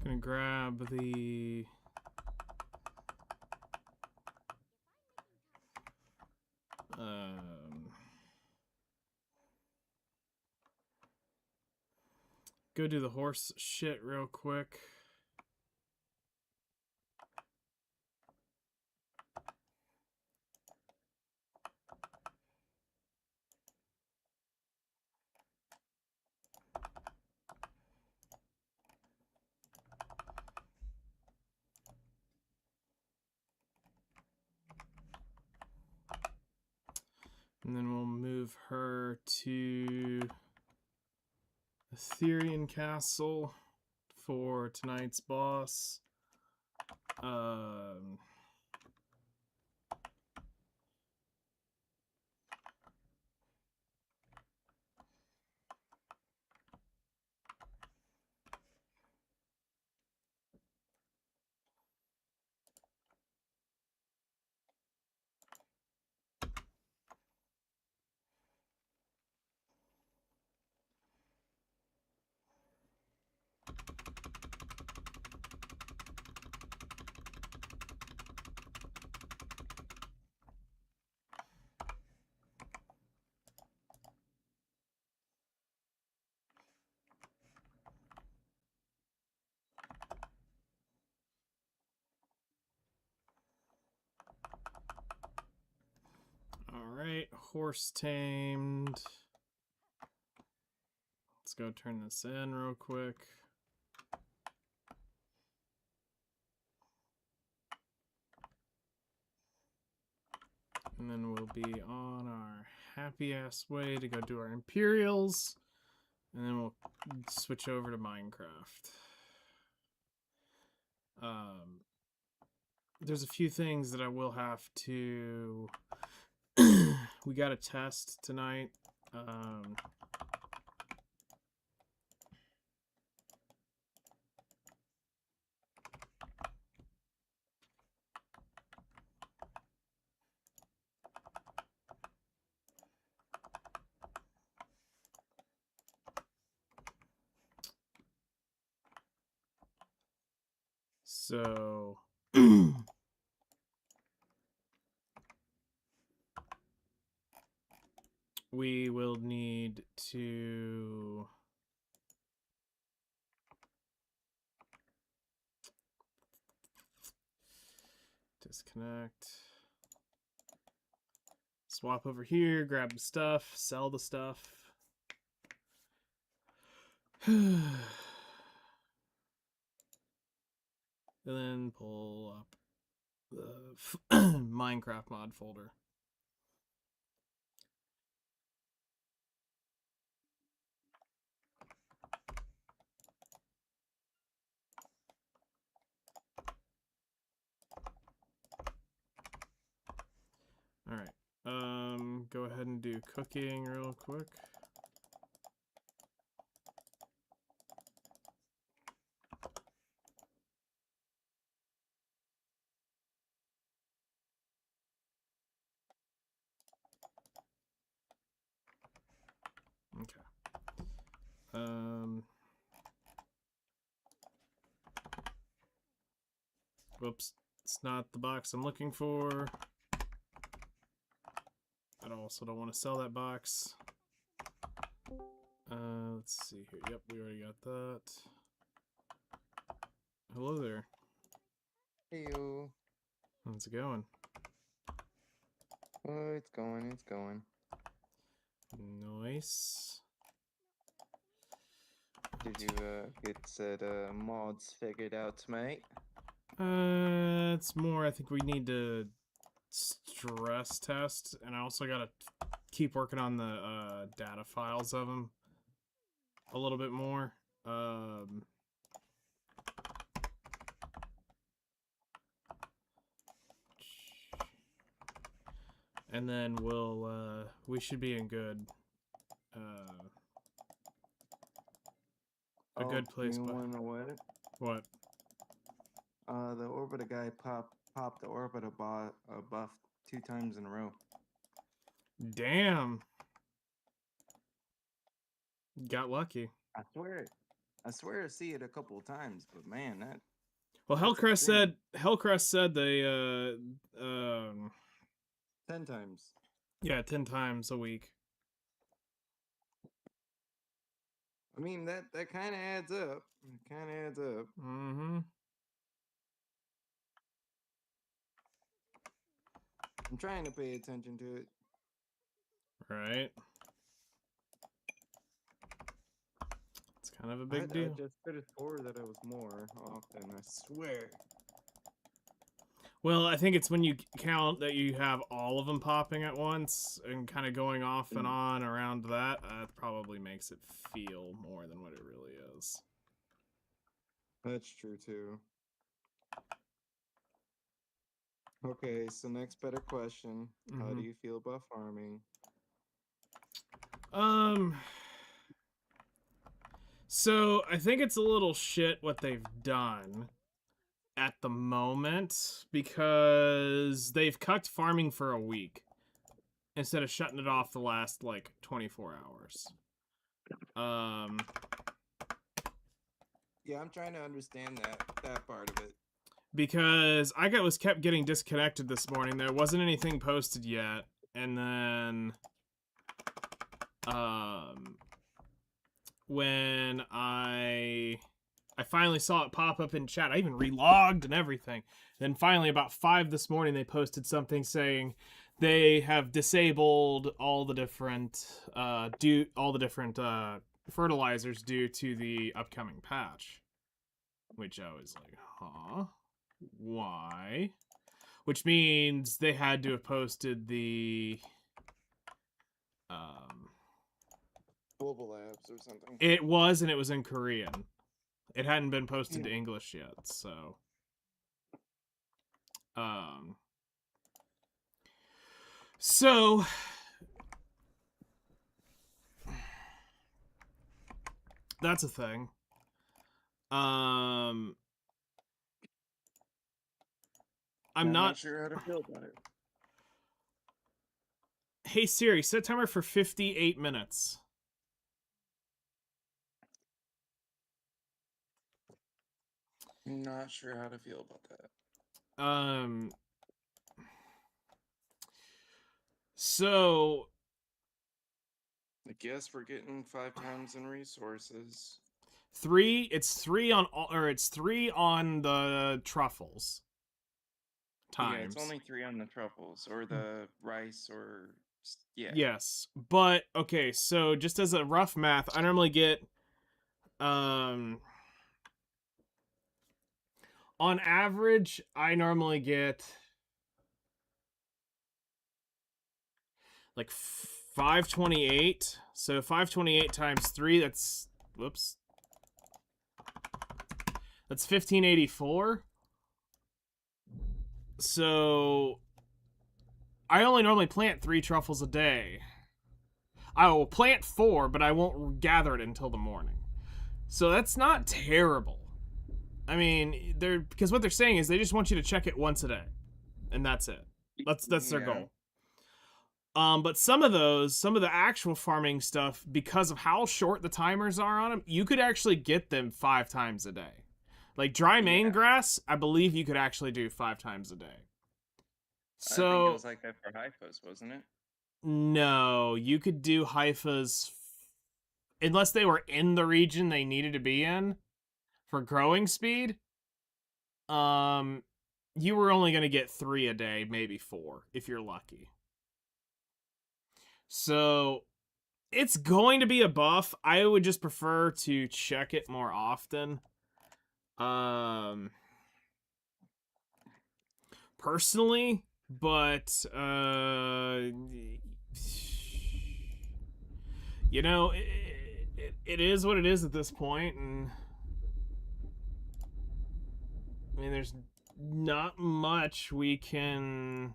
Gonna grab the go do the horse shit real quick. And then we'll move her to Aetherian Castle for tonight's boss. Alright, horse tamed. Let's go turn this in real quick. And then we'll be on our happy ass way to go do our Imperials. And then we'll switch over to Minecraft. There's a few things that I will have to... we got a test tonight. So... we will need to... disconnect. Swap over here, grab the stuff, sell the stuff. And then pull up the Minecraft mod folder. Alright, go ahead and do cooking real quick. Okay. Whoops, it's not the box I'm looking for. I also don't want to sell that box. Let's see here. Yep, we already got that. Hello there. Heyo. How's it going? Oh, it's going, it's going. Nice. Did you get said mods figured out, mate? It's more, I think we need to stress test, and I also gotta keep working on the data files of them a little bit more. And then we'll we should be in good a good place. You wanna what? What? The Orbiter guy popped the Orbiter buff 2 times in a row. Damn. Got lucky. I swear I swear I see it a couple of times, but man, Well, that's extreme. Hellcrest said they 10 times. yeah, 10 times a week. I mean, that kind of adds up. It kind of adds up. Mm-hmm. I'm trying to pay attention to it. Right. It's kind of a I big deal. just could have swore that it was more often. I swear. Well, I think it's when you count that you have all of them popping at once and kind of going off and on around that, that probably makes it feel more than what it really is. That's true too. Okay, so next better question. How do you feel about farming? So I think it's a little shit what they've done at the moment because they've cucked farming for a week instead of shutting it off the last like 24 hours. Yeah, I'm trying to understand that part of it. Because was kept getting disconnected this morning. There wasn't anything posted yet, and then when I finally saw it pop up in chat, I even relogged and everything. Then finally, about 5 this morning, they posted something saying they have disabled all the different fertilizers due to the upcoming patch. Which I was like, huh? Why? Which means they had to have posted the Global Labs or something. It was, and it was in Korean. It hadn't been posted to English yet, so so that's a thing. I'm not sure how to feel about it. Hey Siri, set timer for 58 minutes. I'm not sure how to feel about that. So I guess we're getting 5 times in resources. it's 3 on the truffles. Times. Yeah, it's only 3 on the truffles or the rice or yeah. Yes, but okay, so just as a rough math, I normally get on average I normally get like 528. So 528 times 3, that's 1584. So I only normally plant 3 truffles a day. I will plant 4, but I won't gather it until the morning. So that's not terrible. I mean, because what they're saying is they just want you to check it once a day, and that's it. That's their goal. But some of the actual farming stuff, because of how short the timers are on them, you could actually get them 5 times a day. Like dry main grass, I believe you could actually do 5 times a day. So I think it was like that for Haifas, wasn't it? No, you could do Haifas unless they were in the region they needed to be in for growing speed. You were only going to get 3 a day, maybe 4 if you're lucky. So it's going to be a buff. I would just prefer to check it more often. Personally, but you know, it is what it is at this point, and I mean, there's not much we can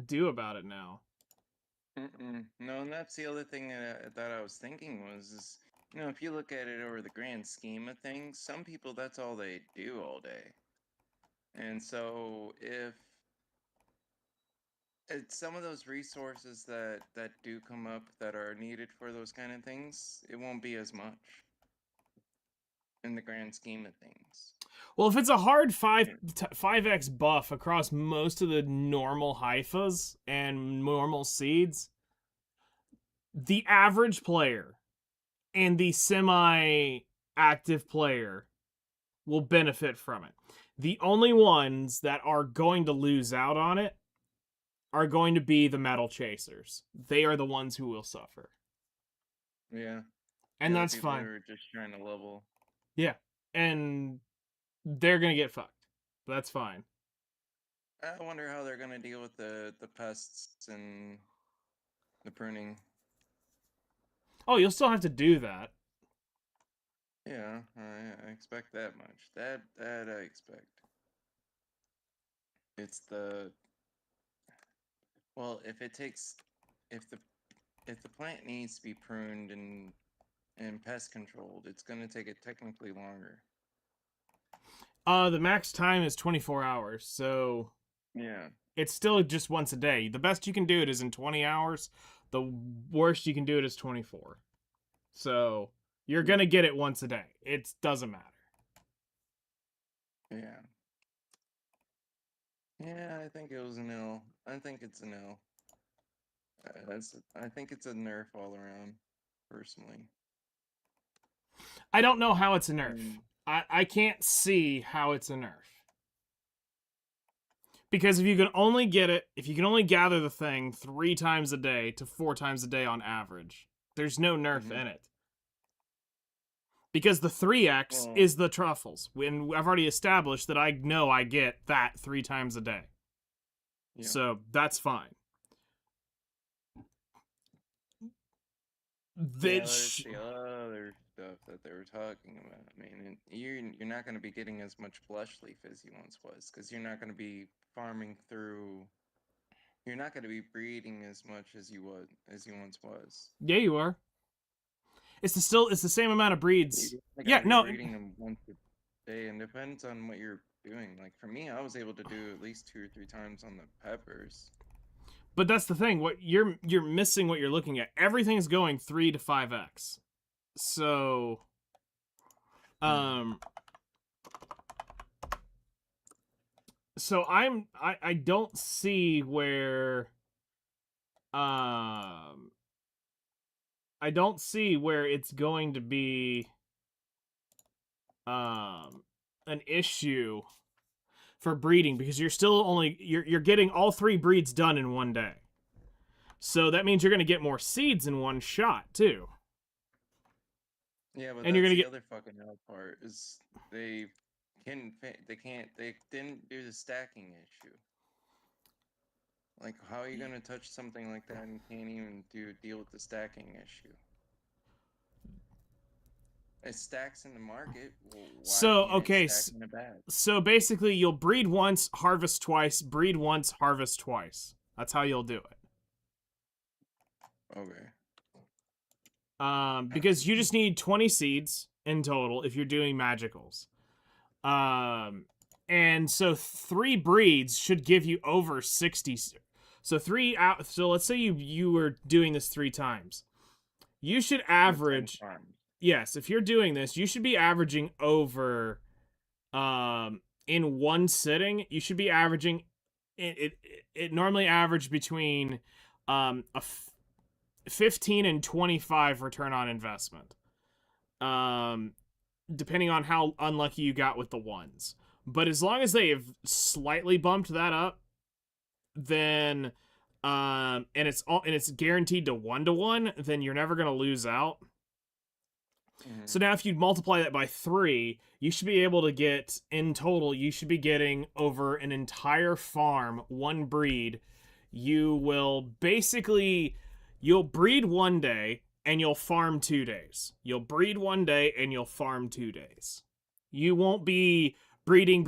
do about it now. No, and that's the other thing that I was thinking is, you know, if you look at it over the grand scheme of things, some people, that's all they do all day. And so if some of those resources that do come up that are needed for those kind of things, it won't be as much in the grand scheme of things. Well, if it's a hard 5x buff across most of the normal hyphas and normal seeds, the average player and the semi-active player will benefit from it. The only ones that are going to lose out on it are going to be the metal chasers. They are the ones who will suffer. Yeah. And The that's people fine. who are just trying to level. Yeah. And they're going to get fucked. But that's fine. I wonder how they're gonna deal with the pests and the pruning. Oh, you'll still have to do that. Yeah, I expect that much. That I expect. It's the well, if the plant needs to be pruned and pest controlled, it's gonna take it technically longer. The max time is 24 hours, so Yeah. it's still just once a day. The best you can do it is in 20 hours. The worst you can do it is 24. So you're gonna get it once a day. It doesn't matter. Yeah. Yeah, I think it was an L. I think it's an L. I think it's a nerf all around, personally. I don't know how it's a nerf. I can't see how it's a nerf. Because if you can only gather the thing 3 times a day to 4 times a day on average, there's no nerf in it. Because the 3x is the truffles. When I've already established that I know I get that 3 times a day. Yeah. So that's fine. There's the other stuff that they were talking about. I mean, you're not going to be getting as much blush leaf as you once was, because you're not going to be farming through. You're not going to be breeding as much as you once was. Yeah, you are. It's the same amount of breeds. Yeah, no. Breeding them once a day, and depends on what you're doing. Like for me, I was able to do at least 2 or 3 times on the peppers. But that's the thing. What you're missing what you're looking at. Everything's going 3 to 5x. So, so I don't see where, I don't see where it's going to be, an issue for breeding, because you're still only you're getting all 3 breeds done in one day. So that means you're going to get more seeds in one shot too. Yeah, but you're gonna get the other fucking hell part is they didn't do the stacking issue. Like, how are you gonna touch something like that and can't even deal with the stacking issue? It stacks in the market. Well, so okay, so basically you'll breed once, harvest twice, breed once, harvest twice. That's how you'll do it. Okay. Because you just need 20 seeds in total if you're doing magicals. And so 3 breeds should give you over 60. So so let's say you were doing this 3 times. You should average. Yes, if you're doing this, you should be averaging over, in one sitting, you should be averaging, it normally average between, 15 and 25 return on investment. Depending on how unlucky you got with the ones. But as long as they have slightly bumped that up, then, and it's guaranteed to 1-to-1, then you're never gonna lose out. So now if you multiply that by 3, you should be able to get, in total, you should be getting over an entire farm, 1 breed. You will basically, you'll breed 1 day and you'll farm 2 days. You'll breed 1 day and you'll farm 2 days. You won't be breeding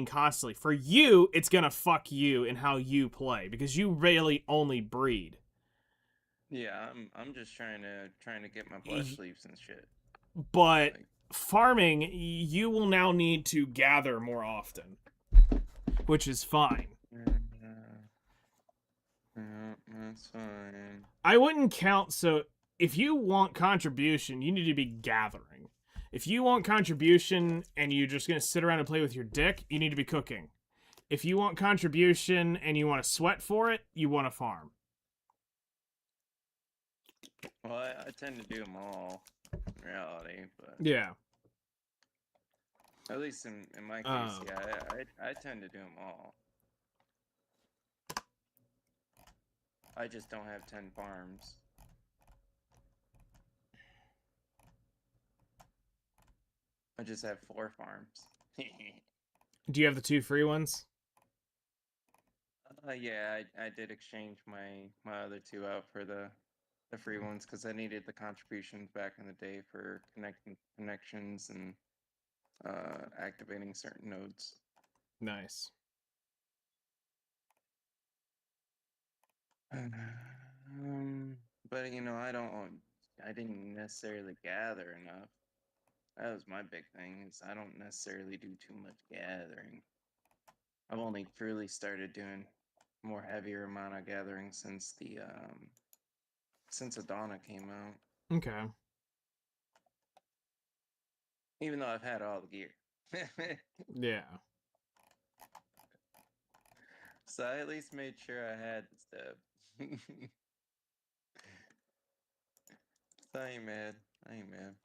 constantly. For you, it's gonna fuck you in how you play, because you really only breed. Yeah, I'm just trying to get my blush leaves and shit. But farming, you will now need to gather more often, which is fine. That's fine. I wouldn't count. So if you want contribution, you need to be gathering. If you want contribution and you're just gonna sit around and play with your dick, you need to be cooking. If you want contribution and you want to sweat for it, you want to farm. Well, I tend to do them all in reality, but Yeah. at least in my case, Um, yeah, I tend to do them all. I just don't have 10 farms. I just have 4 farms. Do you have the 2 free ones? Yeah, I did exchange my other 2 out for the free ones because I needed the contributions back in the day for connections and activating certain nodes. Nice. But you know, I didn't necessarily gather enough. That was my big thing, is I don't necessarily do too much gathering. I've only truly started doing more heavier amount of gathering since Adana came out. Okay. Even though I've had all the gear. Yeah. So I at least made sure I had the stuff. So I ain't mad. I ain't mad.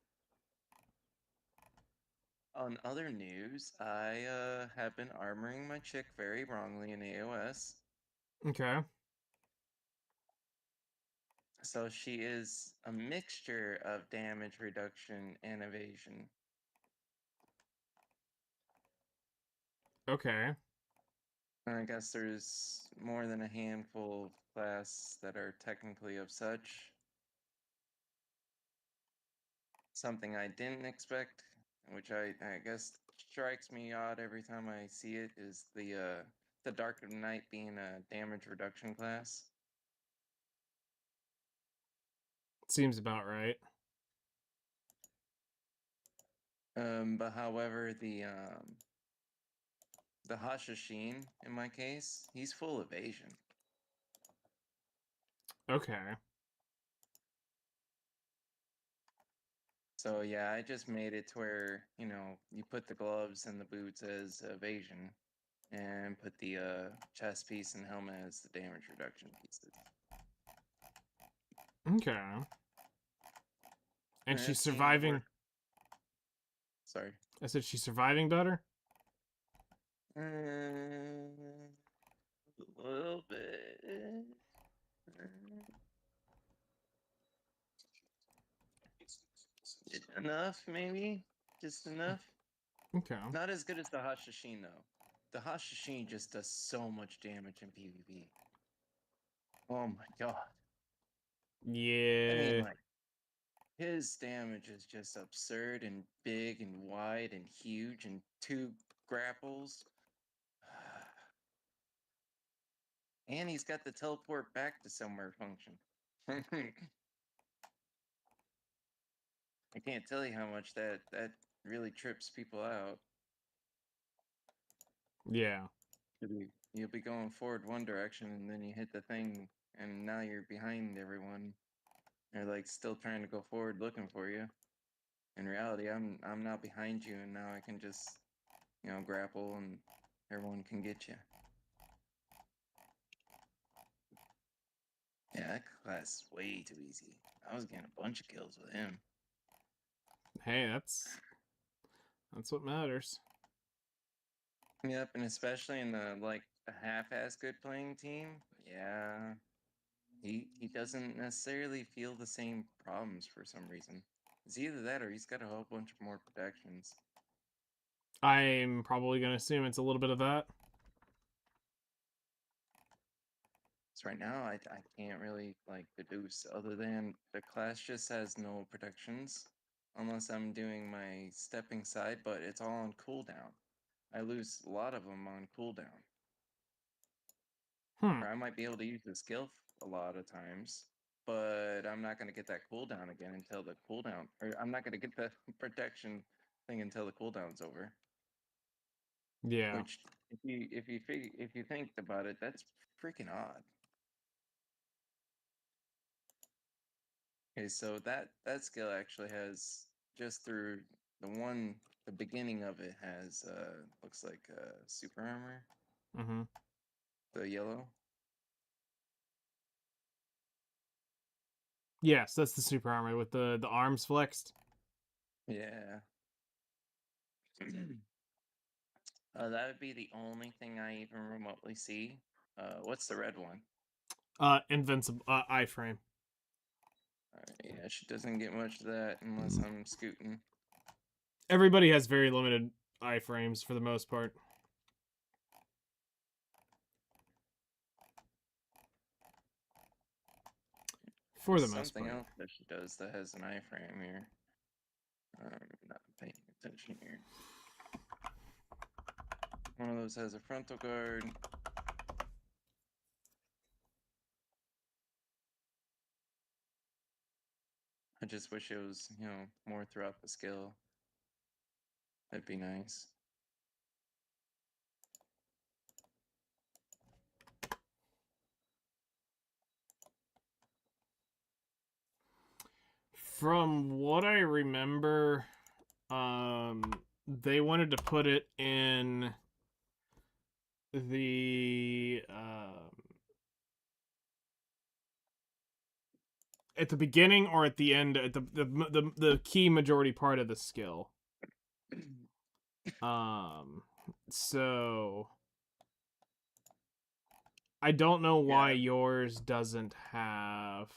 On other news, I have been armoring my chick very wrongly in AOS. Okay. So she is a mixture of damage reduction and evasion. Okay. And I guess there's more than a handful of class that are technically of such. Something I didn't expect, which I guess strikes me odd every time I see it, is the Dark of Night being a damage reduction class. Seems about right. But however, the Hashashin, in my case, he's full evasion. Okay. So yeah, I just made it to where, you know, you put the gloves and the boots as evasion, and put the chest piece and helmet as the damage reduction pieces. Okay. And And she's it seemed to surviving. work. Sorry. I said she's surviving better? A little bit. Enough, maybe? Just enough? Okay. Not as good as the Hashashin, though. The Hashashin just does so much damage in PvP. Oh my god. I mean, Yeah. like, his damage is just absurd and big and wide and huge, and 2 grapples. And he's got the teleport back to somewhere function. I can't tell you how much that really trips people out. Yeah. You'll be going forward one direction, and then you hit the thing, and now you're behind everyone. They're like still trying to go forward, looking for you. In reality, I'm not behind you, and now I can just, you know, grapple, and everyone can get you. Yeah, that class is way too easy. I was getting a bunch of kills with him. Hey, that's what matters. Yep, and especially in the like a half-ass good playing team, yeah, he doesn't necessarily feel the same problems for some reason. It's either that or he's got a whole bunch of more protections. I'm probably gonna assume it's a little bit of that. So right now, I can't really like deduce other than the class just has no protections unless I'm doing my stepping side, but it's all on cooldown. I lose a lot of them on cooldown. Hmm. Or I might be able to use the skill a lot of times, but I'm not going to get that cooldown again until the cooldown, or I'm not going to get the protection thing until the cooldown's over. Yeah. Which, if you think about it, that's freaking odd. Okay, so that skill actually has just through the beginning of it has looks like super armor, Mm-hmm. the yellow. Yes, that's the super armor with the arms flexed. Yeah. That would be the only thing I even remotely see. What's the red one? Invincible iframe. Yeah, she doesn't get much of that unless I'm scooting. Everybody has very limited iframes for the most part. For the There's most something part. else that she does that has an iframe here. Not paying attention here. One of those has a frontal guard. I just wish it was, more throughout the skill. That'd be nice. From what I remember, they wanted to put it in the at the beginning or at the end at the key majority part of the skill. So I don't know why Yeah. yours doesn't have.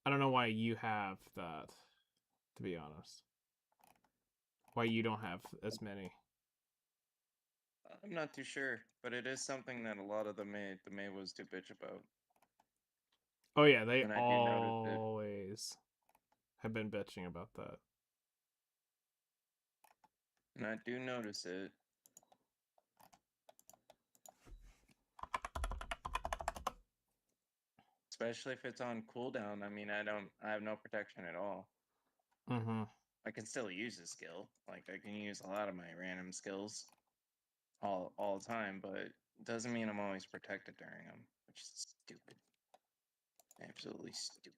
I don't know why you have that, to be honest. Why you don't have as many. I'm not too sure, but it is something that a lot of the May was to bitch about. Oh yeah, they And I do notice it. always have been bitching about that. And I do notice it. Especially if it's on cooldown. I mean, I have no protection at all. Mm-hmm. I can still use a skill. Like I can use a lot of my random skills all the time, but it doesn't mean I'm always protected during them, which is stupid. Absolutely stupid.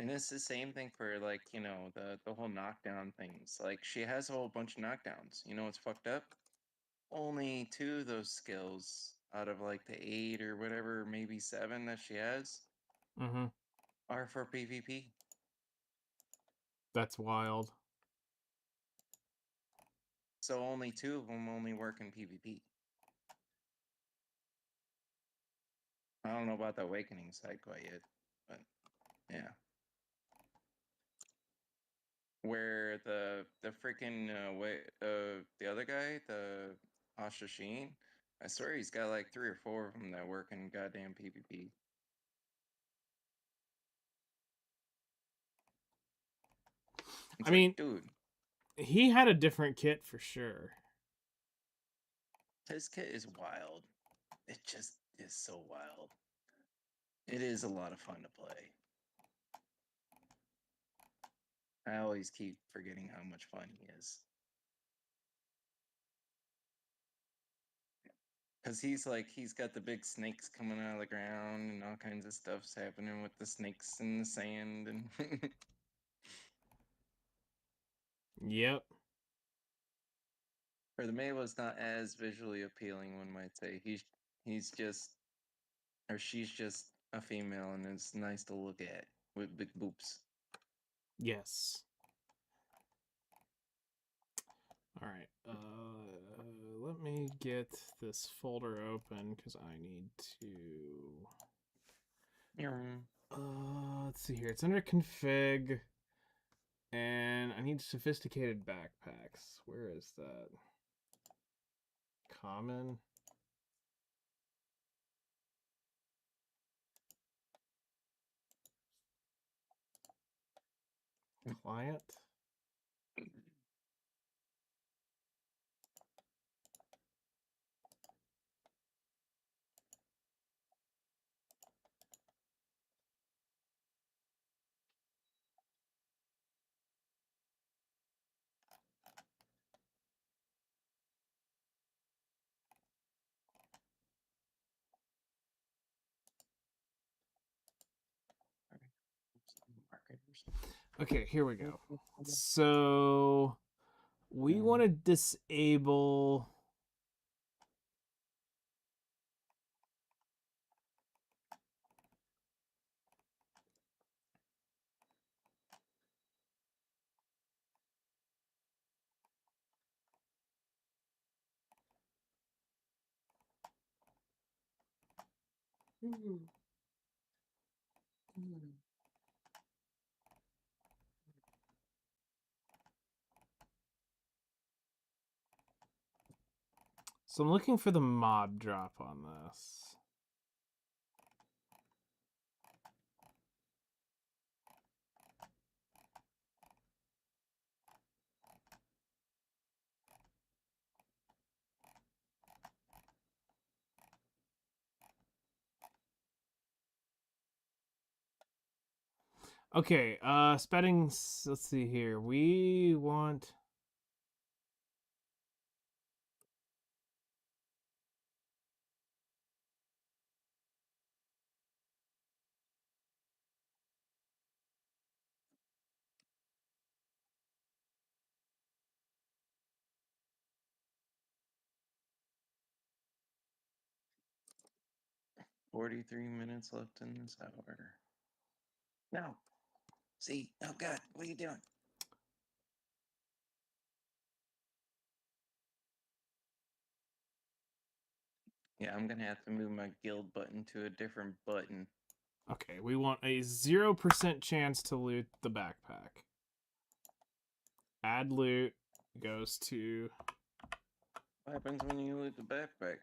And it's the same thing for like, the whole knockdown things. Like she has a whole bunch of knockdowns. You know what's fucked up? Only two of those skills out of like the 8 or whatever, maybe 7 that she has Mm-hmm. are for PvP. That's wild. So only 2 of them only work in PvP. I don't know about the awakening side quite yet, but yeah. Where the freaking the other guy, the Ashashin, I swear he's got like 3 or 4 of them that work in goddamn PvP. I It's like, mean, dude, he had a different kit for sure. his kit is wild. It just is so wild. It is a lot of fun to play. I always keep forgetting how much fun he is. Because he's got the big snakes coming out of the ground and all kinds of stuff's happening with the snakes in the sand and Yep. or the Maywa's not as visually appealing, one might say. He's just or she's just a female and it's nice to look at with big boobs. Yes. All right. Let me get this folder open because I need to. Let's see here. It's under config, and I need sophisticated backpacks. Where is that? Common. Client. Okay, here we go. So we want to disable. So I'm looking for the mob drop on this. Okay, settings, let's see here. We want 43 minutes left in this hour. No. See? Oh God, what are you doing? Yeah, I'm gonna have to move my guild button to a different button. okay, we want a 0% chance to loot the backpack. Add loot goes to. What happens when you loot the backpack?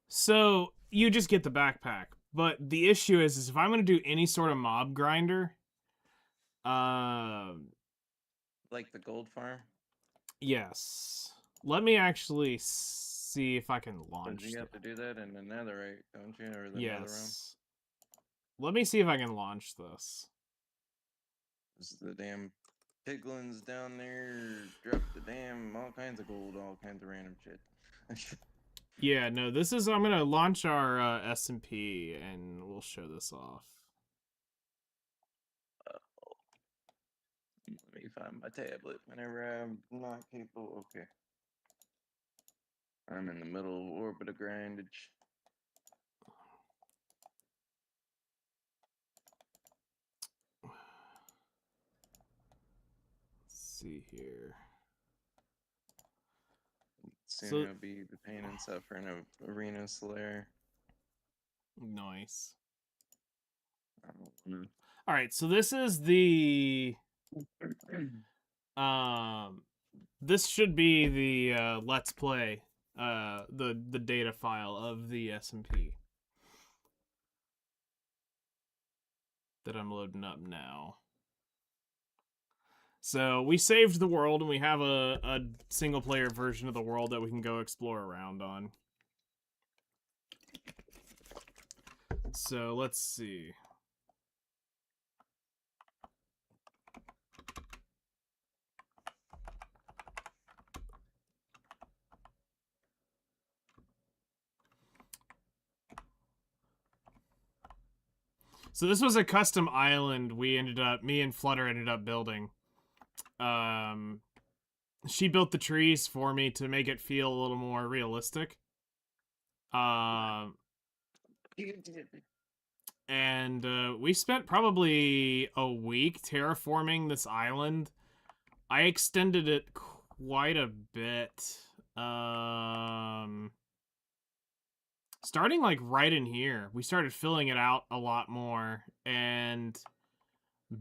So you just get the backpack. But the issue is if I'm gonna do any sort of mob grinder, Like the gold farm? yes. Let me actually see if I can launch. Because you have to do that in the netherite, don't you? Or the nether realm? Yes. Let me see if I can launch this. This is the damn piglins down there. Drop the damn all kinds of gold, all kinds of random shit. Yeah, no, this is. I'm gonna launch our SMP and we'll show this off. Let me find my tablet whenever I'm not capable. Okay. I'm in the middle of orbit of grindage. Let's see here. Soon So- it'll be the pain and suffering of Arena Slayer. Nice. I don't know. All right, so this is the this should be the let's play the data file of the SMP that I'm loading up now. So we saved the world and we have a single player version of the world that we can go explore around on. So let's see. So this was a custom island me and Flutter ended up building. She built the trees for me to make it feel a little more realistic. And we spent probably a week terraforming this island. I extended it quite a bit. Starting like right in here, we started filling it out a lot more and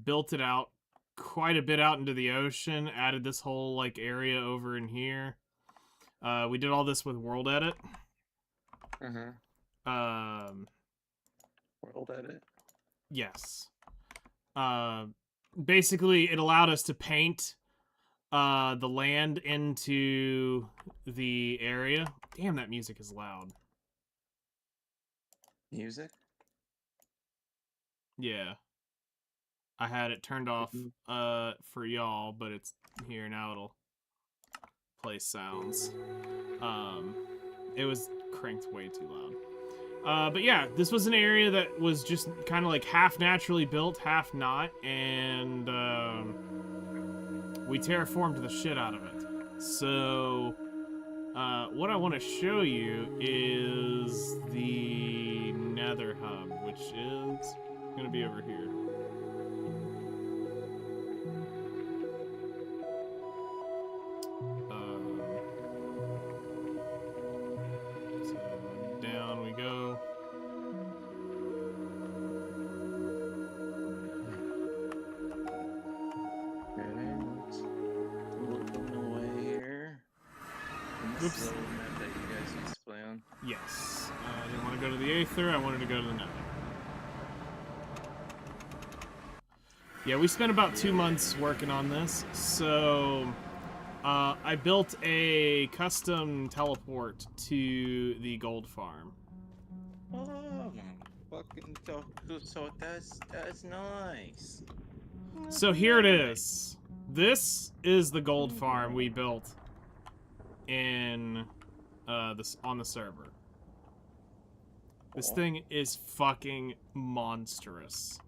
built it out quite a bit out into the ocean. Added this whole like area over in here. We did all this with World Edit. World Edit? Yes. Basically, it allowed us to paint the land into the area. Damn, that music is loud. Music? Yeah. I had it turned off for y'all, but it's here now. It'll play sounds. It was cranked way too loud. But yeah, this was an area that was just kind of like half naturally built, half not, and we terraformed the shit out of it. So, what I want to show you is the Nether Hub, which is going to be over here. So down we go. Looking away here. Oops. This is the old map that you guys used to play on. Yes. I didn't want to go to the Aether, I wanted to go to the Nether. Yeah, we spent about 2 months working on this, so I built a custom teleport to the gold farm. Oh, fucking so that's nice. So here it is. This is the gold farm we built in this on the server. This thing is fucking monstrous.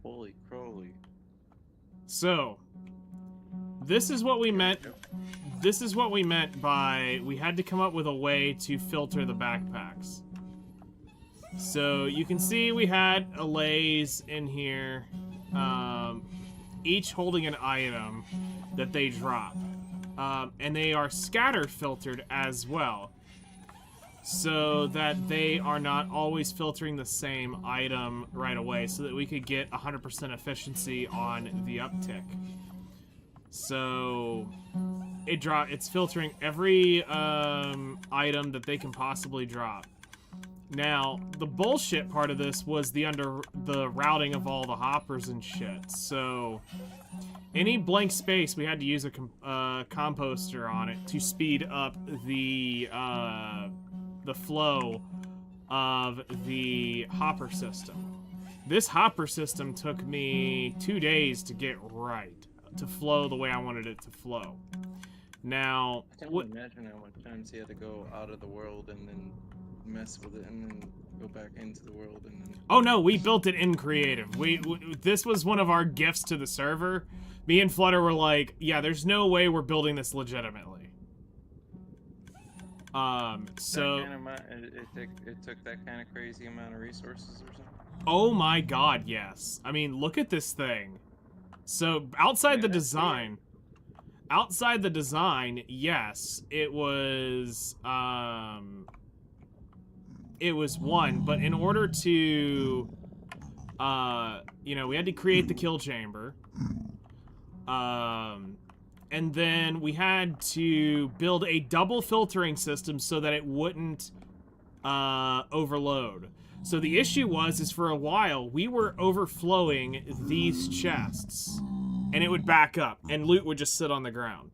Holy crowley. So, this is what we meant. This is what we meant by we had to come up with a way to filter the backpacks. So you can see we had allays in here, each holding an item that they drop, and they are scatter filtered as well, so that they are not always filtering the same item right away, so that we could get 100% efficiency on the uptick. So it's filtering every item that they can possibly drop. Now, the bullshit part of this was the routing of all the hoppers and shit. So any blank space, we had to use a composter on it to speed up the flow of the hopper system. This hopper system took me 2 days to get right, to flow the way I wanted it to flow. Now, I can't imagine how much times he had to go out of the world and then mess with it and then go back into the world and then... Oh no, we built it in creative. This was one of our gifts to the server. Me and Flutter were like, yeah, there's no way we're building this legitimately. So it took that kind of crazy amount of resources or something. Oh my god, yes. I mean, look at this thing. So outside the design, yes, it was one, but in order to you know, we had to create the kill chamber. And then we had to build a double filtering system so that it wouldn't overload. So the issue is for a while, we were overflowing these chests, and it would back up, and loot would just sit on the ground.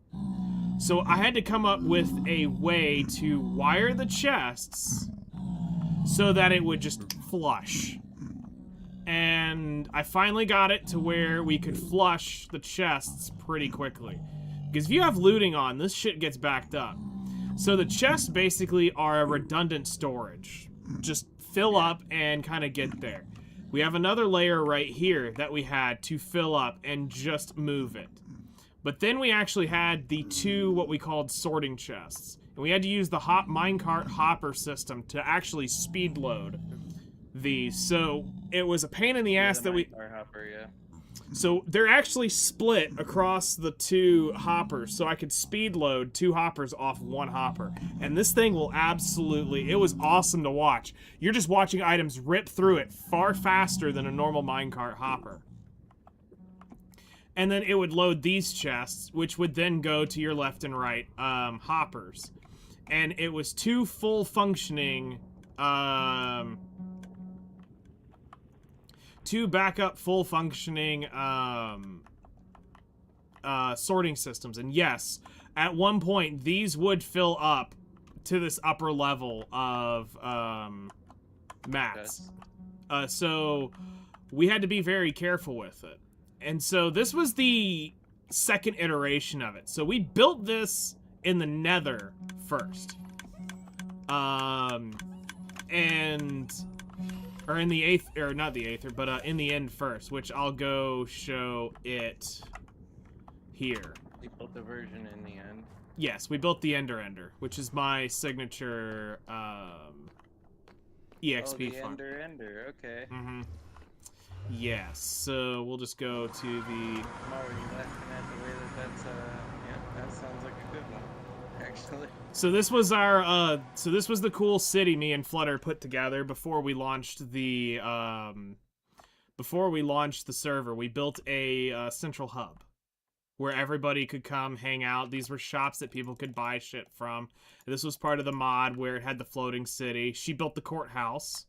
So I had to come up with a way to wire the chests so that it would just flush. And I finally got it to where we could flush the chests pretty quickly. Because if you have looting on, this shit gets backed up. So the chests basically are a redundant storage. Just fill up and kind of get there. We have another layer right here that we had to fill up and just move it. But then we actually had the two what we called sorting chests. And we had to use the minecart hopper system to actually speed load these. So it was a pain in the ass that we... Hopper, yeah. So they're actually split across the two hoppers, so I could speed load 2 hoppers off 1 hopper. And this thing will absolutely, it was awesome to watch. You're just watching items rip through it far faster than a normal minecart hopper. And then it would load these chests, which would then go to your left and right hoppers. And it was 2 full functioning 2 backup full functioning sorting systems. And yes, at one point these would fill up to this upper level of mats. So we had to be very careful with it. And so this was the second iteration of it. So we built this in the Nether first. and or in the eighth, or not the eighth, but in the end first, which I'll go show it here. You built the version in the end. Yes, we built the Ender, which is my signature EXP farm. Ender, okay. Mm-hmm. Yes, so we'll just go to the... I'm already laughing at the way that's, yeah, that sounds like a good one, actually. So this was our, this was the cool city me and Flutter put together before we launched the, server. We built a, central hub where everybody could come hang out. These were shops that people could buy shit from. This was part of the mod where it had the floating city. She built the courthouse,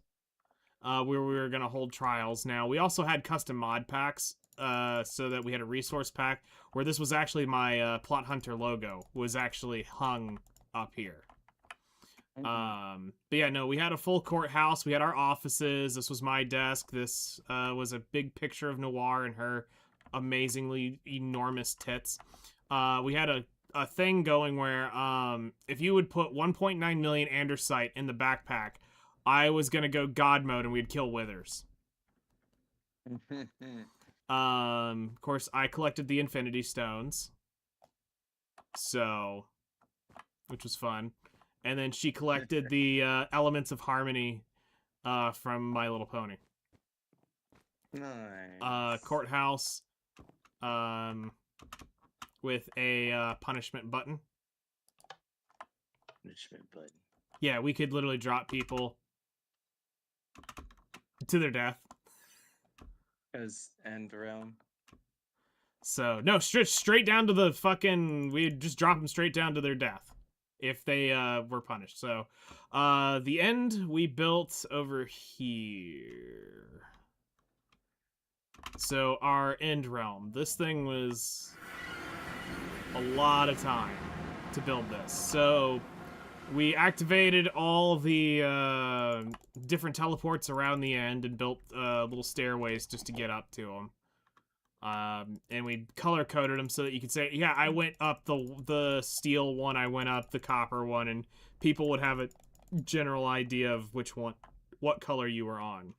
where we were going to hold trials. Now, we also had custom mod packs, so that we had a resource pack where this was actually my Plot Hunter logo was actually hung up here. But yeah, no, we had a full courthouse. We had our offices. This was my desk. This was a big picture of Noir and her amazingly enormous tits. We had a thing going where if you would put 1.9 million andesite in the backpack, I was gonna go God mode and we'd kill withers. Of course, I collected the Infinity Stones, so which was fun. And then she collected the Elements of Harmony from My Little Pony. Nice. Courthouse with a punishment button. Punishment button. Yeah, we could literally drop people to their death. Because end realm. So, no, straight down to the fucking... We'd just drop them straight down to their death if they were punished. So, the end we built over here. So, our end realm. This thing was a lot of time to build this. So, we activated all the different teleports around the end and built little stairways just to get up to them. And we color-coded them so that you could say, yeah, I went up the steel one, I went up the copper one, and people would have a general idea of what color you were on.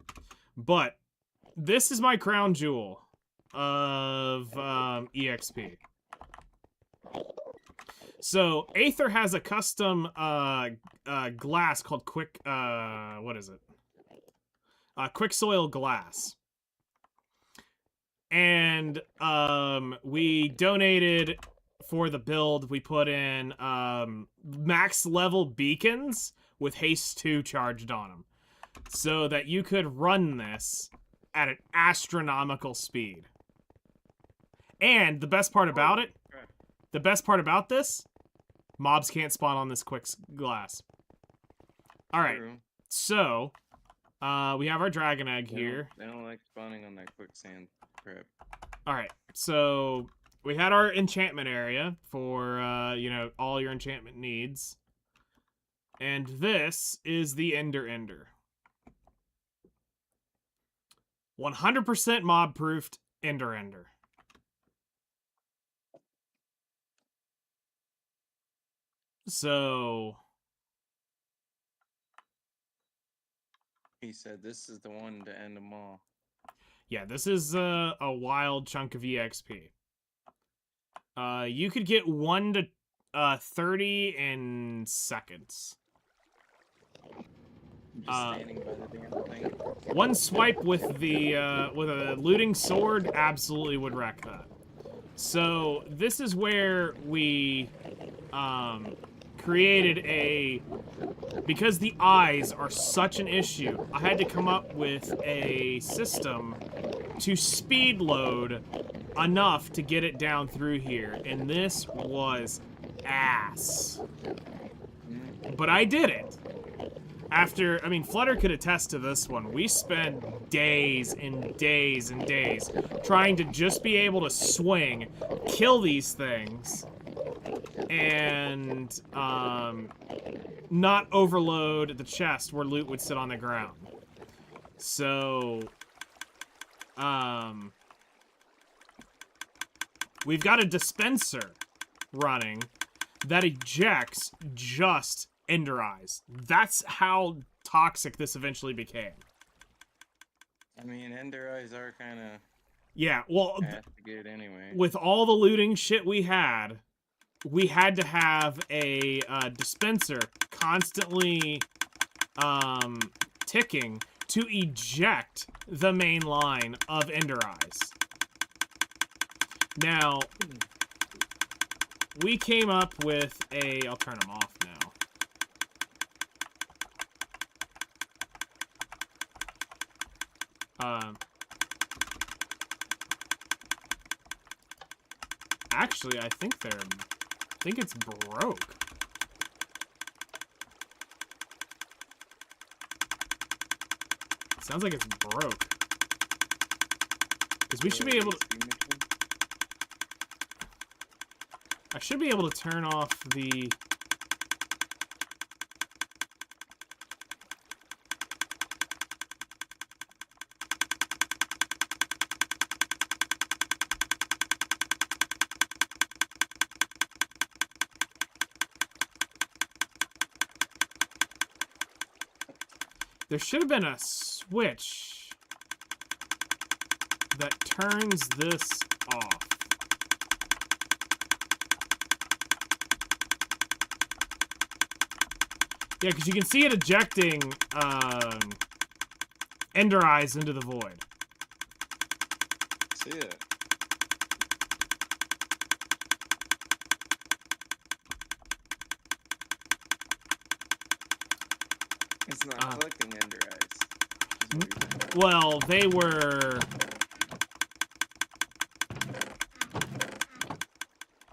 But this is my crown jewel of EXP. So, Aether has a custom glass called Quick Soil Glass. And we donated for the build. We put in max level beacons with Haste 2 charged on them, so that you could run this at an astronomical speed. And the best part about it, this, mobs can't spawn on this quick glass. All right, so we have our dragon egg here. They don't like spawning on that quicksand crap. All right, so we had our enchantment area for all your enchantment needs, and this is the Ender. 100% mob proofed Ender. So he said this is the one to end them all. Yeah, this is a wild chunk of EXP. You could get 1 to 30 in seconds. Just standing by the damn thing. One swipe with the with a looting sword absolutely would wreck that. So this is where we created because the eyes are such an issue, I had to come up with a system to speed load enough to get it down through here, and this was ass. But I did it. Flutter could attest to this one. We spent days and days and days trying to just be able to swing, kill these things, and not overload the chest where loot would sit on the ground. So, we've got a dispenser running that ejects just Ender Eyes. That's how toxic this eventually became. I mean, Ender Eyes are kind of Yeah, well, good anyway. with all the looting shit we had to have a dispenser constantly ticking to eject the main line of Ender Eyes. Now, we came up with a... I'll turn them off now. Actually, I think it's broke. Sounds like it's broke. Because we should be able to... I should be able to turn off the... There should have been a switch that turns this off. Yeah, because you can see it ejecting Ender Eyes into the void. See it. It's not collecting Ender Eyes. Well, they were...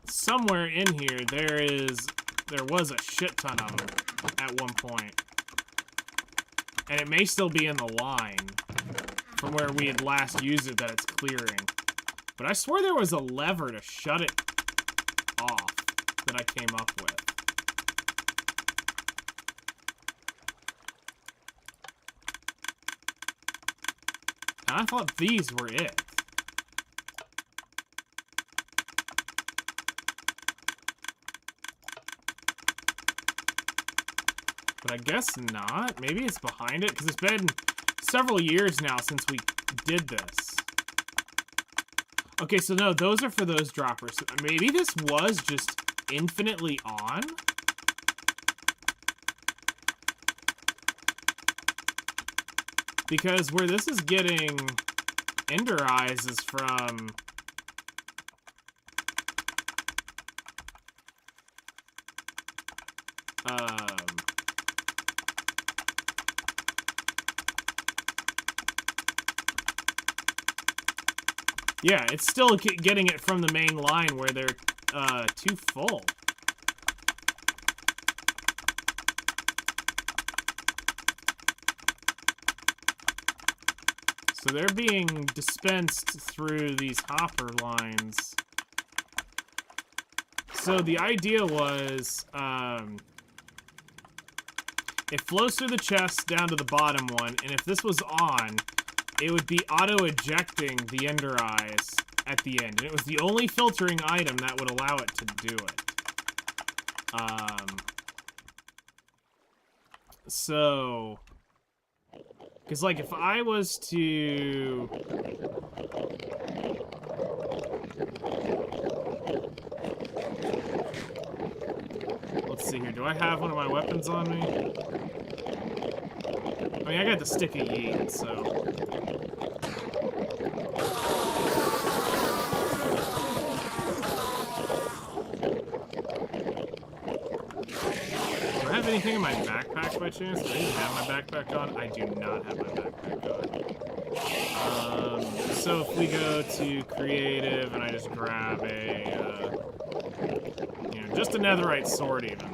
Somewhere in here, there was a shit ton of them at one point. And it may still be in the line from where we had last used it that it's clearing. But I swear there was a lever to shut it off that I came up with. And I thought these were it. But I guess not. Maybe it's behind it, because it's been several years now since we did this. Okay, so no, those are for those droppers. Maybe this was just infinitely on? Because where this is getting Ender Eyes is from... Yeah, it's still getting it from the main line where they're too full. So they're being dispensed through these hopper lines. So the idea was, it flows through the chest down to the bottom one, and if this was on, it would be auto-ejecting the Ender Eyes at the end. And it was the only filtering item that would allow it to do it. So... Because, like, if I was to... Let's see here. Do I have one of my weapons on me? I mean, I got the Stick of Yeet, so... Do I have anything in my backpack by chance? Do I even have my backpack on? I do not have my backpack on. So if we go to creative and I just grab a, you know, just a netherite sword even.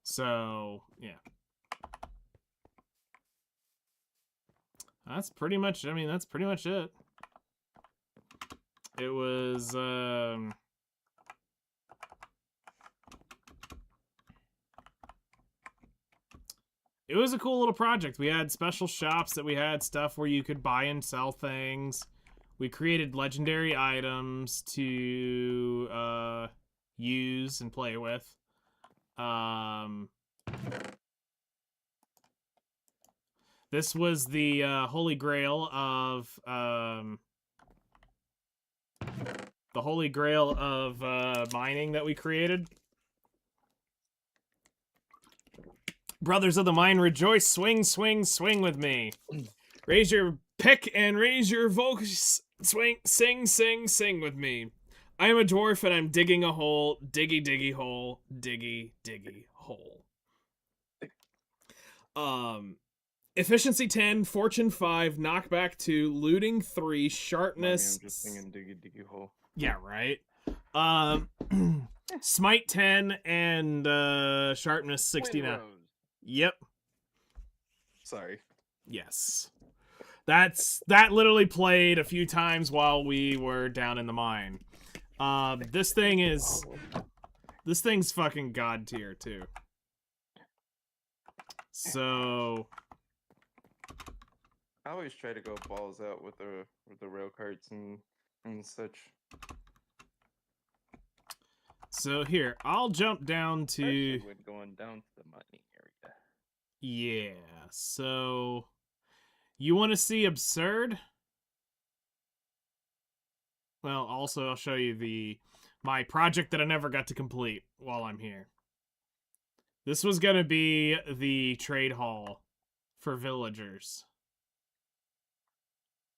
So, yeah. That's pretty much, I mean, that's pretty much it. It was, it was a cool little project. We had special shops that we had stuff where you could buy and sell things. We created legendary items to use and play with. This was the holy grail of mining that we created. Brothers of the mine, rejoice, swing, swing, swing with me. Raise your pick and raise your voice. Swing, sing, sing, sing with me. I am a dwarf and I'm digging a hole. Diggy, diggy hole. Diggy, diggy hole. Efficiency 10, fortune 5, knockback 2, looting 3, sharpness. I'm just singing diggy diggy hole. Yeah, right. Smite 10 and sharpness 69. Yep. Sorry. Yes. That literally played a few times while we were down in the mine. This thing's fucking god tier too. So I always try to go balls out with the rail carts and such. So here, I'll jump down to When going down to the money area. yeah. So you want to see absurd? Well, also I'll show you my project that I never got to complete while I'm here. This was going to be the trade hall for villagers.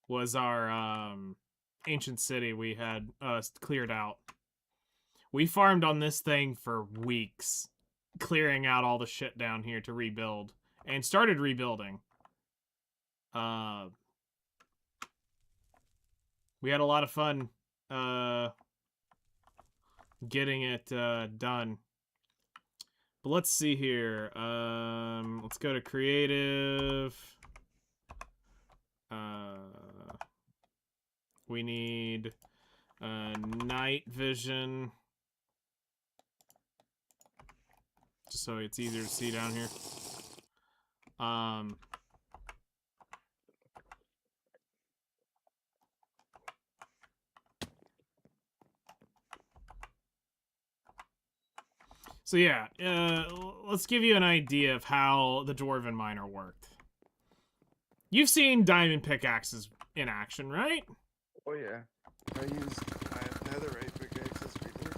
Was our ancient city we had cleared out. We farmed on this thing for weeks, clearing out all the shit down here to rebuild, and started rebuilding. We had a lot of fun getting it done. But let's see here. Let's go to creative. We need night vision. Just so it's easier to see down here. So yeah, let's give you an idea of how the Dwarven Miner worked. You've seen diamond pickaxes in action, right? Oh yeah, I use my netherite pickaxes before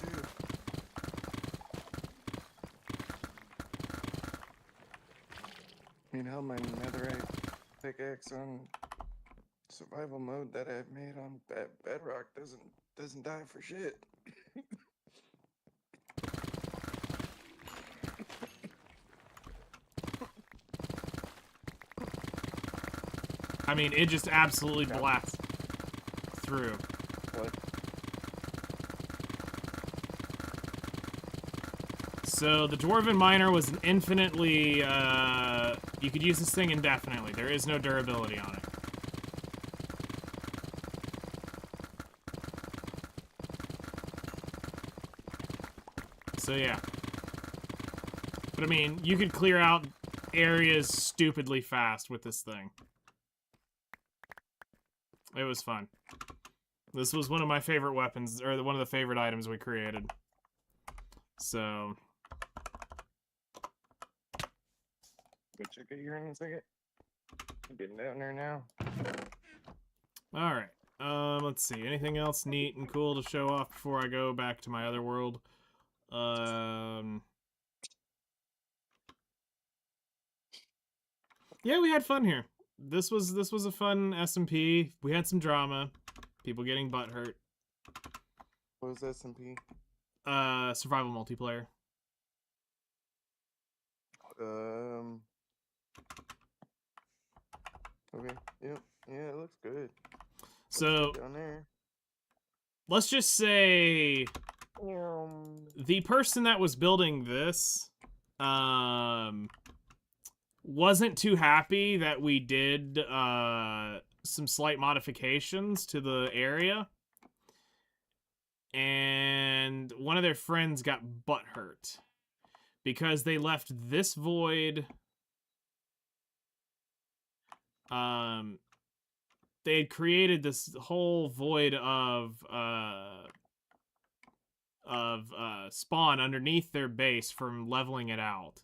too. You know my netherite pickaxe on survival mode that I've made on Bedrock doesn't die for shit. I mean, it just absolutely blasts through. What? So the Dwarven Miner was an infinitely, you could use this thing indefinitely. There is no durability on it. So yeah. But I mean, you could clear out areas stupidly fast with this thing. It was fun. This was one of my favorite weapons, or one of the favorite items we created. So. Go check it here in a second. I'm getting down there now. Alright. Let's see. Anything else neat and cool to show off before I go back to my other world? Yeah, we had fun here. This was a fun SMP. We had some drama. People getting butt hurt. What was SMP? Survival multiplayer. Okay. Yep. Yeah, it looks good. So Down there. let's just say the person that was building this wasn't too happy that we did some slight modifications to the area, and one of their friends got butthurt because they left this void they had created this whole void of spawn underneath their base from leveling it out.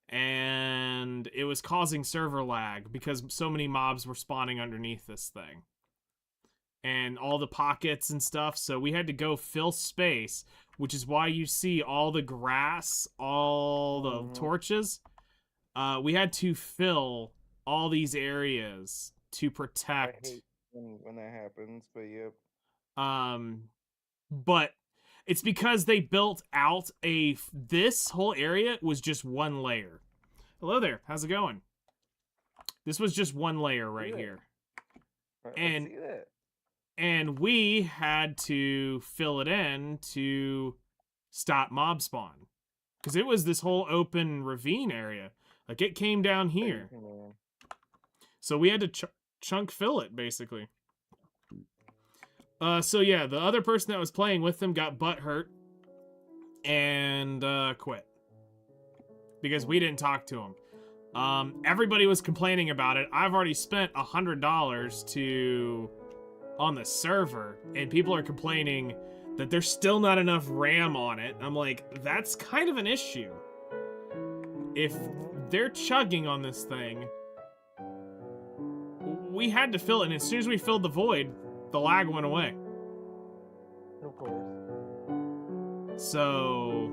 And it was causing server lag because so many mobs were spawning underneath this thing. And all the pockets and stuff, so we had to go fill space, which is why you see all the grass, all the torches. We had to fill all these areas to protect. I hate when that happens, but yep. But it's because they built out this whole area was just one layer. Hello there, how's it going? This was just one layer right here. And see that. And we had to fill it in to stop mob spawn. Because it was this whole open ravine area. Like, it came down here. So we had to chunk fill it, basically. So yeah, the other person that was playing with them got butt hurt. And quit. Because we didn't talk to him. Everybody was complaining about it. I've already spent $100 on the server, and people are complaining that there's still not enough RAM on it. I'm like, that's kind of an issue. If they're chugging on this thing, we had to fill it, and as soon as we filled the void, the lag went away. Of course. So,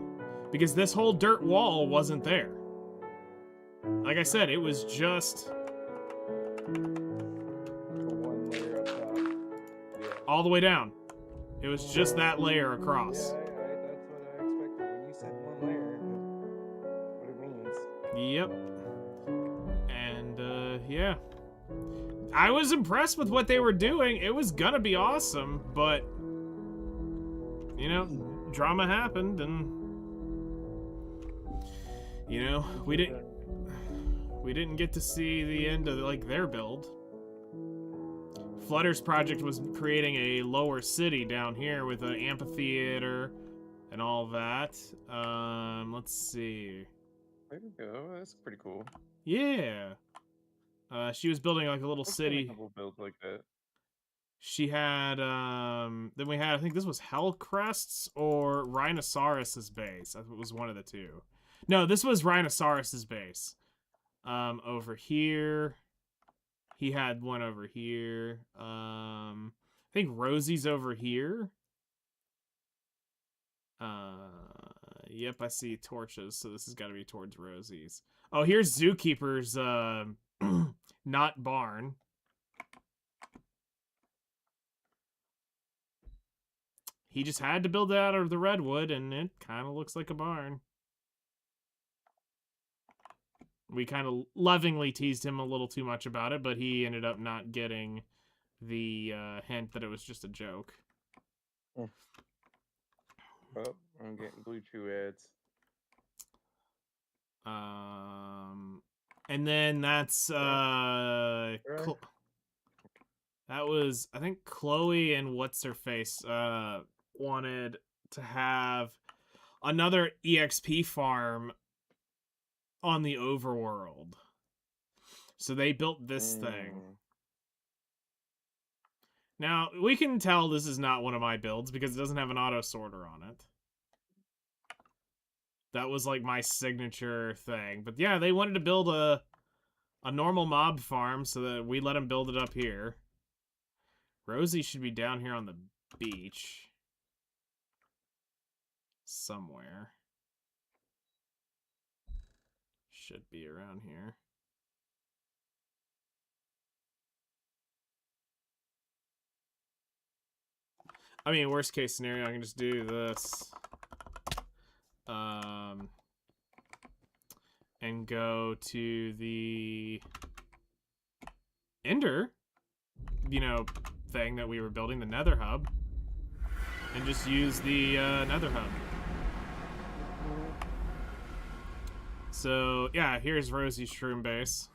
because this whole dirt wall wasn't there. Like I said, it was just all the way down. It was just that layer across. Yeah, that's what I expected when you said one layer. What it means. Yep. And, yeah. I was impressed with what they were doing. It was gonna be awesome, but, you know, drama happened, and, you know, we didn't get to see the end of, like, their build. Flutter's project was creating a lower city down here with an amphitheater and all that. Let's see. There we go. That's pretty cool. Yeah. She was building like a little city. A couple builds like that. She had, then we had, I think this was Hellcrest's or Rhinoceros' base. It was one of the two. No, this was Rhinoceros' base. Over here. He had one over here. I think Rosie's over here. Yep, I see torches, so this has got to be towards Rosie's. Oh, here's Zookeeper's, not barn. He just had to build it out of the redwood, and it kind of looks like a barn. We kind of lovingly teased him a little too much about it, but he ended up not getting the hint that it was just a joke. Oh, I'm getting Blue Chew ads. And then that's that was, I think, Chloe and what's her face wanted to have another EXP farm on the overworld. So they built this thing. Now, we can tell this is not one of my builds because it doesn't have an auto sorter on it. That was like my signature thing. But yeah, they wanted to build a normal mob farm, so that we let them build it up here. Rosie should be down here on the beach. Somewhere. Should be around here. I mean, worst case scenario, I can just do this. And go to the Ender, you know, thing that we were building, the Nether Hub, and just use the Nether Hub. So, yeah, here's Rosie's shroom base.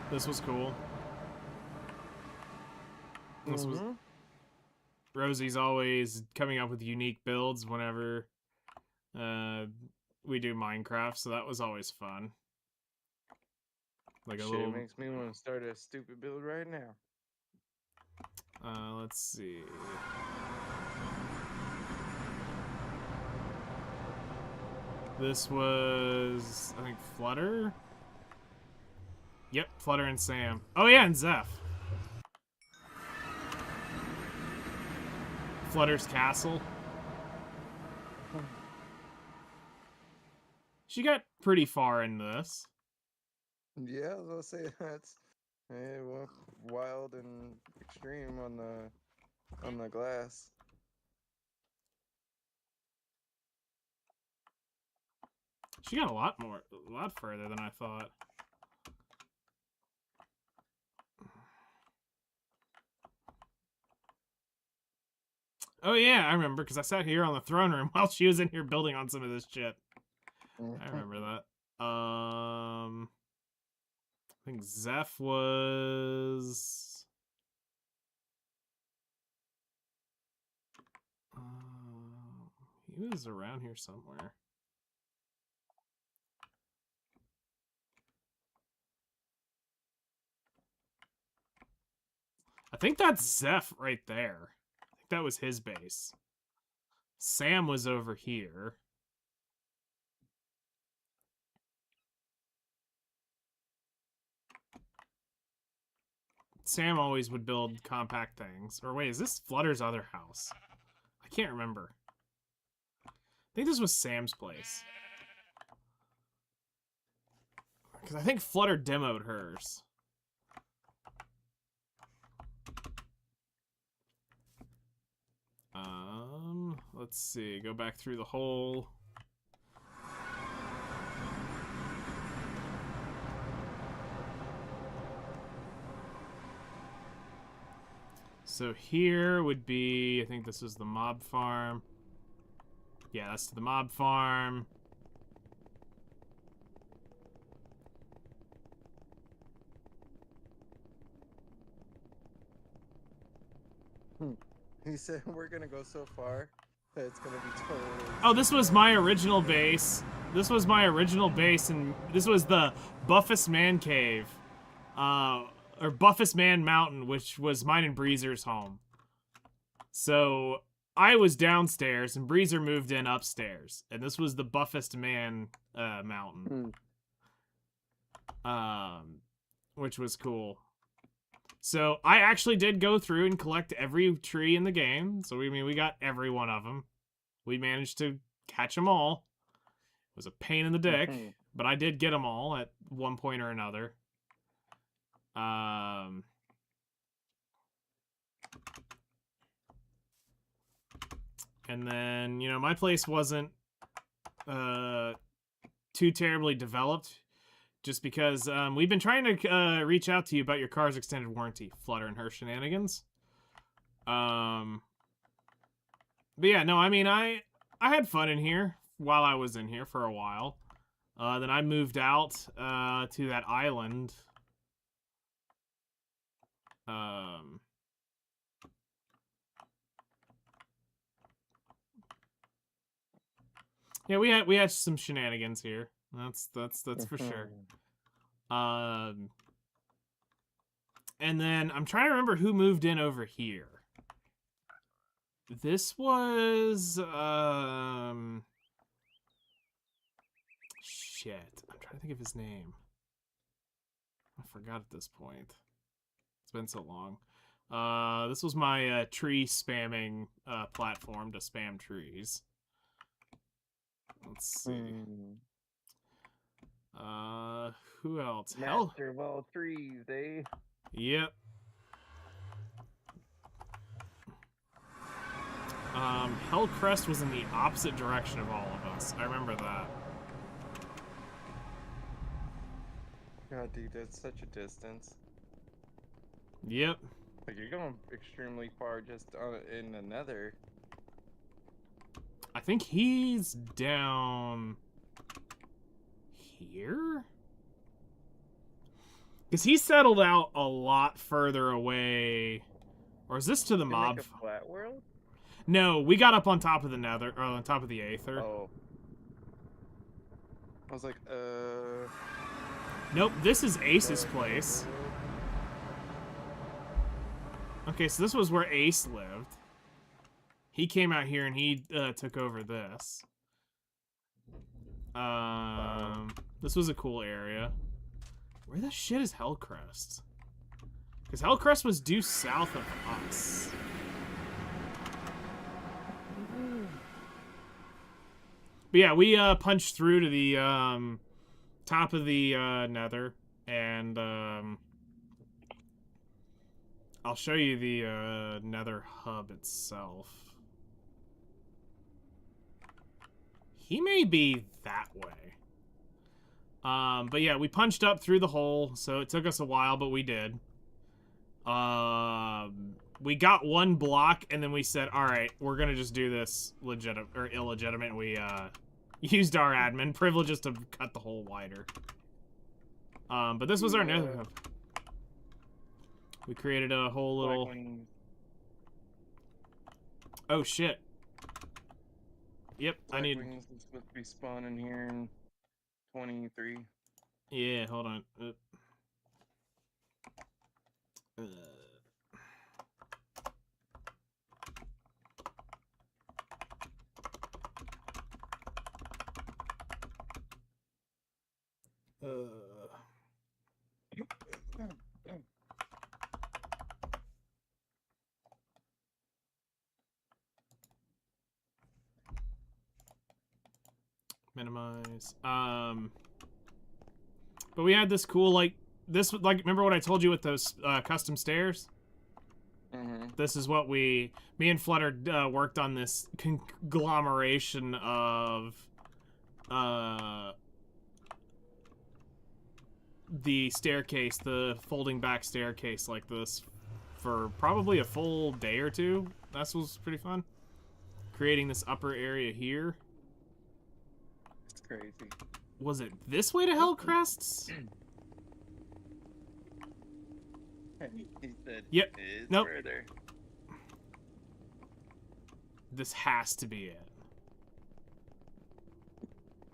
This was cool. This was... Rosie's always coming up with unique builds whenever we do Minecraft, so that was always fun. Like a Shit little. makes me want to start a stupid build right now. Let's see. This was, I think, Flutter. Yep, Flutter and Sam. Oh yeah, and Zeph. Flutter's castle. She got pretty far in this. Yeah, I was gonna say that's it went wild and extreme on the glass. She got a lot further than I thought. Oh yeah, I remember, because I sat here on the throne room while she was in here building on some of this shit. I remember that. I think Zeph was... he was around here somewhere. I think that's Zeph right there. I think that was his base. Sam was over here. Sam always would build compact things. Or wait, is this Flutter's other house? I can't remember. I think this was Sam's place. Because I think Flutter demoed hers. Let's see. Go back through the whole... So here would be, I think this is the mob farm. Yeah, that's the mob farm. He said we're gonna go so far that it's gonna be totally. Oh, this was my original base. This was my original base, and this was the Buffus Man Cave. Or Buffus Man Mountain, which was mine and Breezer's home. So I was downstairs, and Breezer moved in upstairs, and this was the Buffus Man Mountain, which was cool. So I actually did go through and collect every tree in the game. So we got every one of them. We managed to catch them all. It was a pain in the dick, but I did get them all at one point or another. And then, you know, my place wasn't too terribly developed, just because we've been trying to reach out to you about your car's extended warranty, Flutter and her shenanigans. But yeah, no, I mean, I had fun in here while I was in here for a while. Then I moved out to that island. Yeah, we had some shenanigans here. That's for sure. And then I'm trying to remember who moved in over here. This was shit. I'm trying to think of his name. I forgot at this point. It's been so long. This was my tree spamming platform to spam trees. Let's see. Who else? Master of all trees, eh? Yep. Hellcrest was in the opposite direction of all of us. I remember that. God, dude, that's such a distance. Yep. Like, you're going extremely far just in the nether. I think he's down here? Because he settled out a lot further away. Or is this to the mob? Make a flat world? No, we got up on top of the nether, or on top of the Aether. Oh. I was like, Nope, this is Ace's place. Okay, so this was where Ace lived. He came out here and he took over this. This was a cool area. Where the shit is Hellcrest? Because Hellcrest was due south of us. But yeah, we punched through to the top of the Nether, and I'll show you the Nether hub itself. He may be that way. But yeah, we punched up through the hole, so it took us a while, but we did. We got one block, and then we said, alright, we're gonna just do this legitimate, or illegitimate. We, used our admin privileges to cut the hole wider. But this was our Nether hub. We created a whole little... Oh, shit. Yep, I need... Wings is supposed to be spawning here in 23. Yeah, hold on. Minimize. But we had this cool, like, this, like, remember what I told you with those custom stairs? Mm-hmm. This is what me and Flutter worked on, this conglomeration of the staircase, the folding back staircase like this, for probably a full day or two. That was pretty fun. Creating this upper area here. It's crazy. Was it this way to Hellcrests? He said, yep. Nope. Further. This has to be it.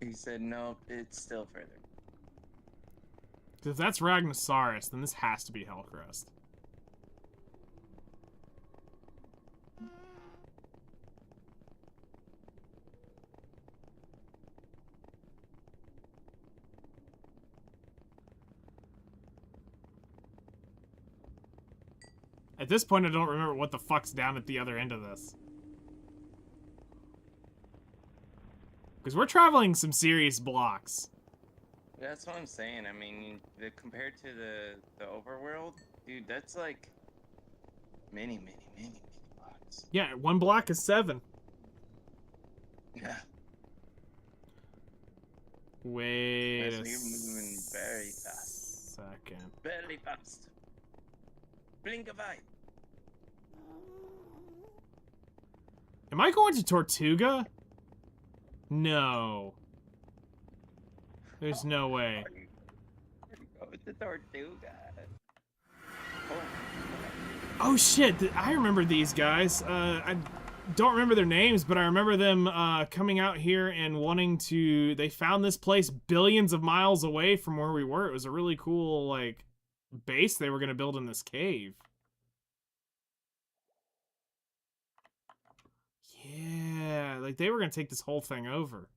He said, nope, it's still further. If that's Ragnosaurus, then this has to be Hellcrest. At this point, I don't remember what the fuck's down at the other end of this. Because we're traveling some serious blocks. That's what I'm saying. I mean, compared to the overworld, dude, that's like many blocks. Yeah, one block is 7. Yeah. Wait So a you're moving very fast. second. Very fast. Blink of eye. Am I going to Tortuga? No. There's no way. Oh, it's a Tortuga. Oh shit, I remember these guys. I don't remember their names, but I remember them coming out here and wanting to... They found this place billions of miles away from where we were. It was a really cool, like, base they were going to build in this cave. Yeah, like they were going to take this whole thing over.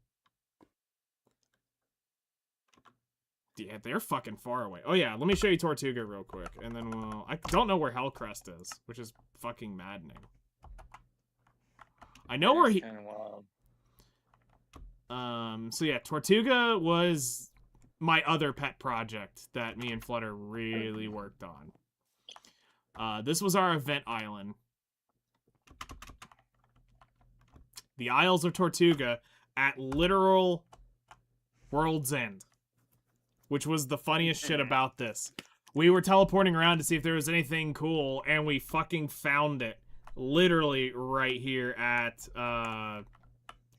Yeah, they're fucking far away. Oh yeah, let me show you Tortuga real quick, and then we'll... I don't know where Hellcrest is, which is fucking maddening. I know where he... Kind of wild. So yeah, Tortuga was my other pet project that me and Flutter really worked on. This was our event island. The Isles of Tortuga at literal World's End. Which was the funniest shit about this. We were teleporting around to see if there was anything cool, and we fucking found it. Literally right here at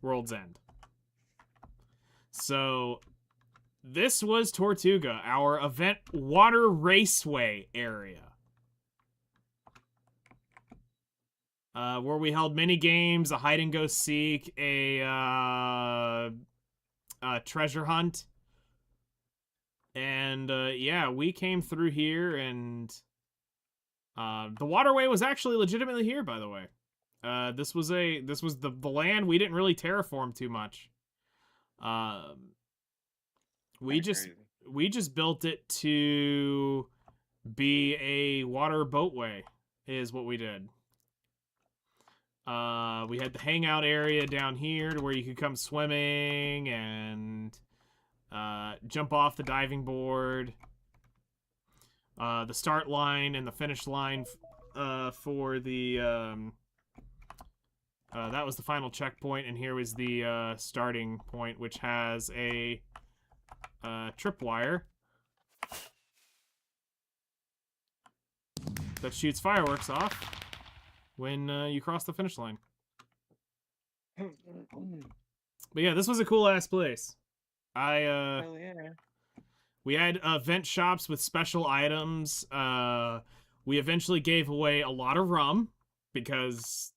World's End. So, this was Tortuga, our event water raceway area. Where we held mini games, a hide and go seek, a treasure hunt. And And yeah, we came through here, and the waterway was actually legitimately here, by the way. This was the land we didn't really terraform too much. We just built it to be a water boatway, is what we did. We had the hangout area down here to where you could come swimming and jump off the diving board. The start line and the finish line for the that was the final checkpoint, and here was the starting point, which has a tripwire that shoots fireworks off when you cross the finish line. But yeah, this was a cool ass place. Hell yeah. We had vent shops with special items. We eventually gave away a lot of rum because,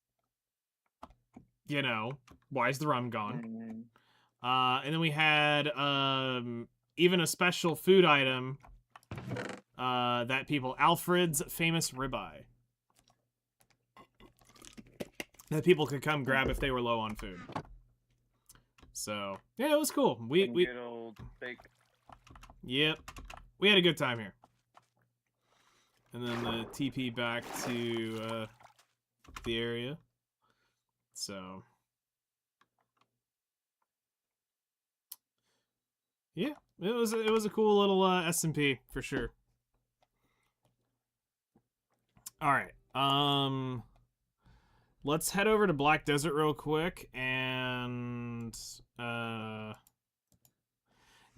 you know, why is the rum gone? And then we had even a special food item that Alfred's famous ribeye, that people could come grab if they were low on food. So yeah, it was cool. We good old steak. Yep, we had a good time here. And then the TP back to the area. So yeah, it was a cool little SMP for sure. All right, let's head over to Black Desert real quick and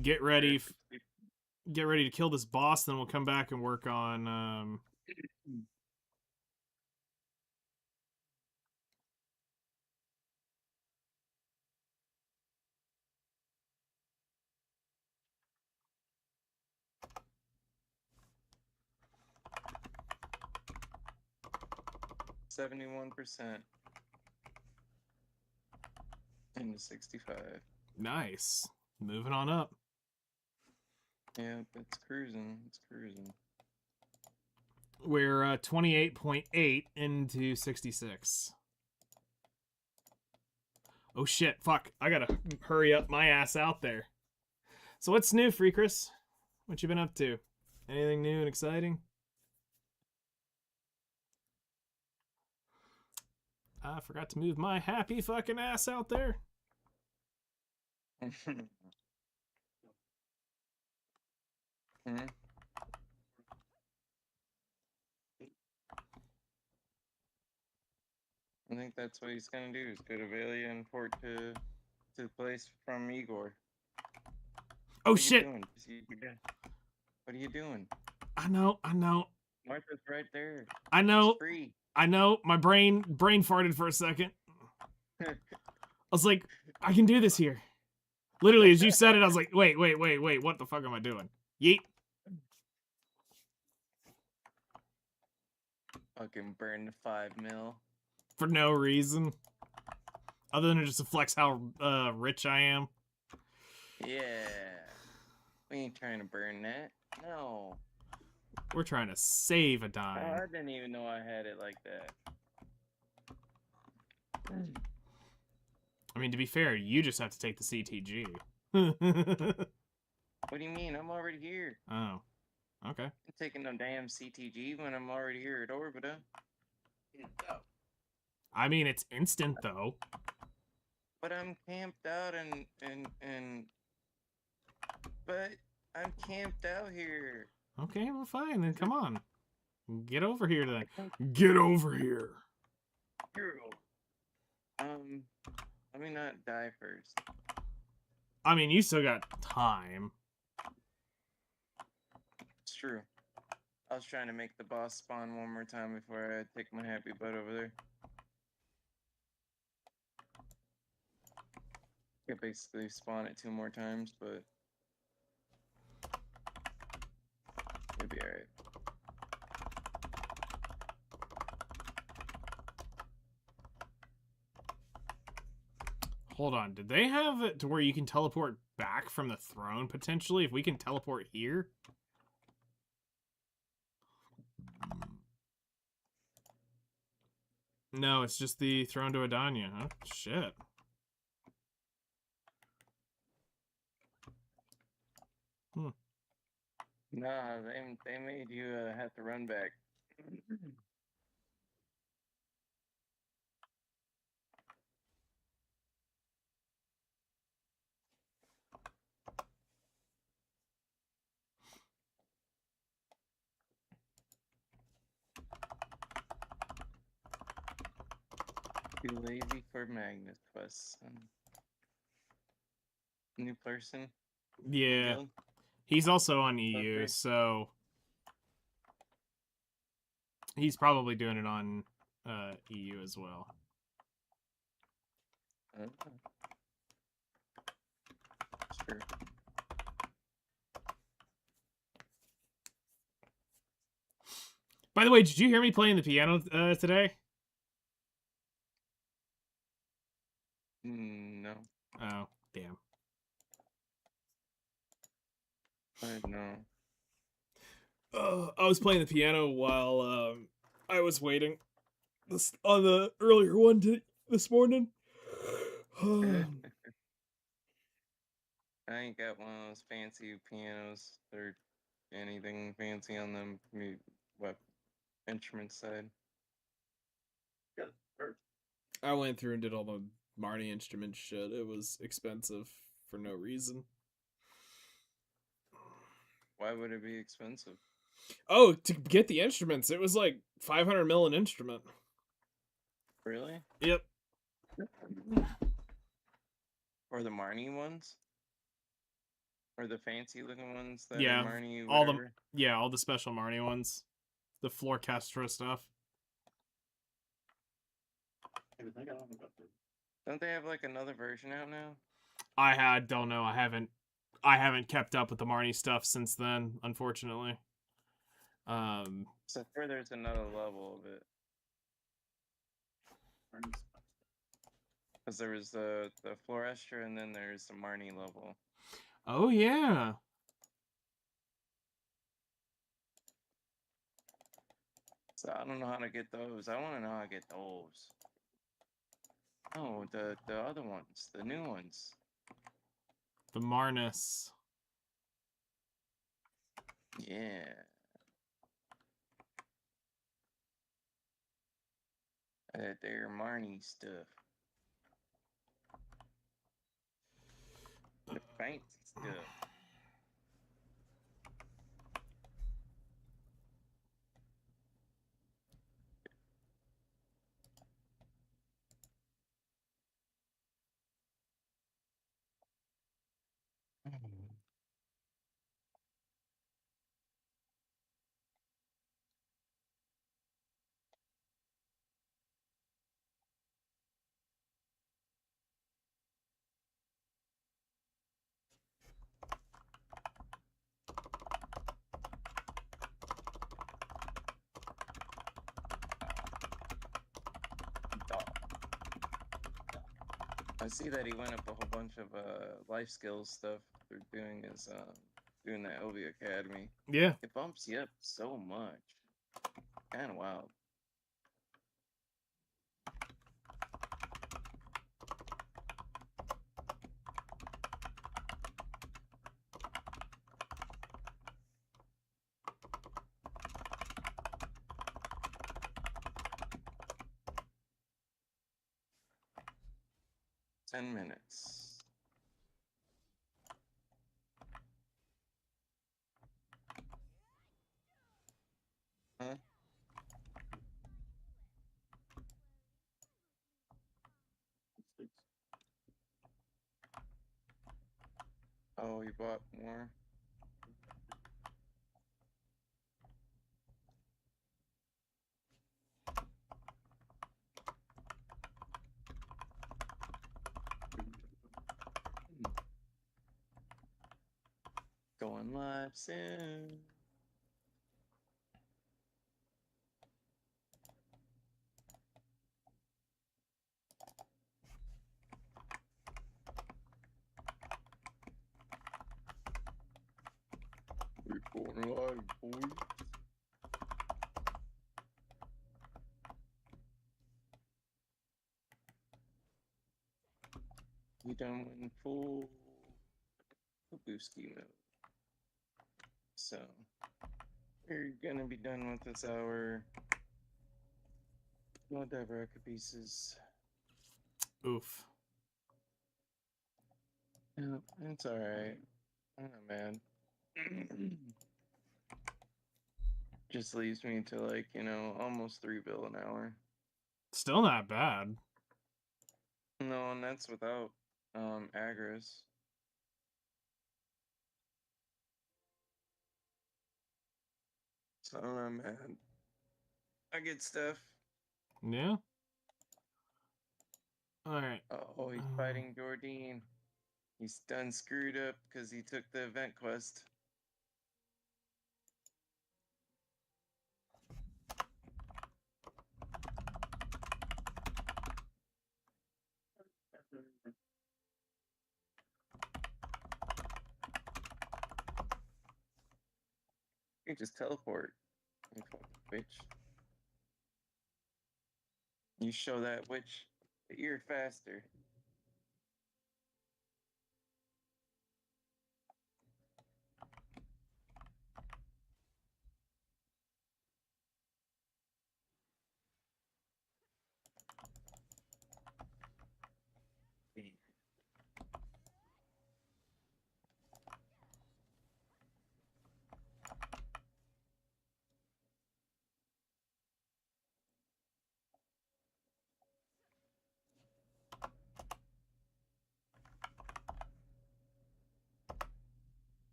get ready to kill this boss. Then we'll come back and work on 71% into 65. Nice. Moving on up. Yeah, it's cruising. It's cruising. We're 28.8 into 66. Oh shit, fuck. I gotta hurry up my ass out there. So what's new, Freakris? What you been up to? Anything new and exciting? I forgot to move my happy fucking ass out there. I think that's what he's gonna do, is go to Valia and port to the place from Igor. Oh shit! What are you doing? I know. Martha's right there. I know. It's free. I know. My brain farted for a second. I was like, I can do this here. Literally, as you said it, I was like, wait, what the fuck am I doing? Yeet. Fucking burn the 5 mil. For no reason. Other than just to flex how rich I am. Yeah. We ain't trying to burn that. No. We're trying to save a dime. Oh, I didn't even know I had it like that. I mean, to be fair, you just have to take the CTG. What do you mean? I'm already here. Oh. Okay. I'm taking no damn CTG when I'm already here at Orbita. I mean, it's instant, though. But I'm camped out But I'm camped out here. Okay, well, fine, then come on. Get over here, then. Get over here. Let me not die first. I mean, you still got time. It's true. I was trying to make the boss spawn one more time before I take my happy butt over there. I could basically spawn it 2 more times, but it'll be alright. Hold on, did they have it to where you can teleport back from the throne, potentially? If we can teleport here? No, it's just the Throne to Adania. Huh? Shit. Nah, they made you have to run back. Too lazy for Magnus quests. New person? Yeah. Guild? He's also on EU, Okay. so he's probably doing it on EU as well. Sure. By the way, did you hear me playing the piano today? No. Oh, damn. I know. I was playing the piano while I was waiting on the earlier one this morning. I ain't got one of those fancy pianos or anything fancy on them what instrument side. I went through and did all the Marnie instrument shit. It was expensive for no reason. Why would it be expensive? Oh, to get the instruments, it was like 500 mil an instrument. Really? Yep. Or the Marnie ones? Or the fancy looking ones that Yeah, are Marnie, all whatever? all the special Marnie ones. The Florchestra stuff. Don't they have like another version out now? Don't know. I haven't kept up with the Marnie stuff since then, unfortunately. So sure there's another level of it. Because there was the Florestra and then there's the Marnie level. Oh yeah. So I don't know how to get those. I want to know how to get those. Oh, the other ones, the new ones. The Marnus. Yeah. They're Marnie stuff. The fancy stuff. I see that he went up a whole bunch of life skills stuff through doing his doing the LV Academy. Yeah. It bumps you up so much. Kind of wild. Ten minutes. Huh? Oh, he bought more. Going live soon. We're going live, boys. You done in full Booski mode. So we're gonna be done with this hour. No Dabraka pieces. Oof. Yeah, it's alright. I'm not mad. Just leaves me to like, almost 3 bill an hour. Still not bad. No, and that's without Agris. So I'm not mad. I get stuff. Yeah. All right. Oh, he's fighting Jordine. He's done screwed up because he took the event quest. You just teleport. You fucking bitch. You show that witch that you're faster.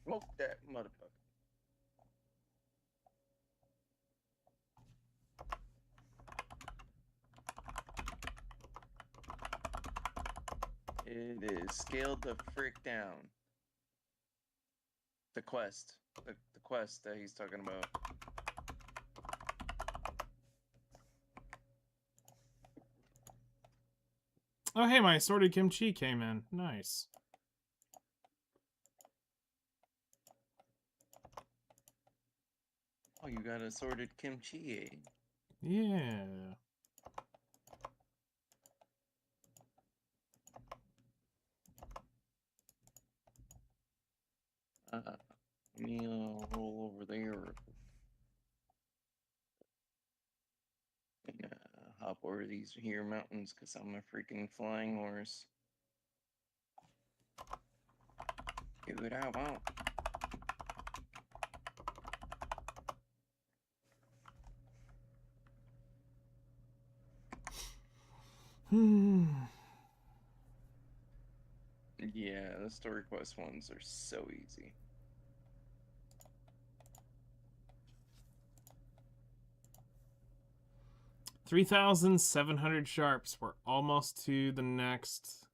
Smoke that motherfucker. It is scaled the frick down. The quest. The quest that he's talking about. Oh, hey, my assorted kimchi came in. Nice. Oh, you got assorted kimchi, eh? Yeah. Let me roll over there and hop over these here mountains because I'm a freaking flying horse. Dude, I won't. Yeah, the story quest ones are so easy. $3,700 sharps. We're almost to the next.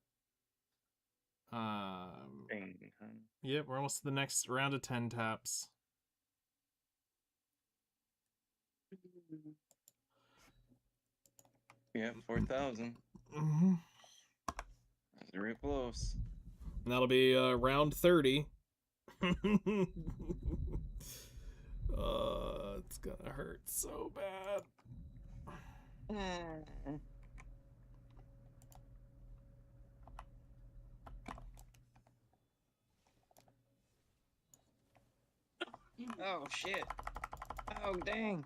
Thing, huh? Yep, we're almost to the next round of 10 taps. Yep, 4,000. Mm-hmm. That's real close. And that'll be round 30. It's gonna hurt so bad. Oh shit. Oh dang.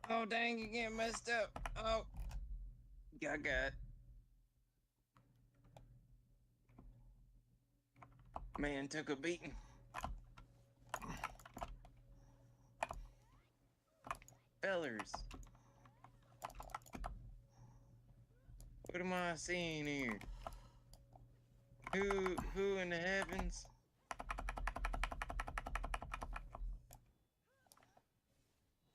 Oh dang, you getting messed up. Oh. Got. Man took a beating. Fellers. What am I seeing here? Who in the heavens?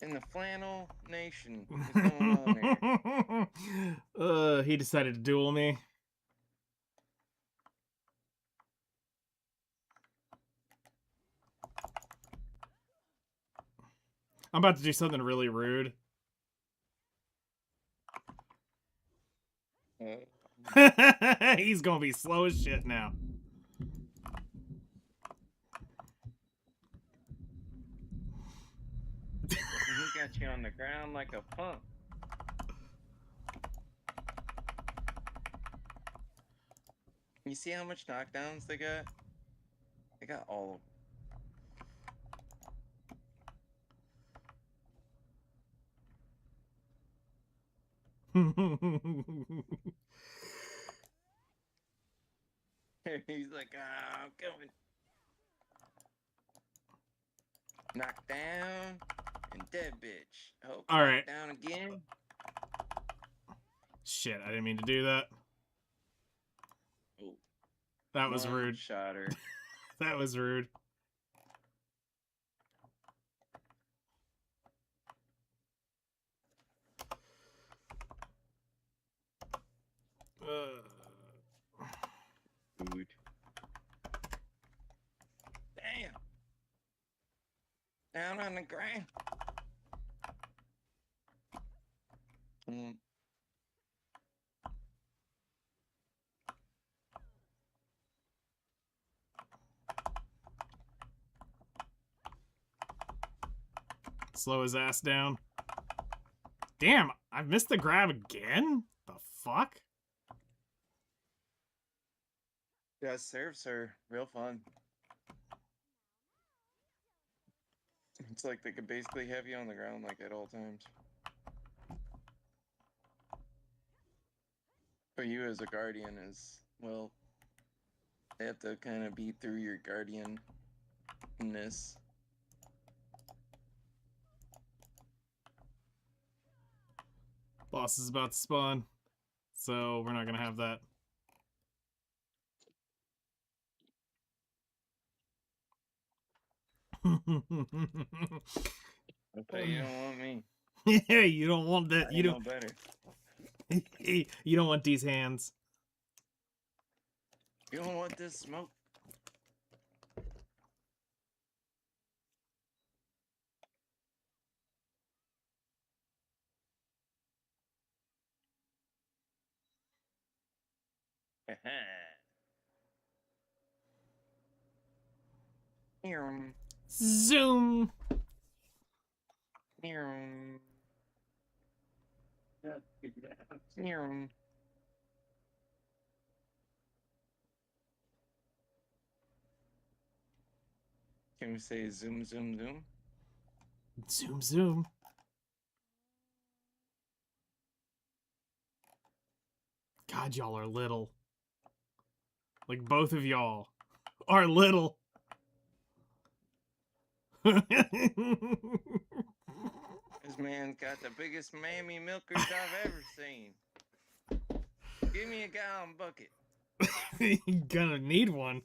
In the flannel nation is going on here? He decided to duel me. I'm about to do something really rude. He's gonna be slow as shit now. He got you on the ground like a punk. You see how much knockdowns they got? They got all of them. He's like, ah, I'm coming. Knock down and dead bitch. Oh, All right. knock down again. Shit, I didn't mean to do that. Oh, That was rude. Shot her. That was rude. Food. Damn. Down on the ground. Slow his ass down. Damn, I missed the grab again? The fuck? Yeah, serves her. Real fun. It's like they could basically have you on the ground like at all times. For you as a guardian is, well, they have to kind of be through your guardianness. Boss is about to spawn, so we're not gonna have that. But you don't want me. Yeah, you don't want that. You I know don't. better. You don't want these hands. You don't want this smoke. Zoom. Can we say zoom, zoom, zoom? Zoom, zoom. God, y'all are little. Like, both of y'all are little. This man's got the biggest mammy milkers I've ever seen. Give me a gallon bucket. You're gonna need one.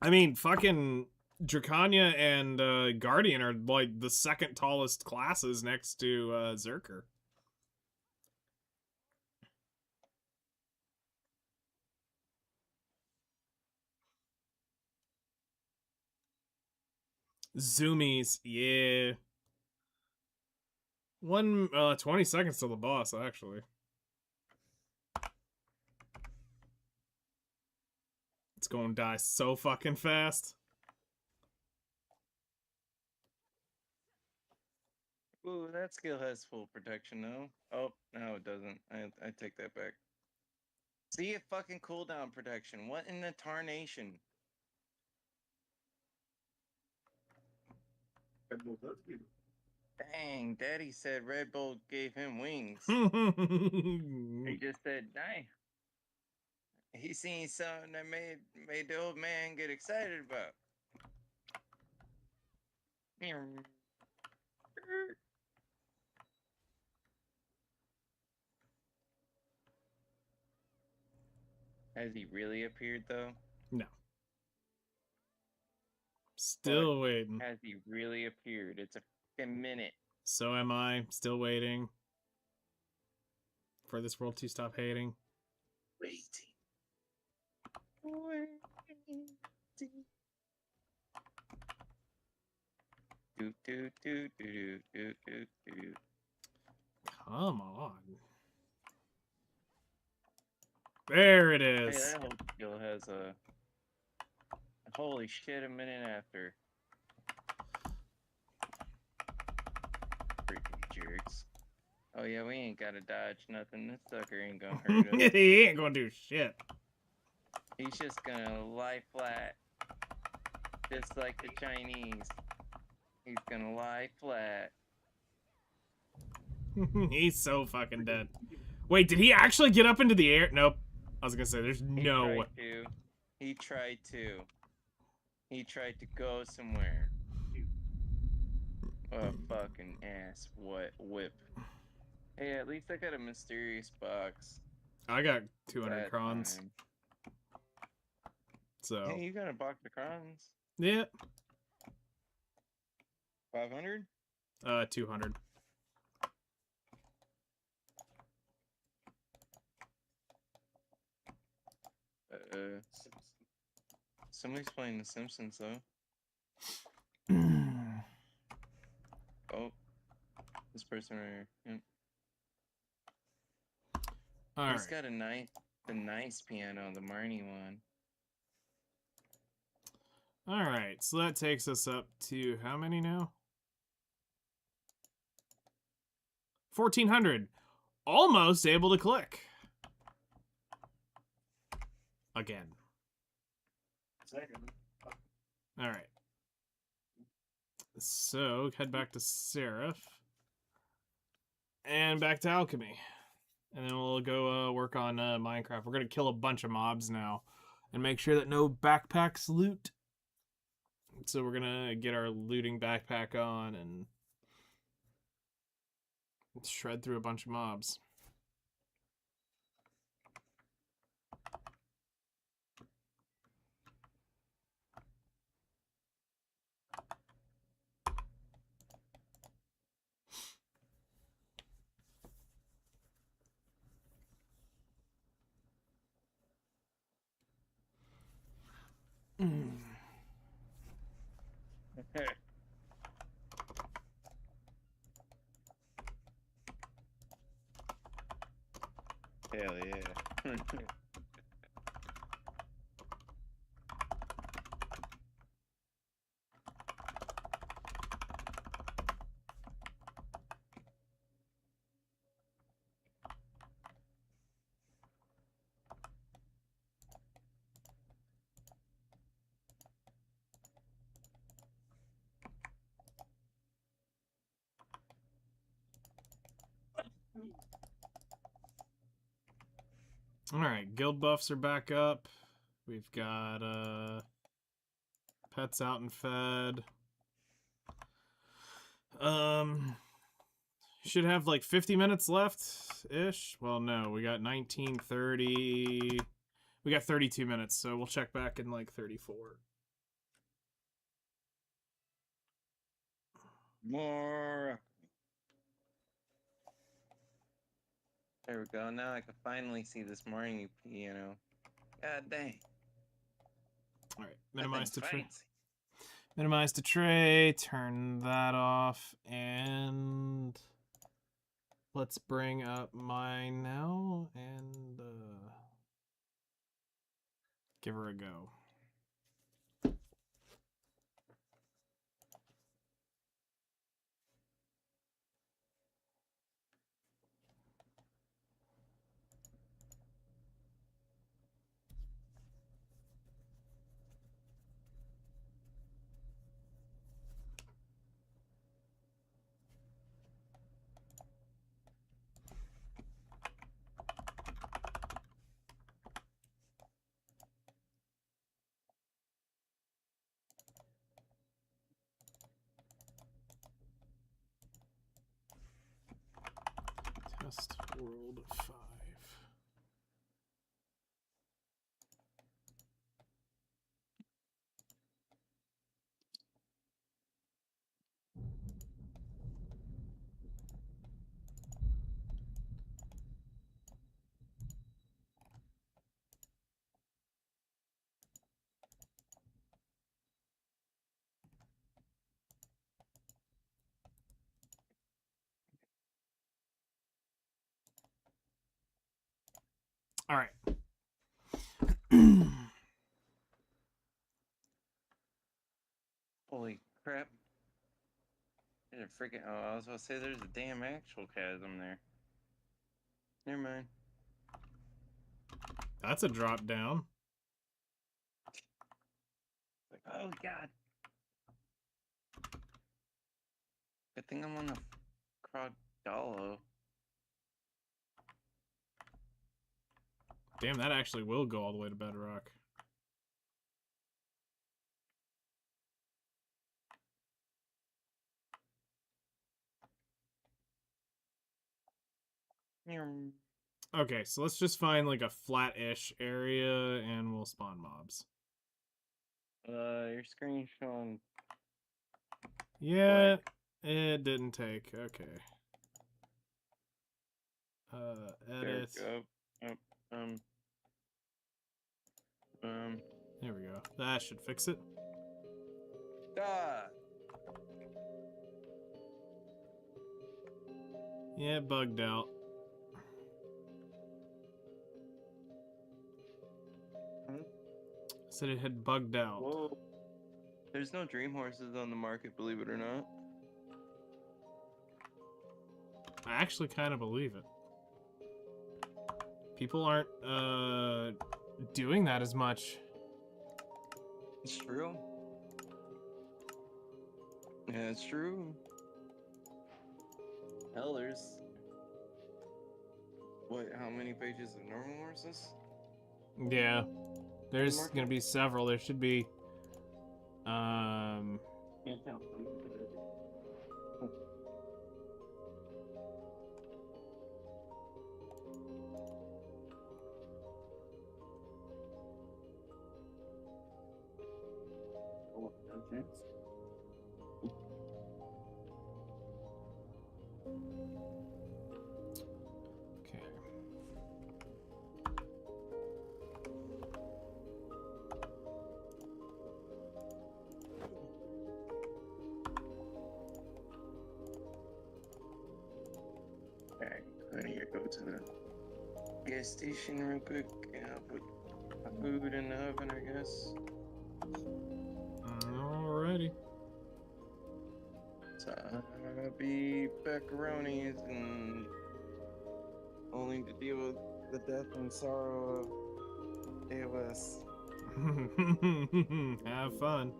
I mean, fucking Dracania and Guardian are like the second tallest classes next to Zerker. Zoomies, yeah. 20 seconds till the boss, actually. It's gonna die so fucking fast. Ooh, that skill has full protection though. Oh, no it doesn't. I take that back. See it fucking cooldown protection. What in the tarnation? Dang, Daddy said Red Bull gave him wings. He just said, dang. He seen something that made the old man get excited about. Has he really appeared though? No. Still waiting. Has he really appeared? It's a fucking minute. So am I. Still waiting. For this world to stop hating. Waiting. Do, do, do, do, do, do, do. Come on. There it Hey, is. that whole skill has a... Holy shit, a minute after. Freaking jerks. Oh yeah, we ain't gotta dodge nothing. This sucker ain't gonna hurt us. He ain't gonna do shit. He's just gonna lie flat. Just like the Chinese. He's gonna lie flat. He's so fucking dead. Wait, did he actually get up into the air? Nope. I was gonna say, there's He no. tried to. He tried to. He tried to go somewhere. A fucking ass whip. Hey, at least I got a mysterious box. I got 200 that crons. time. So. Hey, you got a box of crons? Yeah. 500? 200. Somebody's playing The Simpsons though. Oh, this person right here. Yep. All He's right. got the nice piano, the Marnie one. All right. So that takes us up to how many now? 1,400. Almost able to click. Again. All right. So head back to Seraph. And back to Alchemy. And then we'll go work on Minecraft. We're going to kill a bunch of mobs now. And make sure that no backpacks loot. So we're going to get our looting backpack on and shred through a bunch of mobs. Hell yeah. All right, guild buffs are back up. We've got pets out and fed. Should have like 50 minutes left ish. Well, no, we got 19:30. We got 32 minutes, so we'll check back in like 34. More. There we go. Now I can finally see this Marnie piano. God dang. All right, minimize to tray. Fancy. Minimize to tray. Turn that off, and let's bring up mine now and give her a go. Test world 5. All right. Holy crap. There's a freaking. Oh, I was about to say there's a damn actual chasm there. Never mind. That's a drop down. Like, oh god. Good thing I'm on the Crawdollo. Damn, that actually will go all the way to Bedrock. Okay, so let's just find like a flat-ish area and we'll spawn mobs. Your screen showing. Yeah, it didn't take. Okay. Edit. There we go. There we go. That should fix it. Ah! Yeah, it bugged out. Said it had bugged out. Whoa. There's no dream horses on the market, believe it or not. I actually kind of believe it. People aren't doing that as much. It's true. Yeah, it's true. Hell, there's... What, how many pages of normal horses? Yeah. There's gonna be several. There should be Can't tell. okay. Alright, I need to go to the gas station real quick and I'll put my food in the oven, I guess. Alrighty. Beef pepperonis and only to deal with the death and sorrow of AOS. Have fun.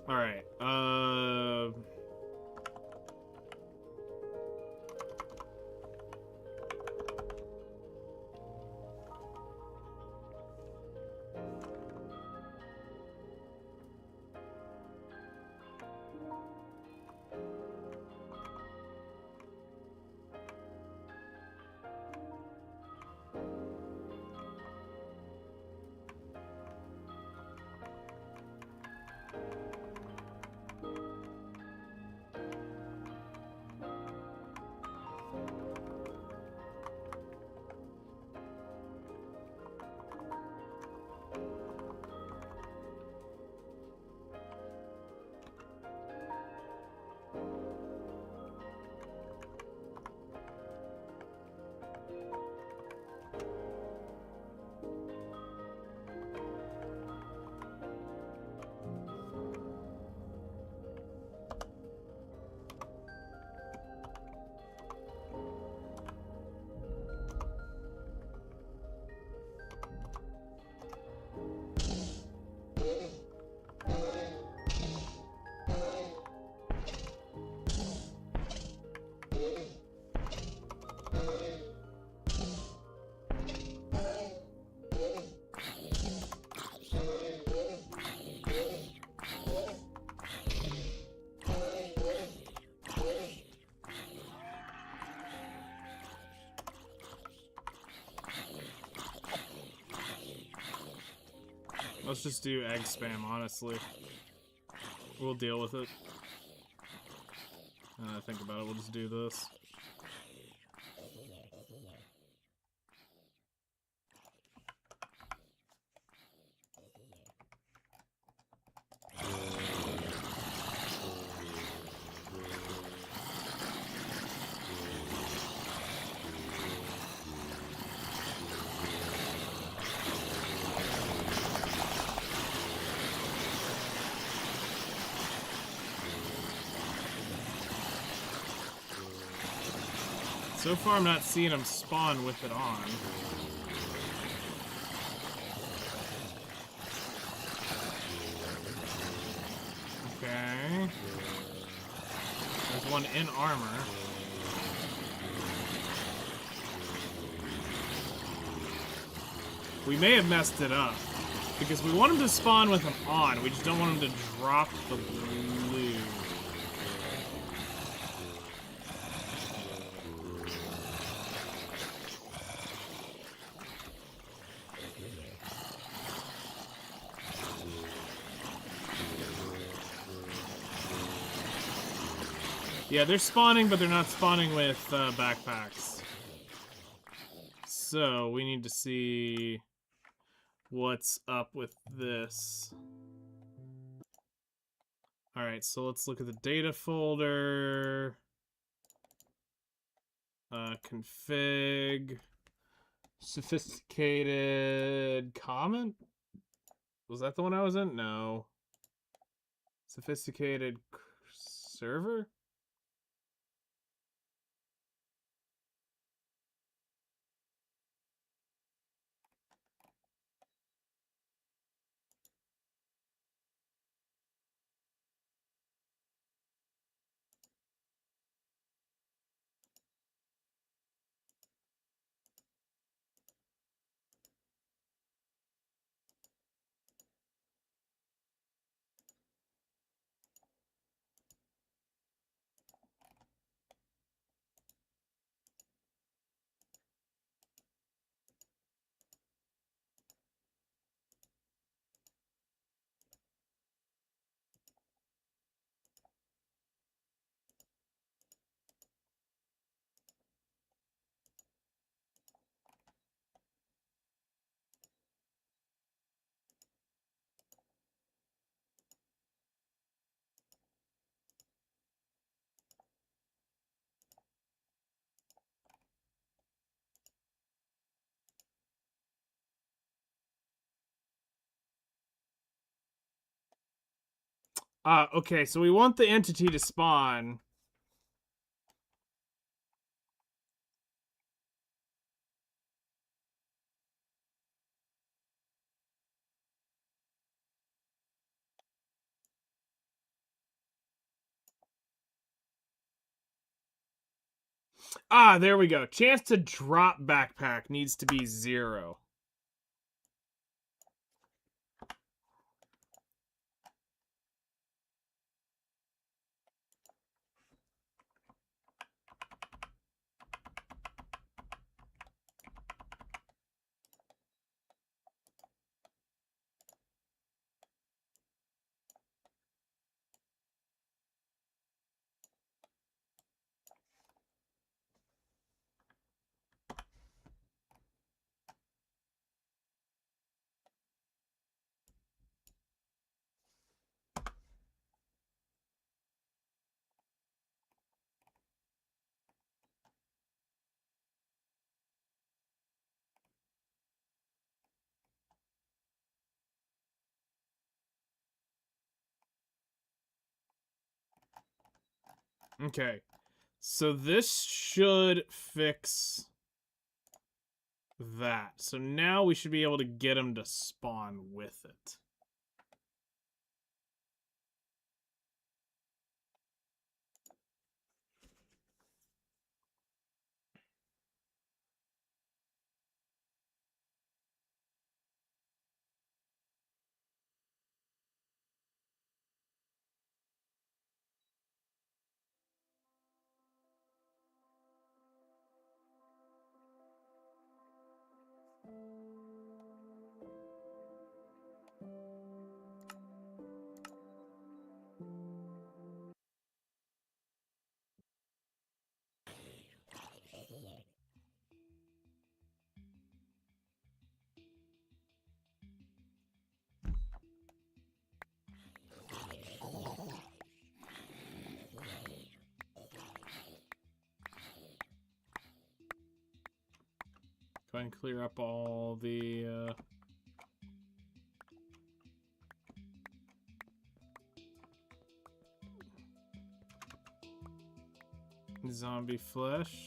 All right. Let's just do egg spam, honestly. We'll deal with it. Think about it, we'll just do this. So far, I'm not seeing them spawn with it on. Okay. There's one in armor. We may have messed it up. Because we want him to spawn with them on. We just don't want him to drop the loot. Yeah, they're spawning, but they're not spawning with backpacks. So, we need to see what's up with this. Alright, so let's look at the data folder. Config. Sophisticated comment? Was that the one I was in? No. Sophisticated server? Okay, so we want the entity to spawn. There we go. Chance to drop backpack needs to be 0. Okay. So this should fix that. So now we should be able to get him to spawn with it. Go ahead and clear up all the zombie flesh.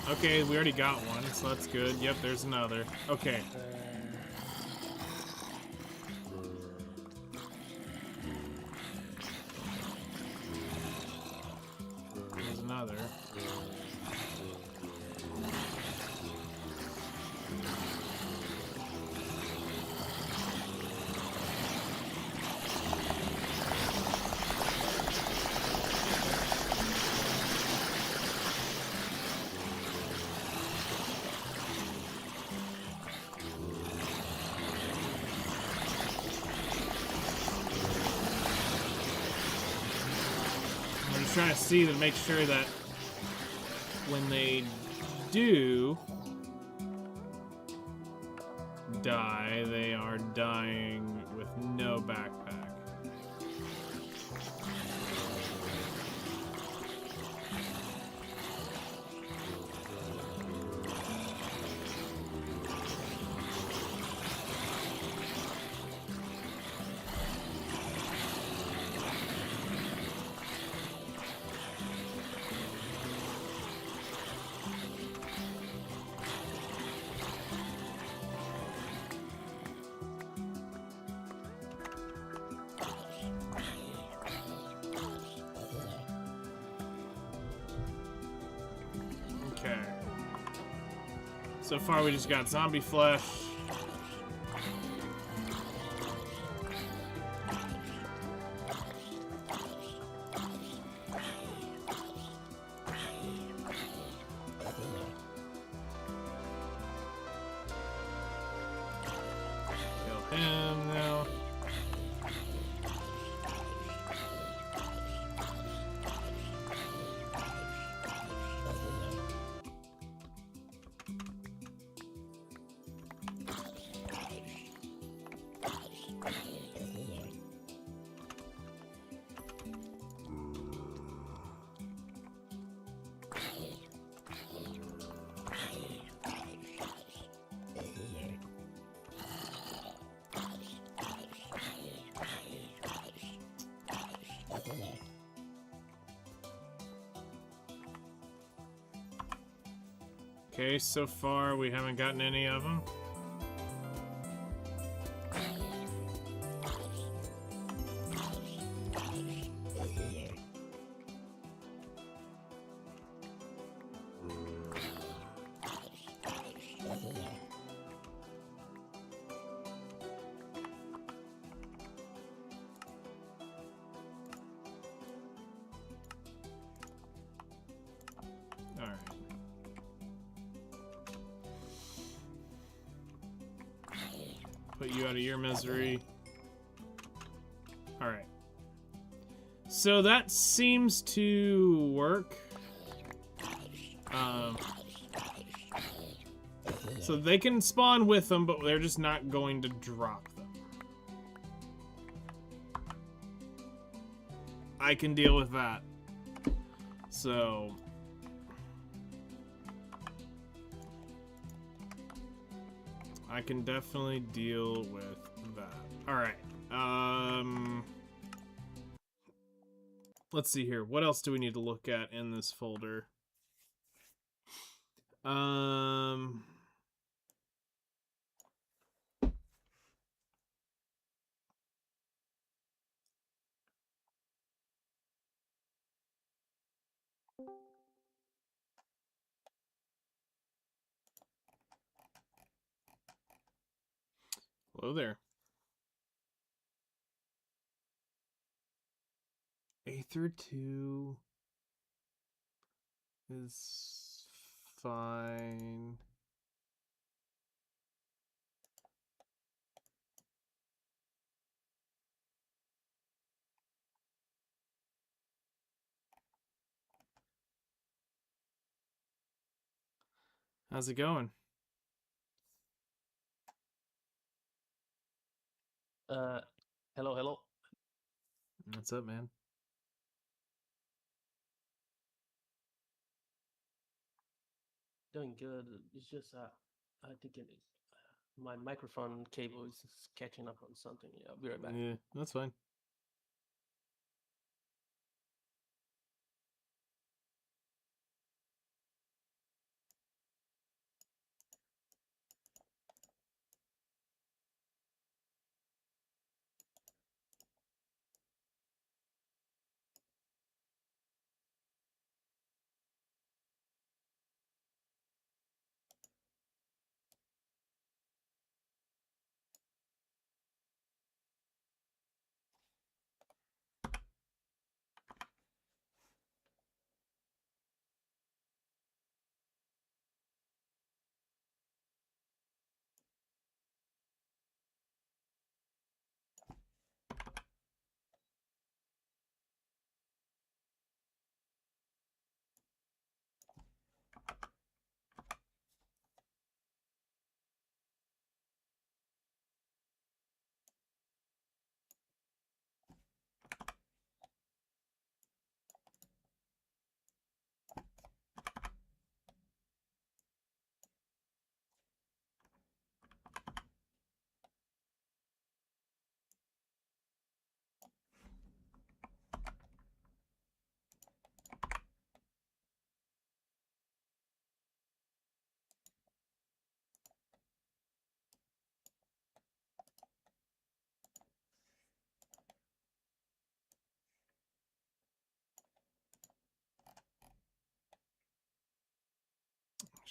Okay, we already got one, so that's good. Yep, there's another. Okay. There's another. I'm just trying to see to make sure that when they do die, they are dying with no backpack. Okay. So far, we just got zombie flesh. Kill him now. Okay, so far we haven't gotten any of them. Alright. Put you out of your misery. Alright. So that seems to work. So they can spawn with them, but they're just not going to drop them. I can deal with that. So... I can definitely deal with that. Alright. Let's see here. What else do we need to look at in this folder? Hello there. Aether 2 is fine. How's it going? Hello. What's up, man? Doing good. It's just I think my microphone cable is catching up on something. Yeah, I'll be right back. Yeah, that's fine.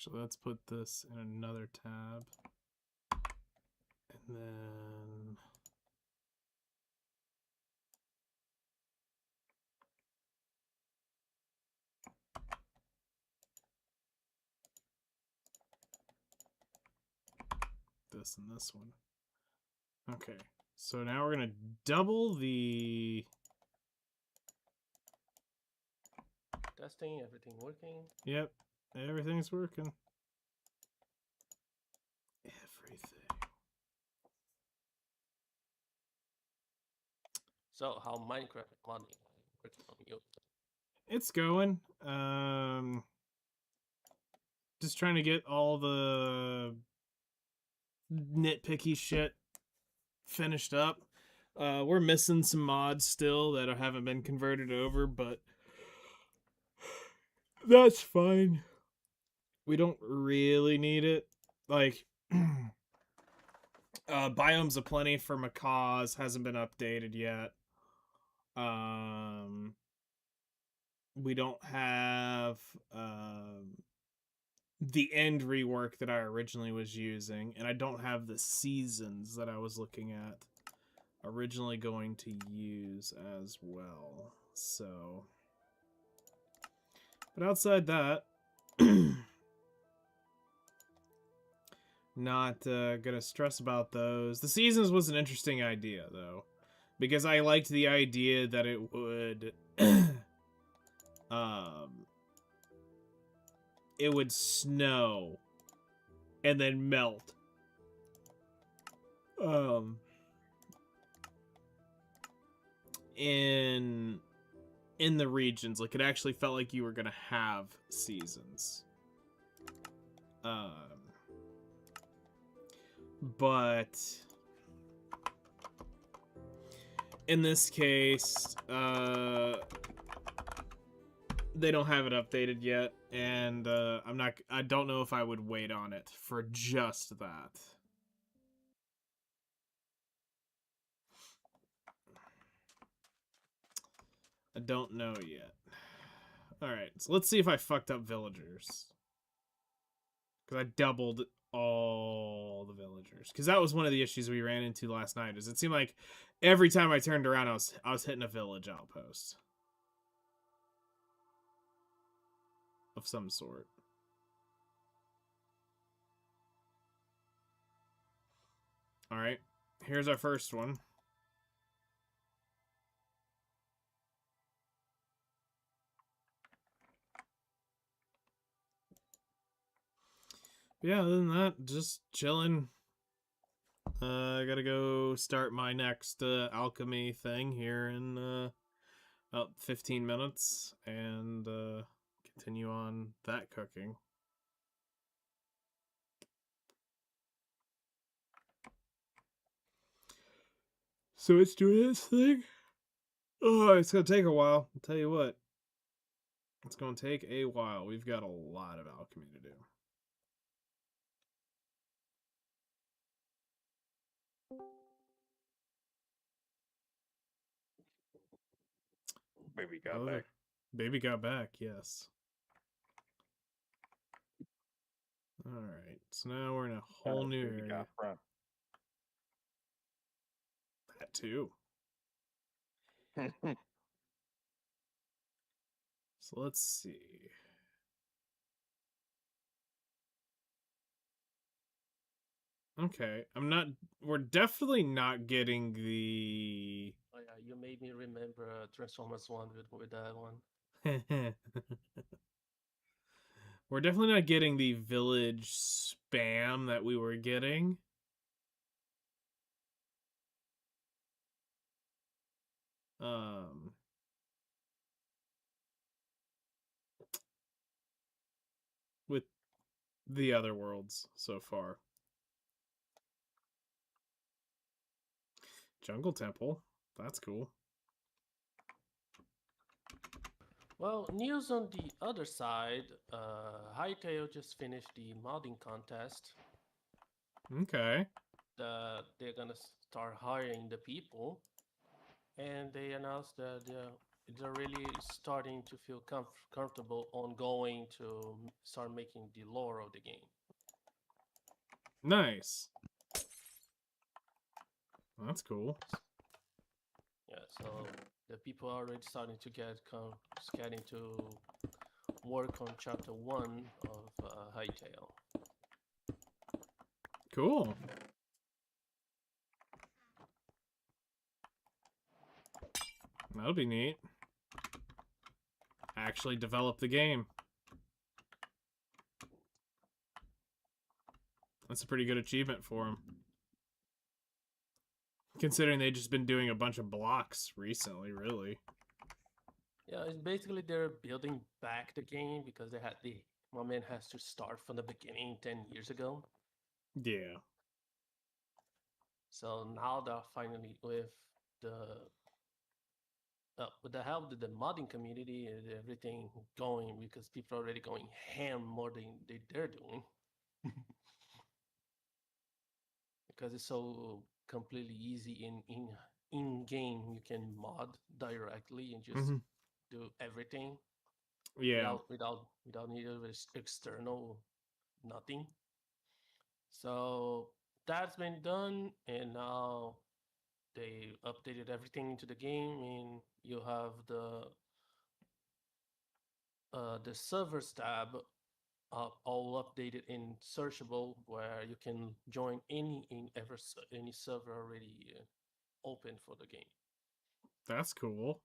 Actually, let's put this in another tab. And then... this and this one. Okay, so now we're gonna double the... Testing, everything working. Yep, everything's working. Everything. So how Minecraft modding working on you? It's going. Just trying to get all the nitpicky shit finished up. We're missing some mods still that haven't been converted over, but that's fine. We don't really need it. Like, Biomes Aplenty for macaws hasn't been updated yet. We don't have the end rework that I originally was using, and I don't have the seasons that I was looking at originally going to use as well. So, but outside that, not gonna stress about those. The seasons was an interesting idea though, because I liked the idea that it would it would snow and then melt. In the regions, like it actually felt like you were gonna have seasons. But in this case, they don't have it updated yet, and I don't know if I would wait on it for just that. I don't know yet. Alright, so let's see if I fucked up villagers. Because I doubled all the villagers. Because that was one of the issues we ran into last night, is it seemed like every time I turned around, I was hitting a village outpost. Of some sort. Alright, here's our first one. Yeah, other than that, just chilling. I gotta go start my next alchemy thing here in about 15 minutes and continue on that cooking. So it's doing this thing. Oh, it's gonna take a while. I'll tell you what. It's gonna take a while. We've got a lot of alchemy to do. Baby got back. Baby got back, yes. Alright, so now we're in a whole new Baby area. got front. That too. So let's see. Okay, we're definitely not getting the... Oh yeah, you made me remember Transformers 1 with that one. We're definitely not getting the village spam that we were getting. With the other worlds so far. Jungle Temple. That's cool. Well, news on the other side, Hytale just finished the modding contest. Okay. They're gonna start hiring the people, and they announced that they're really starting to feel comfortable on going to start making the lore of the game. Nice. That's cool. Yeah, so the people are already starting to getting to work on chapter 1 of Hytale. Cool. That'll be neat. Actually develop the game. That's a pretty good achievement for them. Considering they've just been doing a bunch of blocks recently, really. Yeah, it's basically they're building back the game because they had my man has to start from the beginning 10 years ago. Yeah. So now they're finally with the help of the modding community and everything going because people are already going ham more than they're doing. Because it's so completely easy in game you can mod directly and just do everything Yeah. without need of external nothing. So that's been done, and now they updated everything into the game, and you have the servers tab all updated in searchable, where you can join any server already open for the game. That's cool.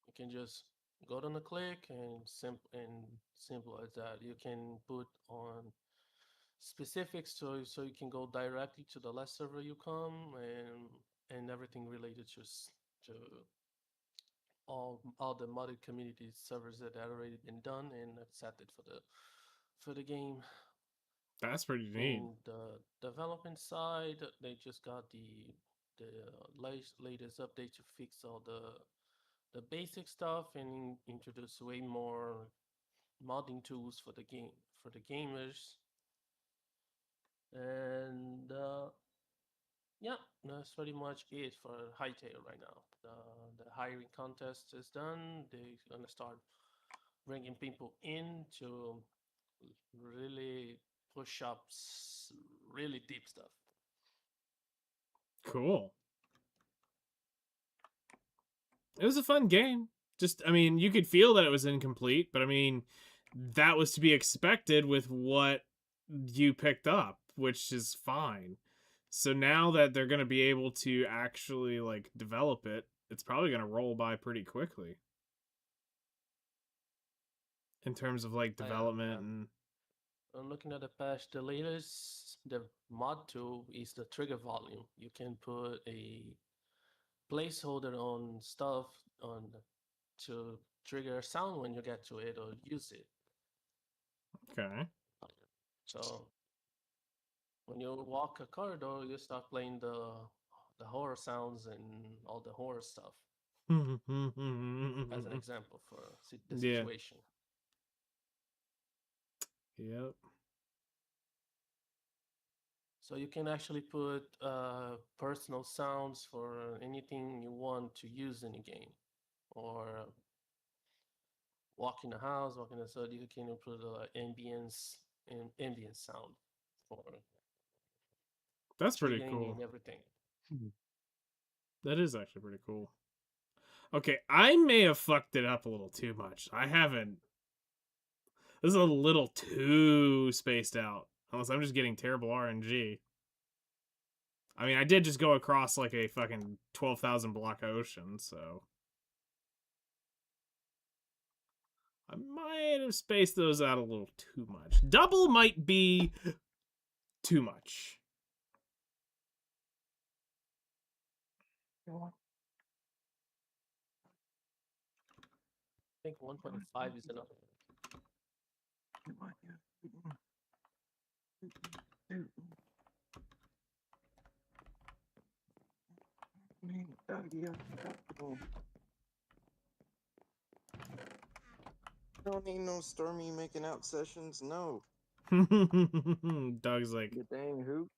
You can just go on a click and simple as that. You can put on specifics so you can go directly to the last server you come and everything related to all the modded community servers that had already been done and accepted for the game. That's pretty neat. In the development side, they just got the latest update to fix all the basic stuff and introduce way more modding tools for the game for the gamers. And yeah, that's pretty much it for Hytale right now. The hiring contest is done. They're gonna start bringing people in to really push up really deep stuff. Cool. It was a fun game. Just, I mean, you could feel that it was incomplete, but I mean, that was to be expected with what you picked up, which is fine. So now that they're going to be able to actually, like, develop it, it's probably going to roll by pretty quickly. In terms of, like, development and... I'm looking at the patch. The latest, the mod tool is the trigger volume. You can put a placeholder on stuff to trigger a sound when you get to it or use it. Okay. So when you walk a corridor, you start playing the horror sounds and all the horror stuff as an example for the situation. Yep. So you can actually put personal sounds for anything you want to use in a game, or walk in the house, walk in the study. You can put ambient sound for. That's pretty cool. And everything. That is actually pretty cool. Okay, I may have fucked it up a little too much. I haven't. This is a little too spaced out. Unless I'm just getting terrible RNG. I mean, I did just go across like a fucking 12,000 block ocean, so... I might have spaced those out a little too much. Double might be too much. I think 1.5 is enough. Don't need no Stormy making out sessions, no. Doug's like, You dang hoop.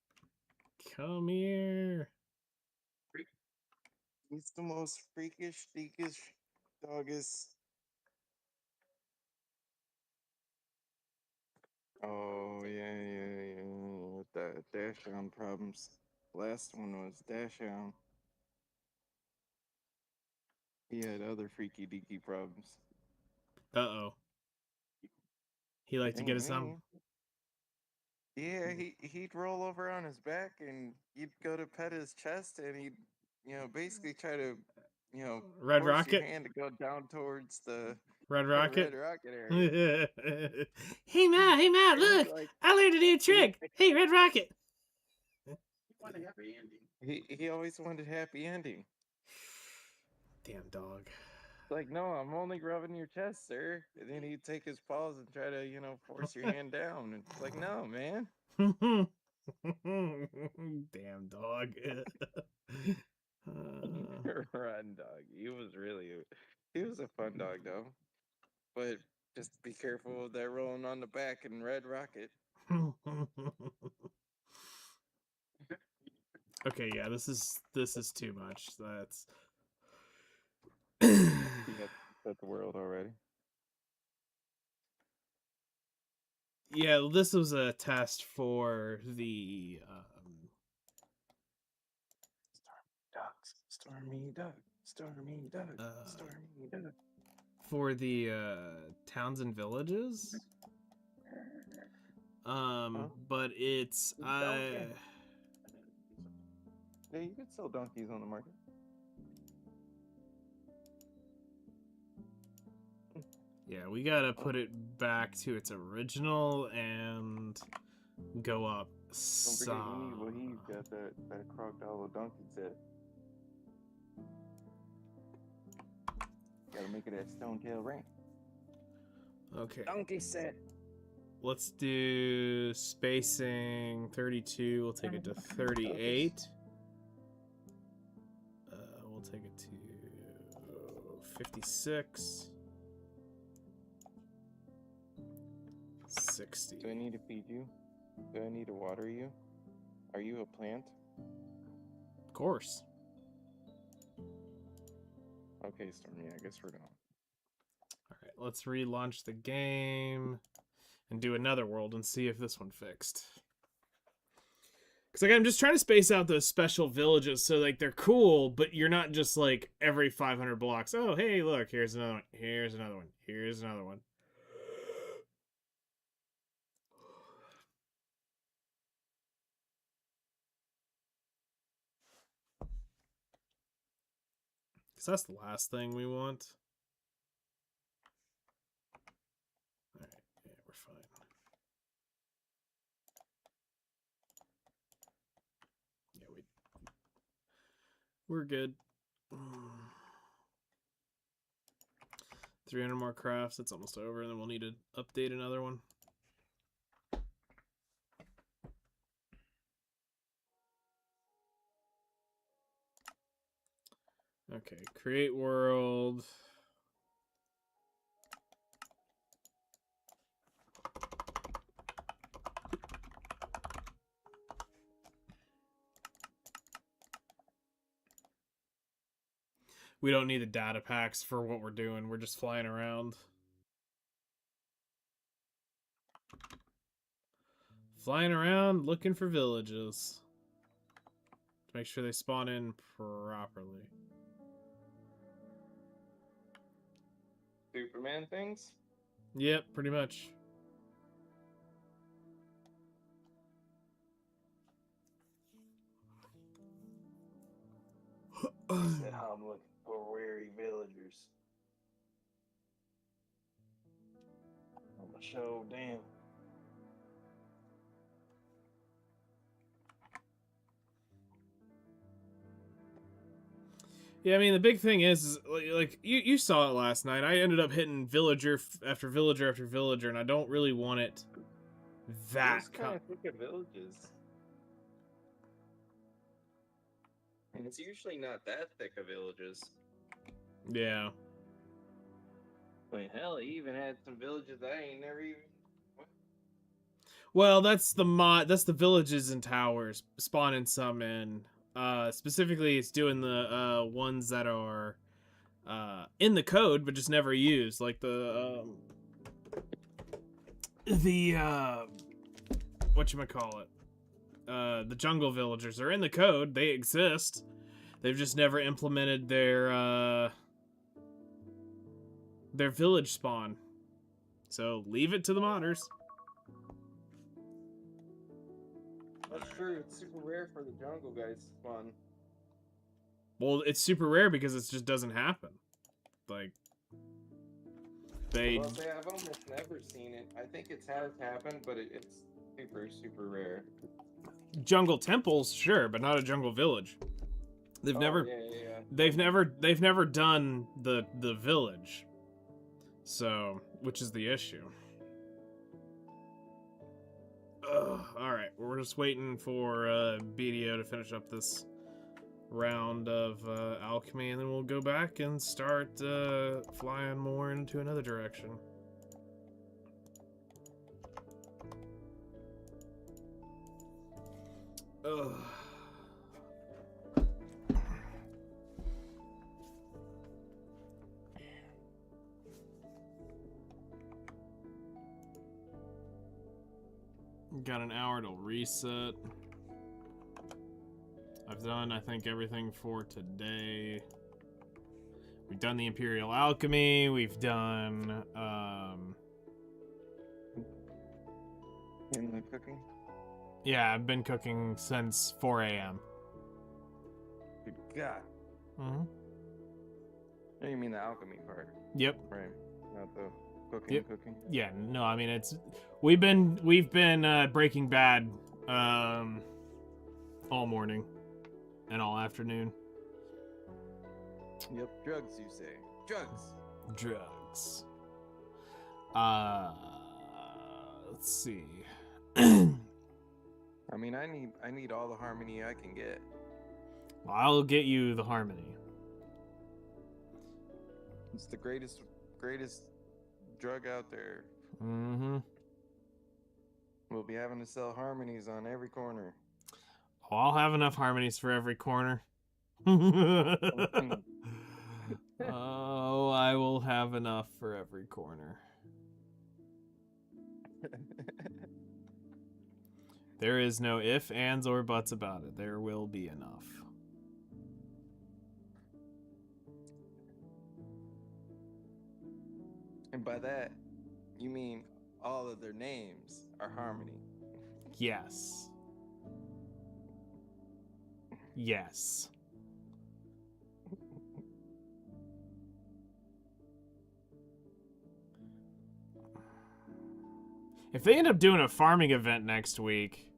come here. He's the most freakish, deakish, doggish. Oh yeah. With the Dashhound problems. Last one was Dashhound. He had other freaky deaky problems. Uh-oh. He like to get his Man. Yeah, he'd roll over on his back and you'd go to pet his chest and he'd, basically try to, Red force your Rocket? hand to go down towards the Red Red Rocket? Rocket area. Hey Matt, And he'd look! like I learned a new trick! Hey, Red Rocket! he always wanted happy ending. Damn dog. Like, no, I'm only rubbing your chest, sir. And then he'd take his paws and try to, force your hand down. And it's like, no, man. Damn dog. Rotten dog. He was a fun dog though. But just be careful of that rolling on the back and Red Rocket. Okay, yeah, this is too much. That's That's the world already. yeah, this was a test for the Stormy Duck, Stormy Duck, Stormy Duck. for the towns and villages. But it's Yeah, you could sell donkeys on the market. yeah, we gotta put it back to its original and go up Don't forget some. he's got that crocodile donkey set. Gotta make it at Stonetail Ranch. Okay, Donkey set. let's do spacing 32. We'll take it to 38. We'll take it to 56. 60. Do I need to feed you? Do I need to water you? Are you a plant? Of course. Okay, Stormy, I guess we're done. All right, let's relaunch the game and do another world and see if this one fixed. Because like I'm just trying to space out those special villages so like they're cool, but you're not just like every 500 blocks. Oh, hey, look, here's another one. Here's another one. Here's another one. Because that's the last thing we want. All right, yeah, we're fine. Yeah, we're good. 300 more crafts. It's almost over, and then we'll need to update another one. Okay, create world. We don't need the data packs for what we're doing. We're just flying around. Flying around looking for villages. To make sure they spawn in properly. Superman things? Yep, pretty much. Said I'm looking for weary villagers. I'm a show, damn. Yeah, I mean, the big thing is like you saw it last night. I ended up hitting villager after villager after villager, and I don't really want it that kind of thick of villages. And it's usually not that thick of villages. Yeah. I mean, hell, he even had some villages I ain't never even... Well, that's the villages and towers spawning some in Specifically, it's doing the ones that are in the code but just never used, like the whatchamacallit, the jungle villagers are in the code, they exist, they've just never implemented their village spawn. So leave it to the modders. That's true. It's super rare for the jungle guys to spawn. Well, it's super rare because it just doesn't happen. Like, they... Well, say I've almost never seen it. I think it has happened, but it's super, super rare. Jungle temples, sure, but not a jungle village. They've never... Yeah. They've never done the village. So, which is the issue. Alright, we're just waiting for BDO to finish up this round of alchemy, and then we'll go back and start flying more into another direction. Ugh. Got an hour to reset. I've done, I think, everything for today. We've done the Imperial Alchemy. We've done, In the cooking? yeah, I've been cooking since 4 a.m. Good God. Mm-hmm. Oh, you mean the alchemy part, Yep. right? Not the cooking. Yep. Cooking. Yeah, no, I mean, we've been Breaking Bad, all morning and all afternoon. Yep. Drugs, you say? Drugs. Drugs. Let's see. I mean, I need all the harmony I can get. I'll get you the harmony. It's the greatest drug out there. Mm-hmm. We'll be having to sell harmonies on every corner. Oh, I'll have enough harmonies for every corner. Oh, I will have enough for every corner. There is no ifs, ands, or buts about it. There will be enough. And by that, you mean all of their names are harmony. Yes. Yes. If they end up doing a farming event next week,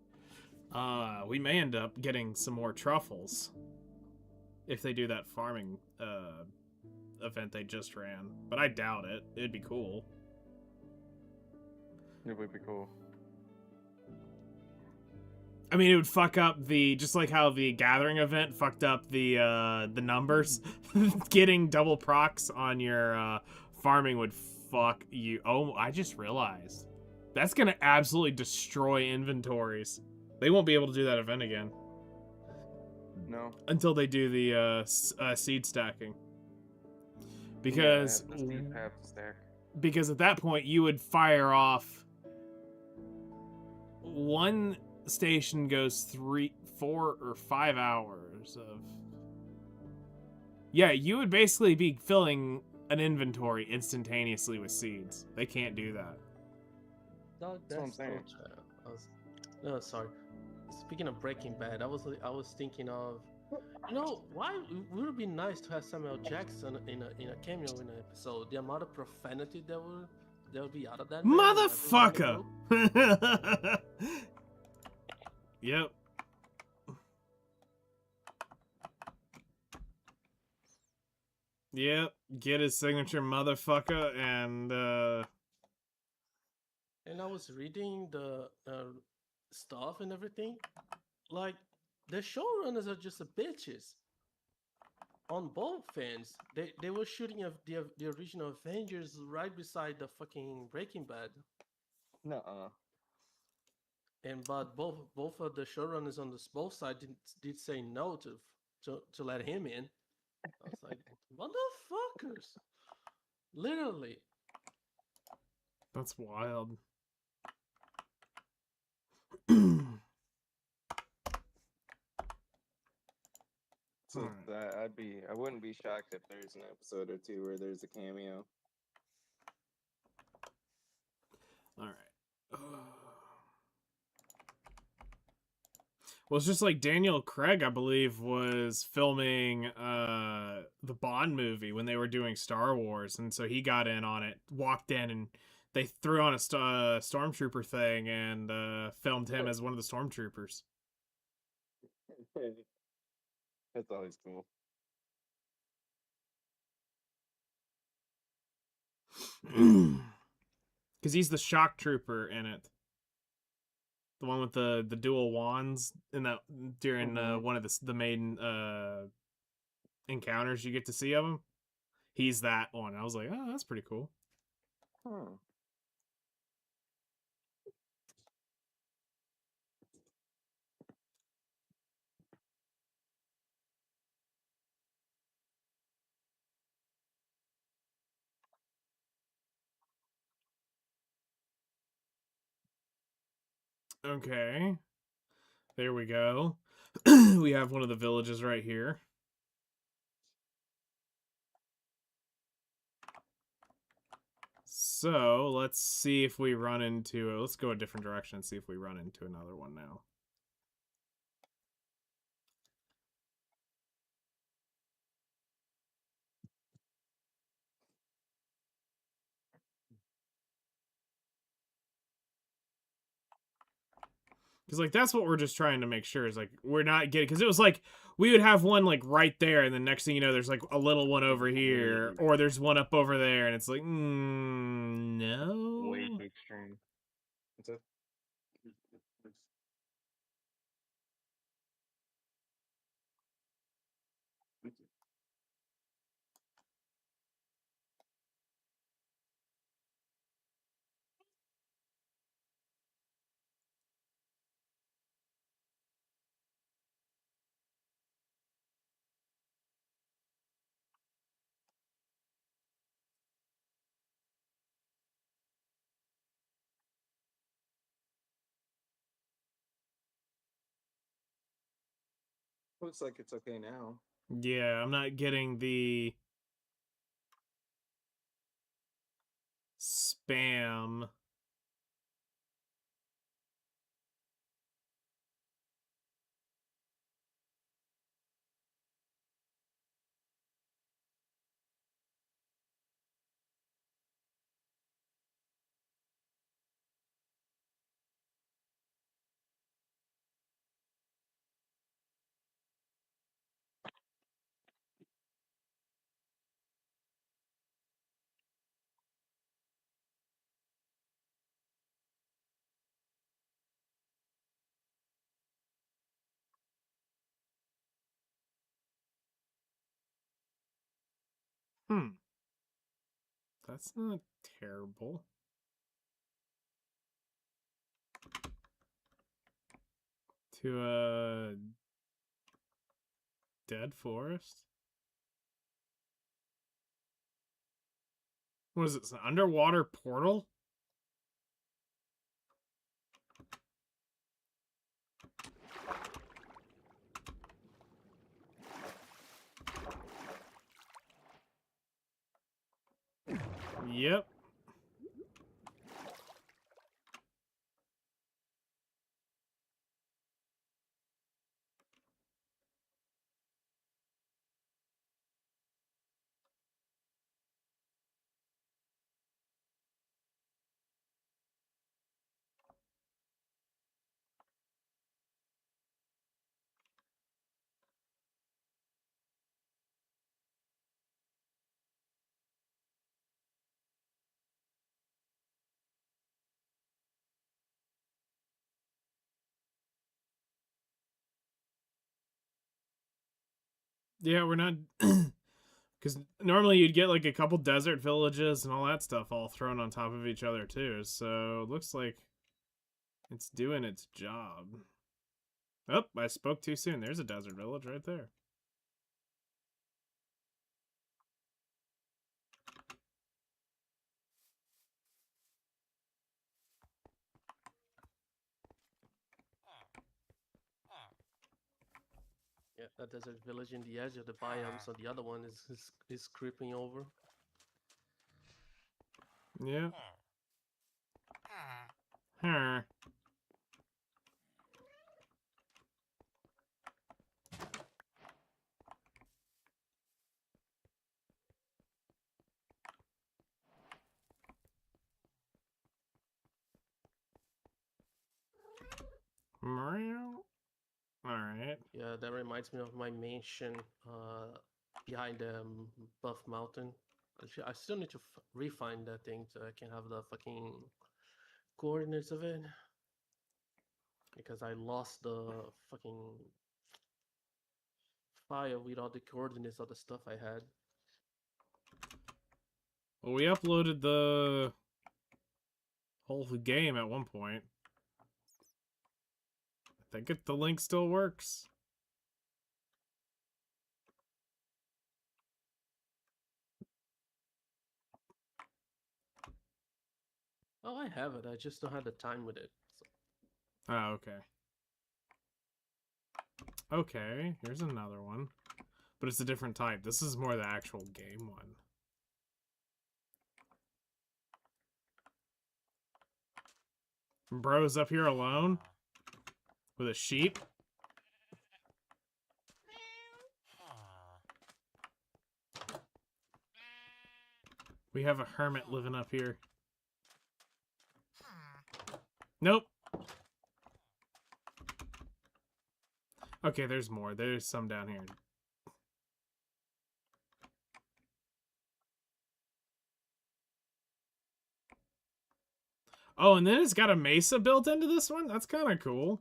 we may end up getting some more truffles. If they do that farming event they just ran. But I doubt it. It'd be cool. It would be cool. I mean, it would fuck up just like how the gathering event fucked up the numbers. Getting double procs on your farming would fuck you. Oh, I just realized. That's gonna absolutely destroy inventories. They won't be able to do that event again. No. Until they do the seed stacking. Because because at that point you would fire off one station goes 3, 4, or 5 hours of... Yeah, you would basically be filling an inventory instantaneously with seeds. They can't do that. No, That's what I'm saying. No, sorry. Speaking of Breaking Bad, I was thinking of, why would it be nice to have Samuel Jackson in a cameo in an episode? The amount of profanity that would be out of that man, Motherfucker! Yep. Yep. Get his signature, motherfucker, and And I was reading the stuff and everything. Like, the showrunners are just bitches. On both fans, they were shooting the original Avengers right beside the fucking Breaking Bad. Nuh-uh. but both of the showrunners on both sides did say no to let him in. I was like, motherfuckers, literally. That's wild. So Alright. I wouldn't be shocked if there's an episode or two where there's a cameo. All right. Well, it's just like Daniel Craig, I believe, was filming the Bond movie when they were doing Star Wars, and so he got in on it, walked in, and they threw on a stormtrooper thing and filmed him as one of the stormtroopers. That's always cool. Because he's the shock trooper in it. The one with the dual wands in that during one of the main encounters you get to see of him. He's that one. I was like, oh, that's pretty cool. Okay. There we go. We have one of the villages right here. So let's see if we run into it. Let's go a different direction and see if we run into another one now. Because, like, that's what we're just trying to make sure is, like, we're not getting... Because it was, like, we would have one, like, right there, and the next thing you know, there's, like, a little one over here, or there's one up over there, and it's like, no. Way too extreme. What's up? Looks like it's okay now. Yeah, I'm not getting the spam. That's not terrible. To a dead forest? What is it? An underwater portal? Yep. Yeah, we're not... Because normally you'd get like a couple desert villages and all that stuff all thrown on top of each other too. So it looks like It's doing its job. Oh, I spoke too soon. There's a desert village right there. Yeah, that desert village in the edge of the biome, so the other one is creeping over. Yeah. Huh. Mario? Alright. Yeah, that reminds me of my mansion behind Buff Mountain. I still need to refine that thing so I can have the fucking coordinates of it. Because I lost the fucking file with all the coordinates of the stuff I had. Well, we uploaded the whole game at one point. I think the link still works. Oh, I have it. I just don't have the time with it. So. Oh, okay. Okay, here's another one. But it's a different type. This is more the actual game one. Bro's up here alone? With a sheep? We have a hermit living up here. Nope. Okay, there's more. There's some down here. Oh, and then it's got a mesa built into this one? That's kind of cool.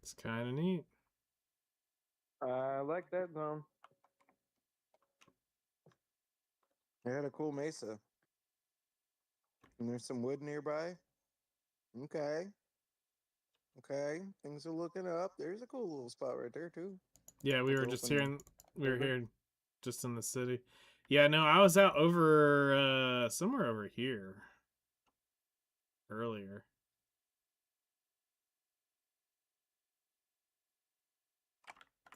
It's kind of neat. I like that zone. They had a cool mesa. And there's some wood nearby. Okay. Okay. Things are looking up. There's a cool little spot right there too. Yeah, we With were just open we were river. here just in the city. Yeah, no, I was out over somewhere over here earlier.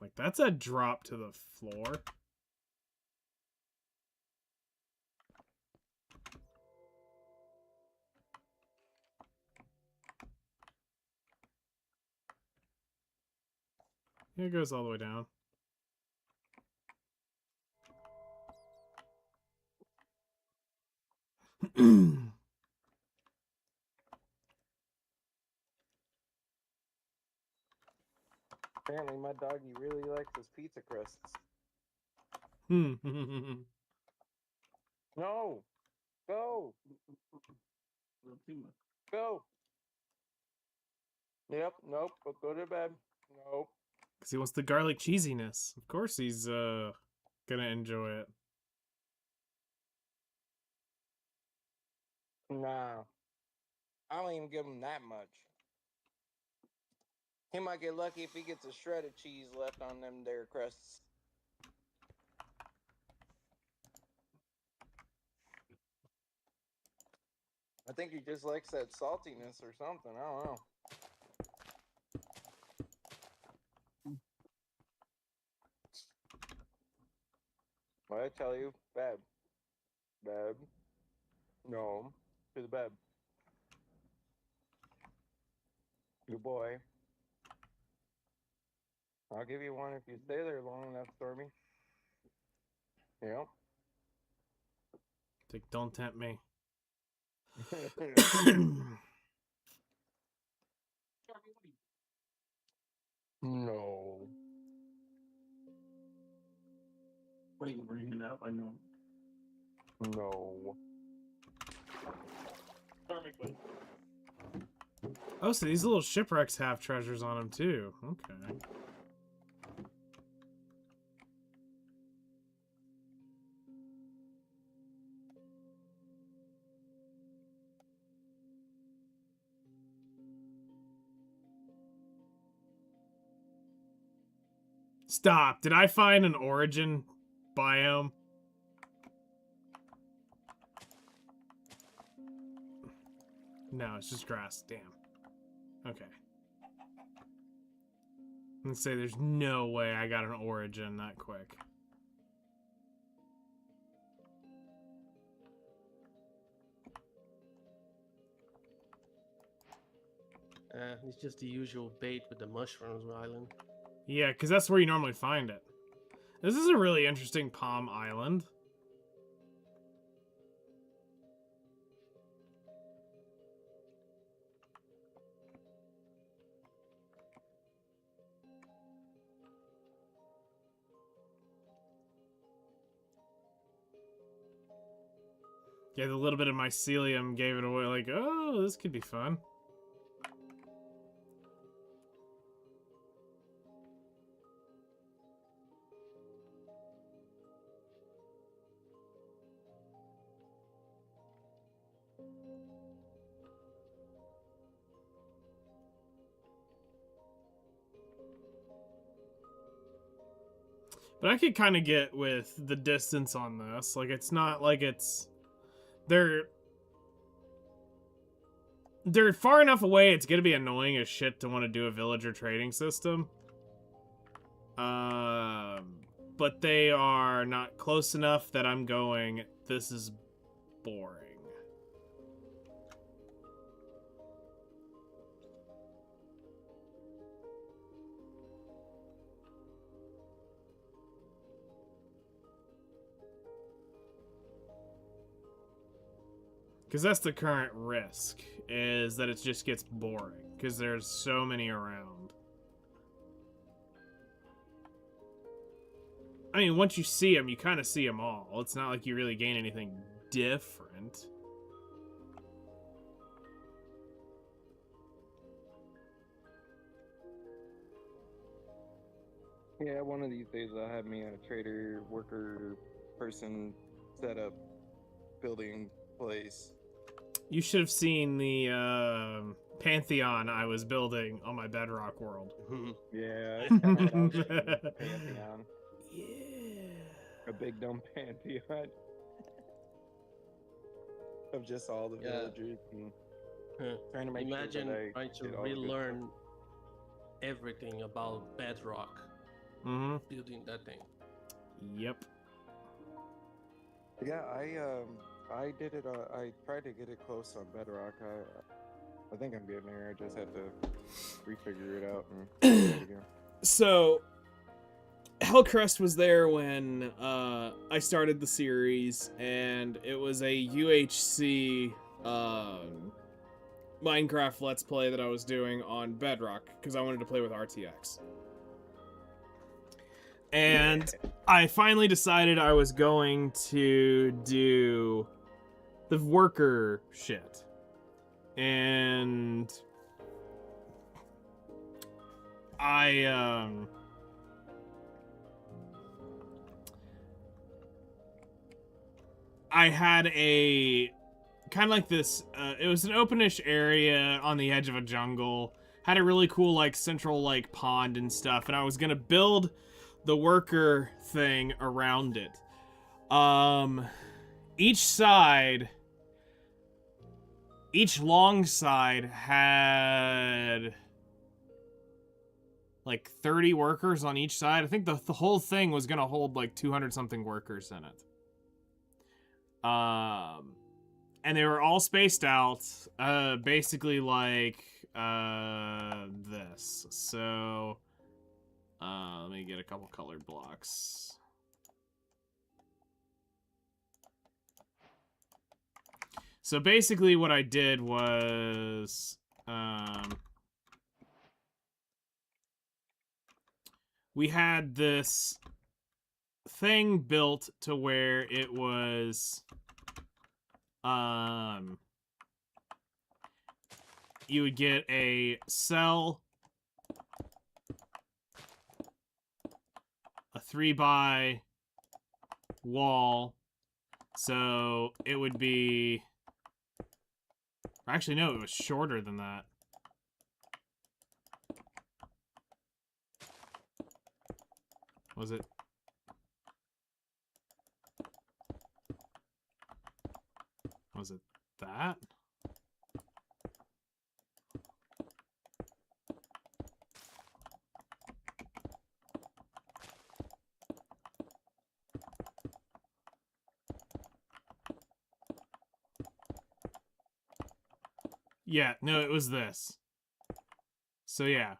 Like, that's a drop to the floor. Yeah, it goes all the way down. Apparently my doggy really likes his pizza crusts. No! Go! Go! Yep, nope, go to bed. Nope. Because he wants the garlic cheesiness. Of course he's gonna enjoy it. Nah. I don't even give him that much. He might get lucky if he gets a shred of cheese left on them there crusts. I think he just likes that saltiness or something. I don't know. What I tell you, Bab. Bab. No. To the bed. Good boy. I'll give you one if you stay there long enough, Stormy. Yep. Like, don't tempt me. No. Wait, bring it up. I know. No. Perfectly. Oh, so these little shipwrecks have treasures on them too. Okay. Stop. Did I find an origin biome? No, it's just grass. Damn. Okay. Let's say there's no way I got an origin that quick. It's just the usual bait with the mushrooms island. Yeah, because that's where you normally find it. This is a really interesting Palm Island. Yeah, the little bit of mycelium gave it away, like, oh, this could be fun. But I could kind of get with the distance on this. Like, it's not like it's... They're far enough away, it's going to be annoying as shit to want to do a villager trading system. But they are not close enough that I'm going, this is boring. Because that's the current risk, is that it just gets boring. Because there's so many around. I mean, once you see them, you kind of see them all. It's not like you really gain anything different. Yeah, one of these days I'll have me a trader, worker, person set up building place. You should have seen the Pantheon I was building on my Bedrock world. Yeah, I kinda had all that in the Pantheon. Yeah. A big dumb Pantheon of just all the Yeah. villagers and trying to make Imagine sure that I trying to did all the good relearn everything about Bedrock, Mm-hmm. building that thing. Yep. Yeah, I did it. I tried to get it close on Bedrock. I think I'm getting there. I just have to refigure it out and do it again. So, Hellcrest was there when I started the series, and it was a UHC Minecraft Let's Play that I was doing on Bedrock, because I wanted to play with RTX. And I finally decided I was going to do the worker shit. And I had a kind of like this, it was an openish area on the edge of a jungle, had a really cool like central like pond and stuff, and I was gonna build the worker thing around it. Each long side had like 30 workers on each side. I think the whole thing was gonna hold like 200 something workers in it. And they were all spaced out, basically like this. So let me get a couple colored blocks. So basically what I did was we had this thing built to where it was you would get a cell, a 3x wall, so it would be, actually no, it was shorter than that. Was it? Was it that? Yeah, no, it was this. So yeah.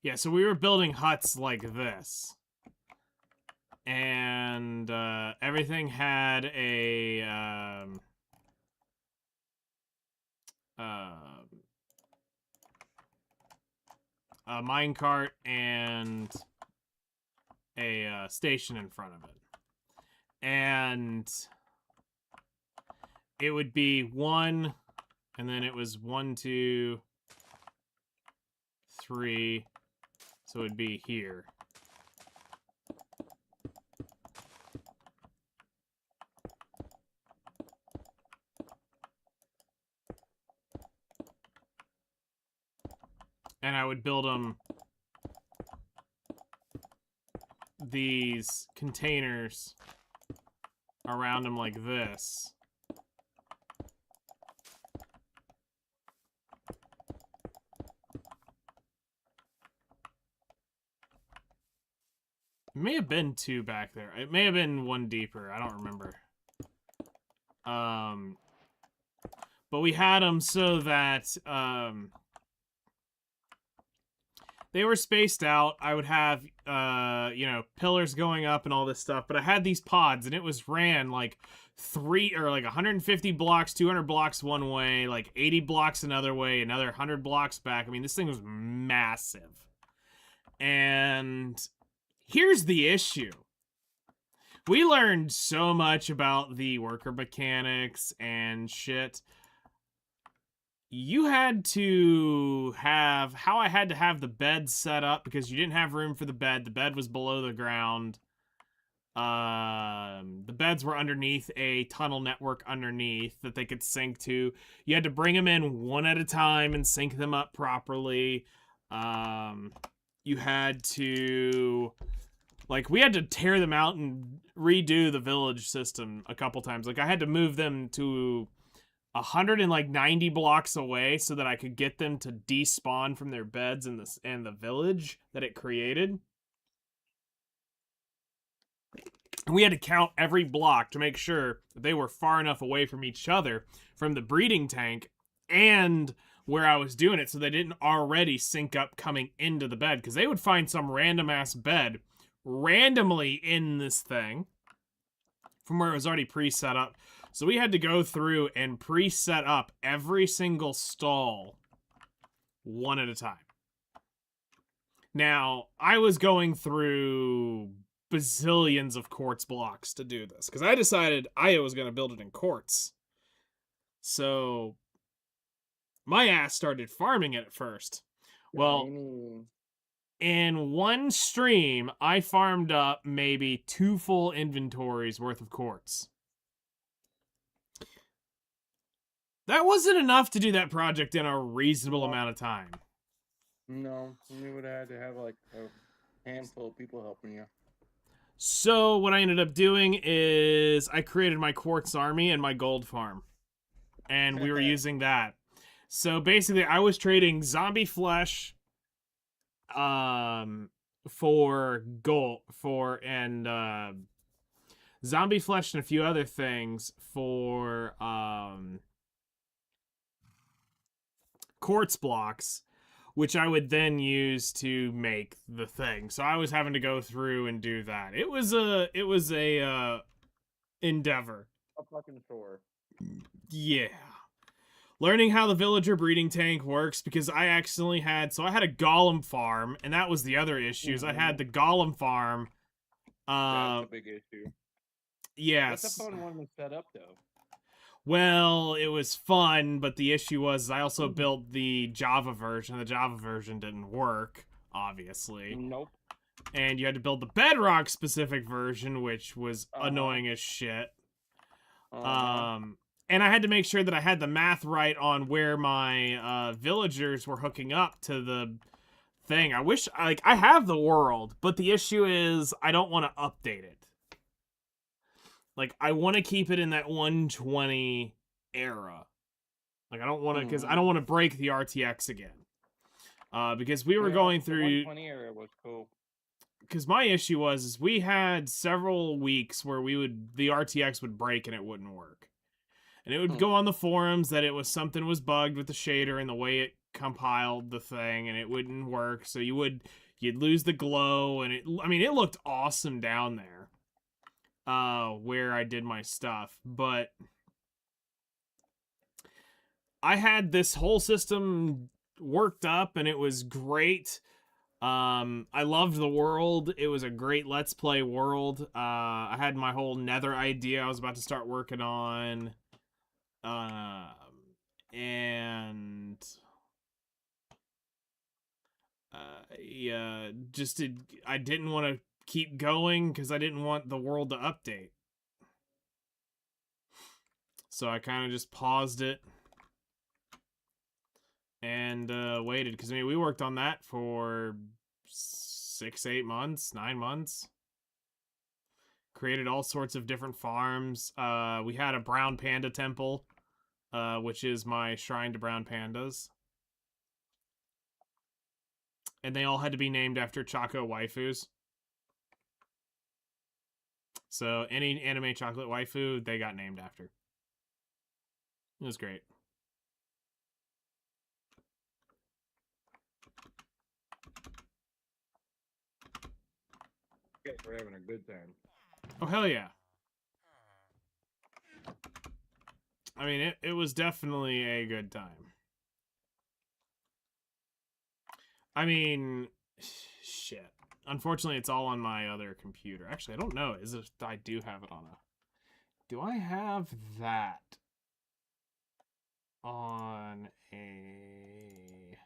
Yeah, so we were building huts like this. And everything had a minecart and a station in front of it. And it would be 1, and then it was 1, 2, 3, so it would be here. And I would build them these containers around them like this. It may have been 2 back there. It may have been 1 deeper. I don't remember. But we had them so that they were spaced out. I would have, you know, pillars going up and all this stuff. But I had these pods, and it was ran like 150 blocks, 200 blocks one way, like 80 blocks another way, another 100 blocks back. I mean, this thing was massive. And here's the issue. We learned so much about the worker mechanics and shit. You had to have how I had to have the bed set up because you didn't have room for the bed. The bed was below the ground. The beds were underneath a tunnel network underneath that they could sync to. You had to bring them in one at a time and sync them up properly. You had to, like, we had to tear them out and redo the village system a couple times. Like, I had to move them to 190 blocks away so that I could get them to despawn from their beds in the village that it created. And we had to count every block to make sure that they were far enough away from each other, from the breeding tank and where I was doing it, so they didn't already sync up coming into the bed, because they would find some random ass bed randomly in this thing from where it was already pre-set up. So we had to go through and pre-set up every single stall one at a time. Now, I was going through bazillions of quartz blocks to do this, because I decided I was going to build it in quartz. So my ass started farming it at first. Well, in one stream, I farmed up maybe 2 full inventories worth of quartz. That wasn't enough to do that project in a reasonable amount of time. No, you would have had to have like a handful of people helping you. So what I ended up doing is I created my quartz army and my gold farm. And we were using that. So basically I was trading zombie flesh for gold zombie flesh and a few other things for quartz blocks, which I would then use to make the thing. So I was having to go through and do that. It was a endeavor. A fucking chore. Yeah. Learning how the villager breeding tank works, because I accidentally had I had a golem farm, and that was the other issue. I had the golem farm. That's a big issue. Yes. That's a fun one to set up, though. Well, it was fun, but the issue was I also built the Java version. The Java version didn't work, obviously. Nope. and you had to build the Bedrock specific version, which was Uh-huh. annoying as shit. Uh-huh. And I had to make sure that I had the math right on where my villagers were hooking up to the thing. I wish, like, I have the world, but the issue is I don't want to update it. Like, I want to keep it in that 120 era. Like, I don't want to, because I don't want to break the RTX again. Because we were Yeah, going the through, 120 era was cool. because my issue was is we had several weeks where the RTX would break and it wouldn't work. And it would go on the forums that it was something was bugged with the shader and the way it compiled the thing, and it wouldn't work. So you'd lose the glow, and it looked awesome down there, where I did my stuff. But I had this whole system worked up, and it was great. I loved the world. It was a great Let's Play world. I had my whole Nether idea I was about to start working on. And I didn't want to keep going because I didn't want the world to update. So I kind of just paused it and waited, because we worked on that for 6, 8 months, 9 months. Created all sorts of different farms. We had a brown panda temple, which is my shrine to brown pandas. And they all had to be named after Choco waifus. So any anime chocolate waifu, they got named after. It was great. Guys were having a good time. Oh, hell yeah. I mean, it was definitely a good time. I mean, shit. Unfortunately, it's all on my other computer. Actually, I don't know. I do have it on a... Do I have that on a...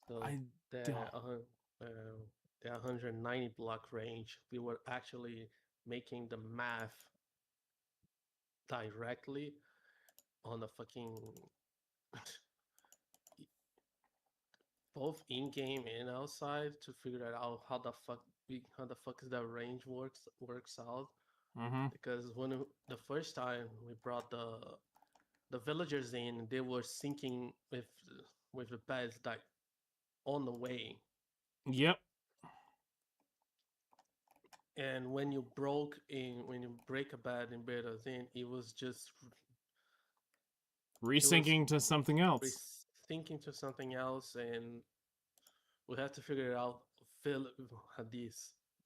So I the don't. the 190 block range, we were actually making the math directly on the fucking both in game and outside to figure out how the fuck is that range works out. Mm-hmm. Because the first time we brought the villagers in, they were syncing with the beds like on the way. Yep. And when you break a bed in beta, then it was just Resyncing to something else. rethinking to something else, and we had to figure it out. Fill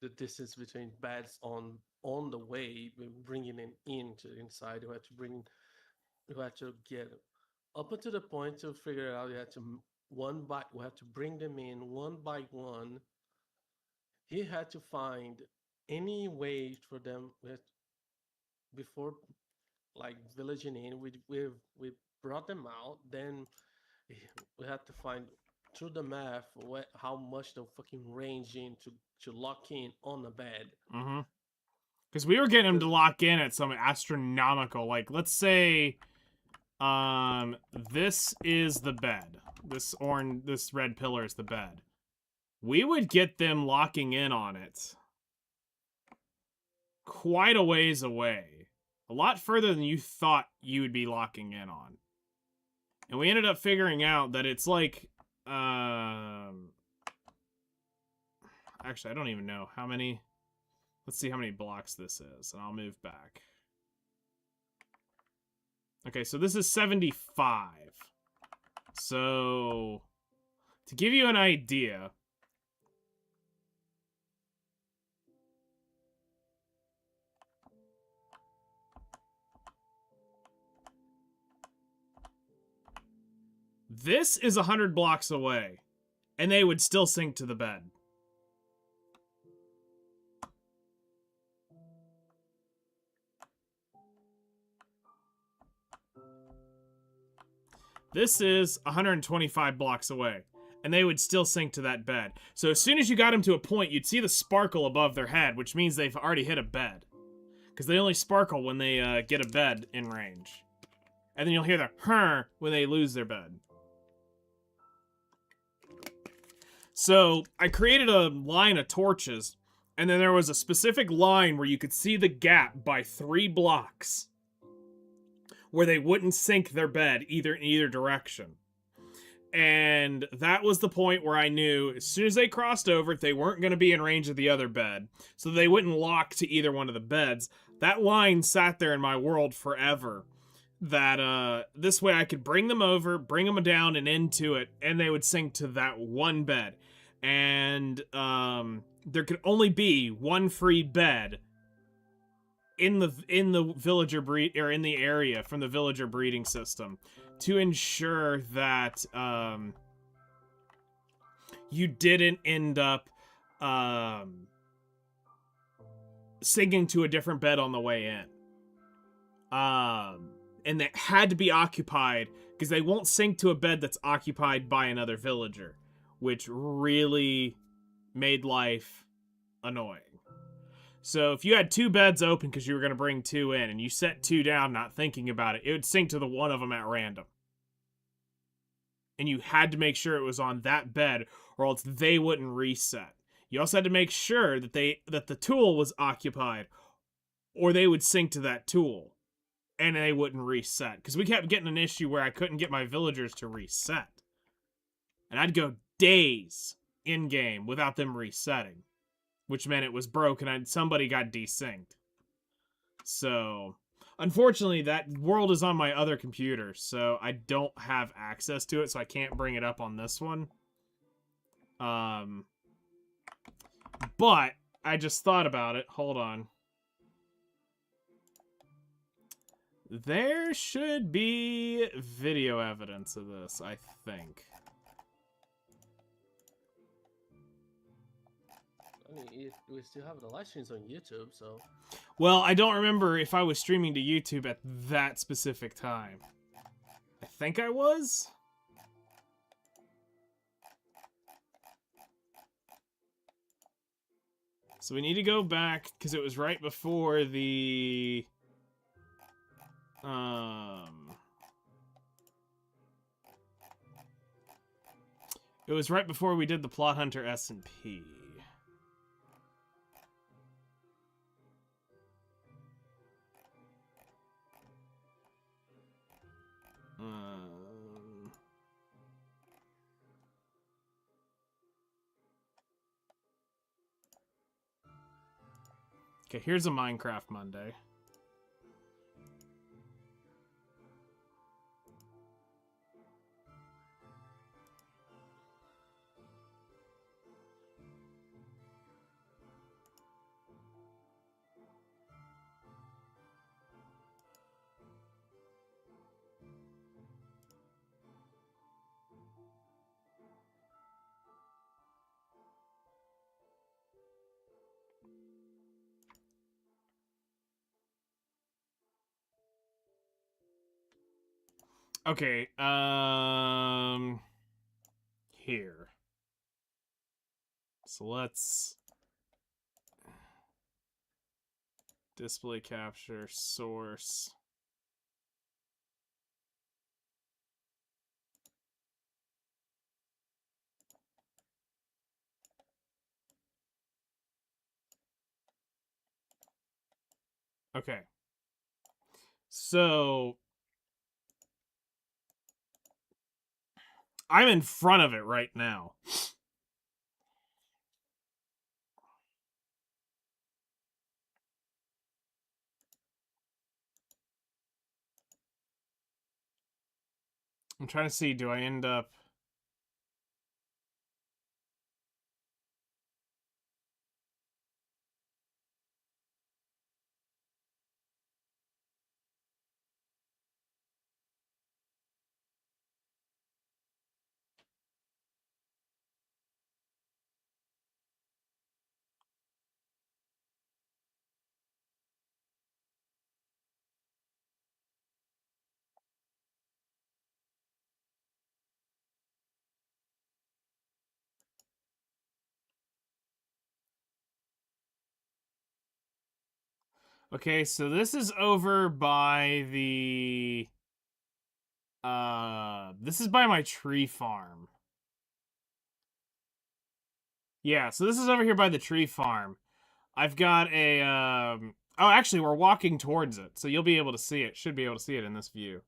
the distance between beds on the way, bringing it into inside. We had to get up until the point to figure it out. We had to we had to bring them in one by one. He had to find any way for them before like villaging in. We brought them out. Then we had to find through the math how much the fucking range in to lock in on the bed. Mm-hmm. Because we were getting them to lock in at some astronomical, like, let's say, this is the bed. This red pillar is the bed. We would get them locking in on it quite a ways away. A lot further than you thought you would be locking in on. And we ended up figuring out that it's like, actually, I don't even know how many. Let's see how many blocks this is, and I'll move back. Okay, so this is 75. So, to give you an idea, This is 100 blocks away, and they would still sink to the bed. This is 125 blocks away, and they would still sink to that bed. So as soon as you got them to a point, you'd see the sparkle above their head, which means they've already hit a bed. Because they only sparkle when they get a bed in range. And then you'll hear the "huh" when they lose their bed. So I created a line of torches, and then there was a specific line where you could see the gap by 3 blocks where they wouldn't sink their bed in either direction. And that was the point where I knew as soon as they crossed over, they weren't going to be in range of the other bed, so they wouldn't lock to either one of the beds. That line sat there in my world forever. That this way I could bring them over, bring them down and into it, and they would sink to that one bed. And there could only be one free bed in the villager breed, or in the area from the villager breeding system, to ensure that you didn't end up sinking to a different bed on the way in. And that had to be occupied, because they won't sink to a bed that's occupied by another villager, which really made life annoying. So if you had 2 beds open because you were going to bring 2 in, and you set 2 down not thinking about it, it would sink to the one of them at random. And you had to make sure it was on that bed, or else they wouldn't reset. You also had to make sure that the tool was occupied, or they would sink to that tool, and they wouldn't reset. Because we kept getting an issue where I couldn't get my villagers to reset. And I'd go days in-game without them resetting, which meant it was broken and somebody got desynced. So, unfortunately, that world is on my other computer, so I don't have access to it, so I can't bring it up on this one. But I just thought about it. Hold on. There should be video evidence of this, I think. I mean, we still have the live streams on YouTube, so... Well, I don't remember if I was streaming to YouTube at that specific time. I think I was? So we need to go back, because it was right before the... It was right before we did the Plot Hunter S&P. Okay, here's a Minecraft Monday. Okay, here. So let's display capture source. Okay. So I'm in front of it right now. I'm trying to see, do I end up... Okay, so this is over by the... this is by my tree farm. Yeah, so this is over here by the tree farm. I've got a, oh, actually, we're walking towards it, so you'll be able to see it. Should be able to see it in this view.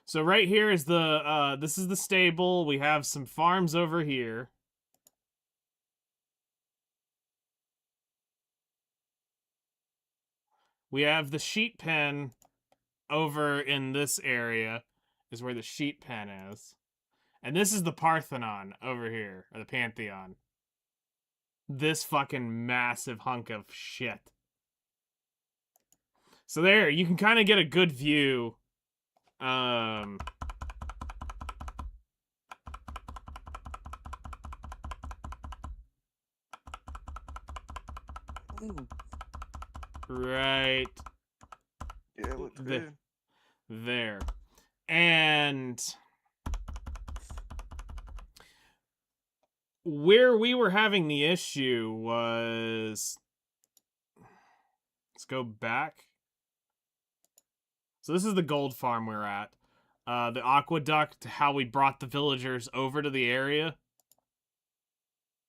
So right here is the, this is the stable. We have some farms over here. We have the sheep pen over in this area is where the sheep pen is. And this is the Parthenon over here, or the Pantheon. This fucking massive hunk of shit. So there, you can kind of get a good view. Right Yeah, it looks good. there. And where we were having the issue was... Let's go back. So this is the gold farm we're at. The aqueduct, how we brought the villagers over to the area.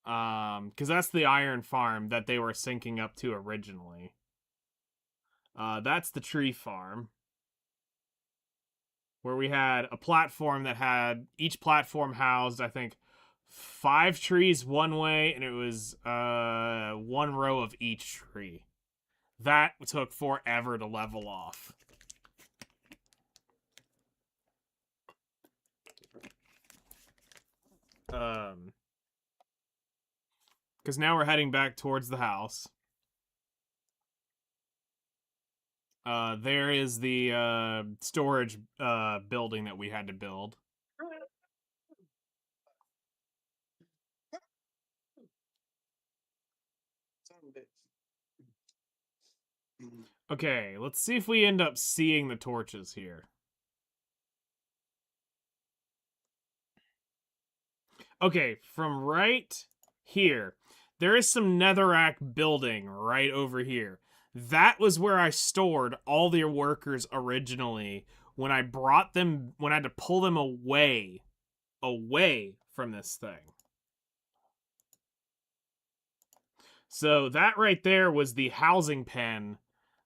Because that's the iron farm that they were syncing up to originally. That's the tree farm. Where we had a platform that had... Each platform housed, I think, 5 trees one way, and it was 1 row of each tree. That took forever to level off. Because now we're heading back towards the house. There is the storage building that we had to build. Okay, let's see if we end up seeing the torches here. Okay, from right here, there is some netherrack building right over here. That was where I stored all the workers originally when I brought them, when I had to pull them away from this thing. So that right there was the housing pen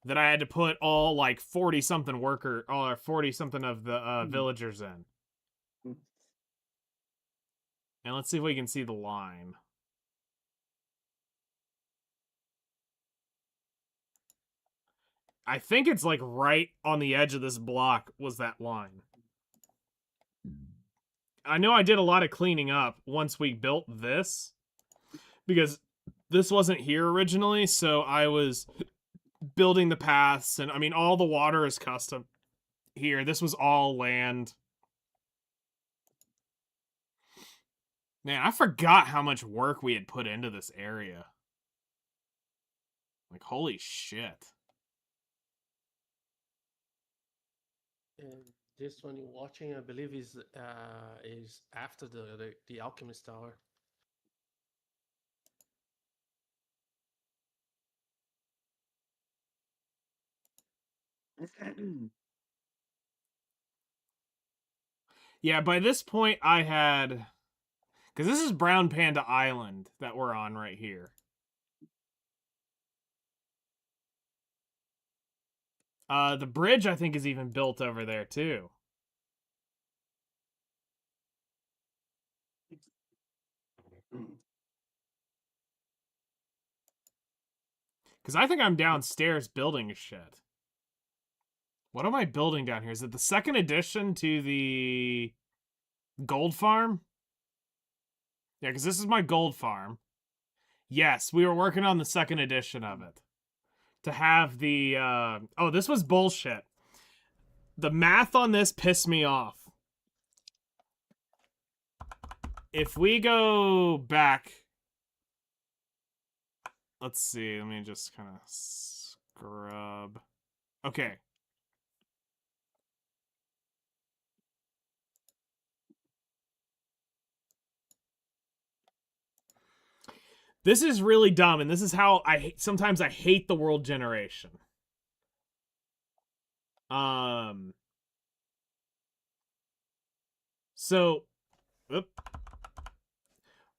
that I had to put all like 40-something worker, or 40-something of the villagers in. And let's see if we can see the line. I think it's like right on the edge of this block was that line. I know I did a lot of cleaning up once we built this, because this wasn't here originally, so I was building the paths, and I mean, all the water is custom here. This was all land. Man, I forgot how much work we had put into this area. Like, holy shit. And this one you're watching, I believe, is after the Alchemist Tower. Yeah, by this point I had... Because this is Brown Panda Island that we're on right here. The bridge, I think, is even built over there, too. Because I think I'm downstairs building shit. What am I building down here? Is it the second edition to the gold farm? Yeah, because this is my gold farm. Yes, we were working on the second edition of it. To have the, oh, this was bullshit. The math on this pissed me off. If we go back... Let's see, let me just kind of scrub. Okay. This is really dumb, and this is how sometimes I hate the world generation. So, oop.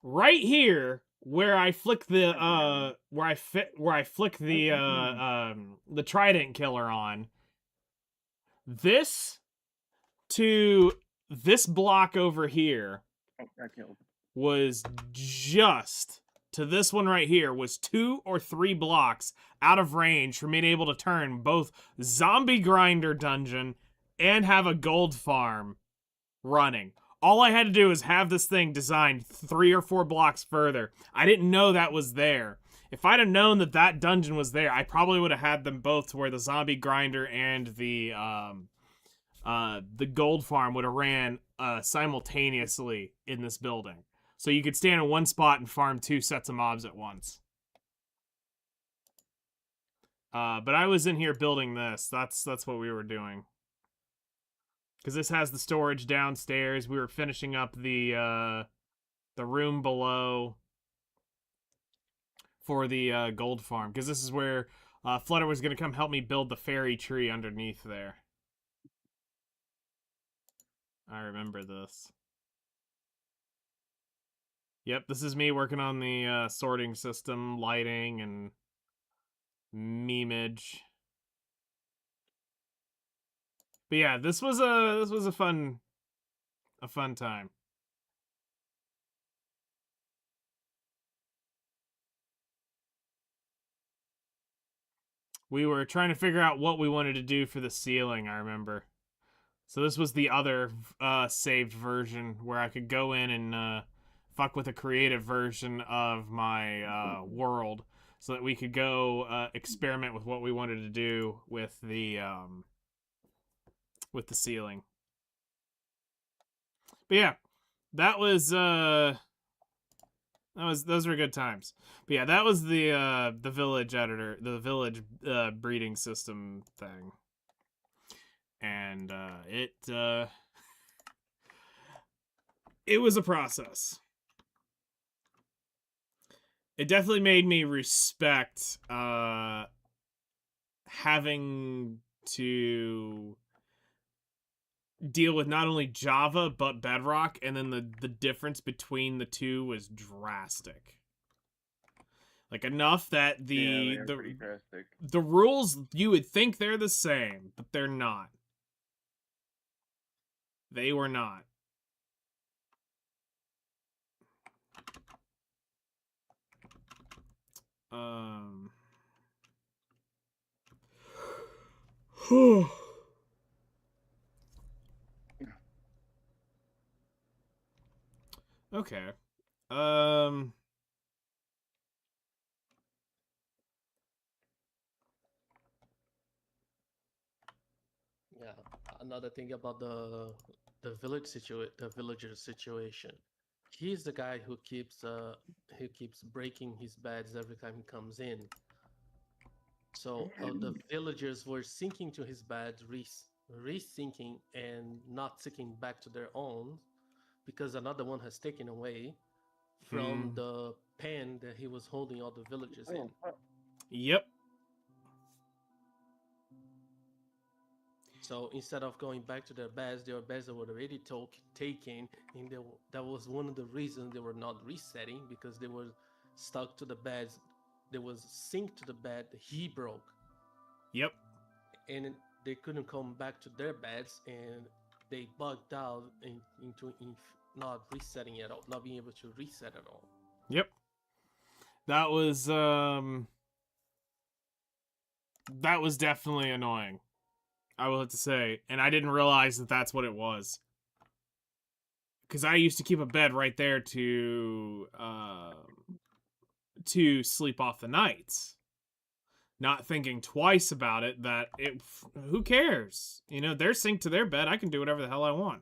Right here, where I flick the where I flick the trident killer on, this to this block over here Oh, I killed. was just to this one right here was 2 or 3 blocks out of range from being able to turn both zombie grinder dungeon and have a gold farm running. All I had to do is have this thing designed 3 or 4 blocks further. I didn't know that was there. If I'd have known that that dungeon was there, I probably would have had them both to where the zombie grinder and the gold farm would have ran simultaneously in this building. So you could stand in one spot and farm 2 sets of mobs at once. But I was in here building this. That's what we were doing. Because this has the storage downstairs. We were finishing up the room below for the gold farm. Because this is where Flutter was going to come help me build the fairy tree underneath there. I remember this. Yep, this is me working on the sorting system, lighting, and memeage. But yeah, this was a fun time. We were trying to figure out what we wanted to do for the ceiling, I remember. So this was the other saved version where I could go in and fuck with a creative version of my world so that we could go experiment with what we wanted to do with the ceiling. But yeah, those were good times. But yeah, that was the village editor, the village breeding system thing. And it was a process. It definitely made me respect having to deal with not only Java but Bedrock, and then the difference between the two was drastic. Like enough that the rules, you would think they're the same, but they're not. They were not. Okay. Yeah, another thing about the villager situation. He's the guy who keeps breaking his beds every time he comes in. So the villagers were sinking to his bed, re-sinking and not sinking back to their own, because another one has taken away from the pen that he was holding all the villagers in. Yep. So instead of going back to their beds were already taken, and that was one of the reasons they were not resetting, because they were stuck to the beds. There was sync to the bed he broke. Yep. And they couldn't come back to their beds, and they bugged out into not resetting at all, not being able to reset at all. Yep. That was definitely annoying, I will have to say. And I didn't realize that that's what it was. Because I used to keep a bed right there to sleep off the nights. Not thinking twice about it, that who cares? You know, they're synced to their bed. I can do whatever the hell I want.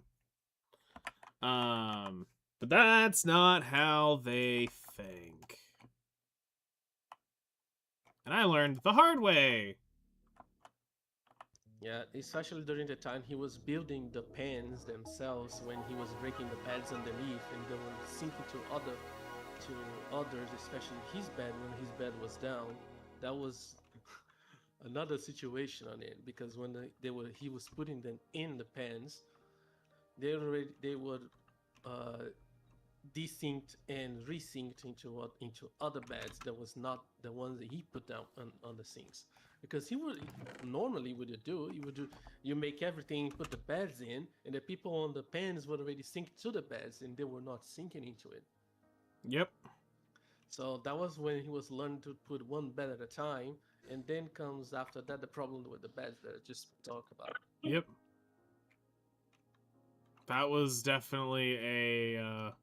But that's not how they think. And I learned the hard way. Yeah, especially during the time he was building the pens themselves when he was breaking the beds underneath and they were sinking to others, especially his bed when his bed was down. That was another situation on it because when they were he was putting them in the pens, they were uh, desynced and resynced into other beds that was not the ones that he put down on the sinks because he would normally what you would do you make everything put the beds in and the people on the pens would already sink to the beds and they were not sinking into it. Yep. So that was when he was learning to put one bed at a time, and then comes after that the problem with the beds that I just talked about. Yep. That was definitely a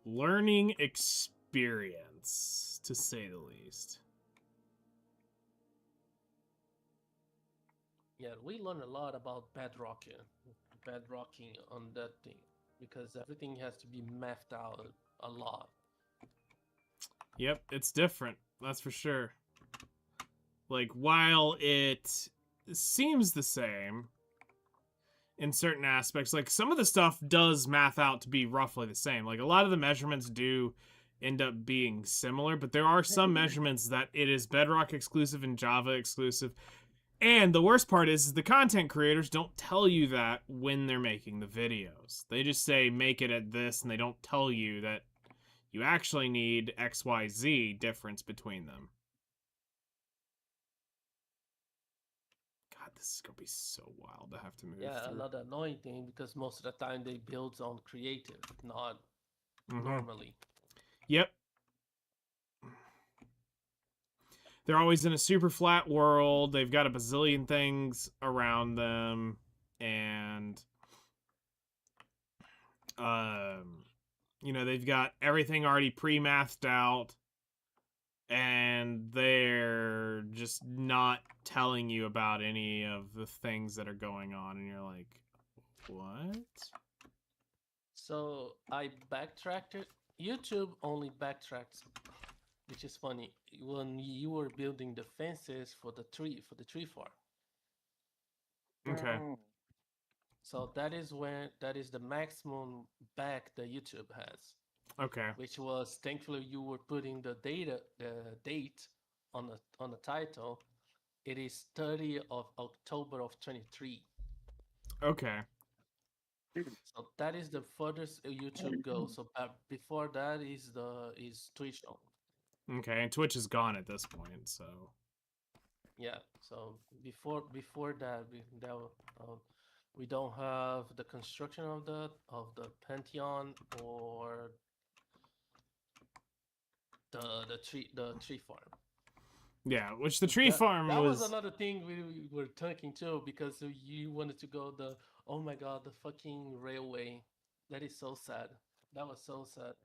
learning experience, to say the least. Yeah, we learned a lot about bedrocking on that thing, because everything has to be mathed out a lot. Yep, it's different. That's for sure. Like, while it seems the same in certain aspects, like, some of the stuff does math out to be roughly the same. Like, a lot of the measurements do end up being similar, but there are some measurements that it is Bedrock exclusive and Java exclusive. And the worst part is the content creators don't tell you that when they're making the videos. They just say, make it at this, and they don't tell you that you actually need XYZ difference between them. God, this is going to be so wild to have to move Yeah, through. another annoying thing because most of the time they build on creative, not Mhm. normally. Yep. They're always in a super flat world. They've got a bazillion things around them. And, they've got everything already pre-mathed out. And they're just not telling you about any of the things that are going on. And you're like, what? So I backtracked it. YouTube only backtracks, which is funny. When you were building the fences for the tree farm. Okay. Oh, So that is the maximum back that YouTube has, Okay. which was thankfully you were putting the date on the title. It is 30 of October of 23. Okay. So that is the furthest YouTube goes. So before that is Twitch. Okay. And Twitch is gone at this point, so. Yeah. So before that we don't have the construction of the Pantheon or the tree farm. Yeah, which the tree That, farm that was was. another thing we were talking too because you wanted to go oh my god, the fucking railway. That is so sad. That was so sad.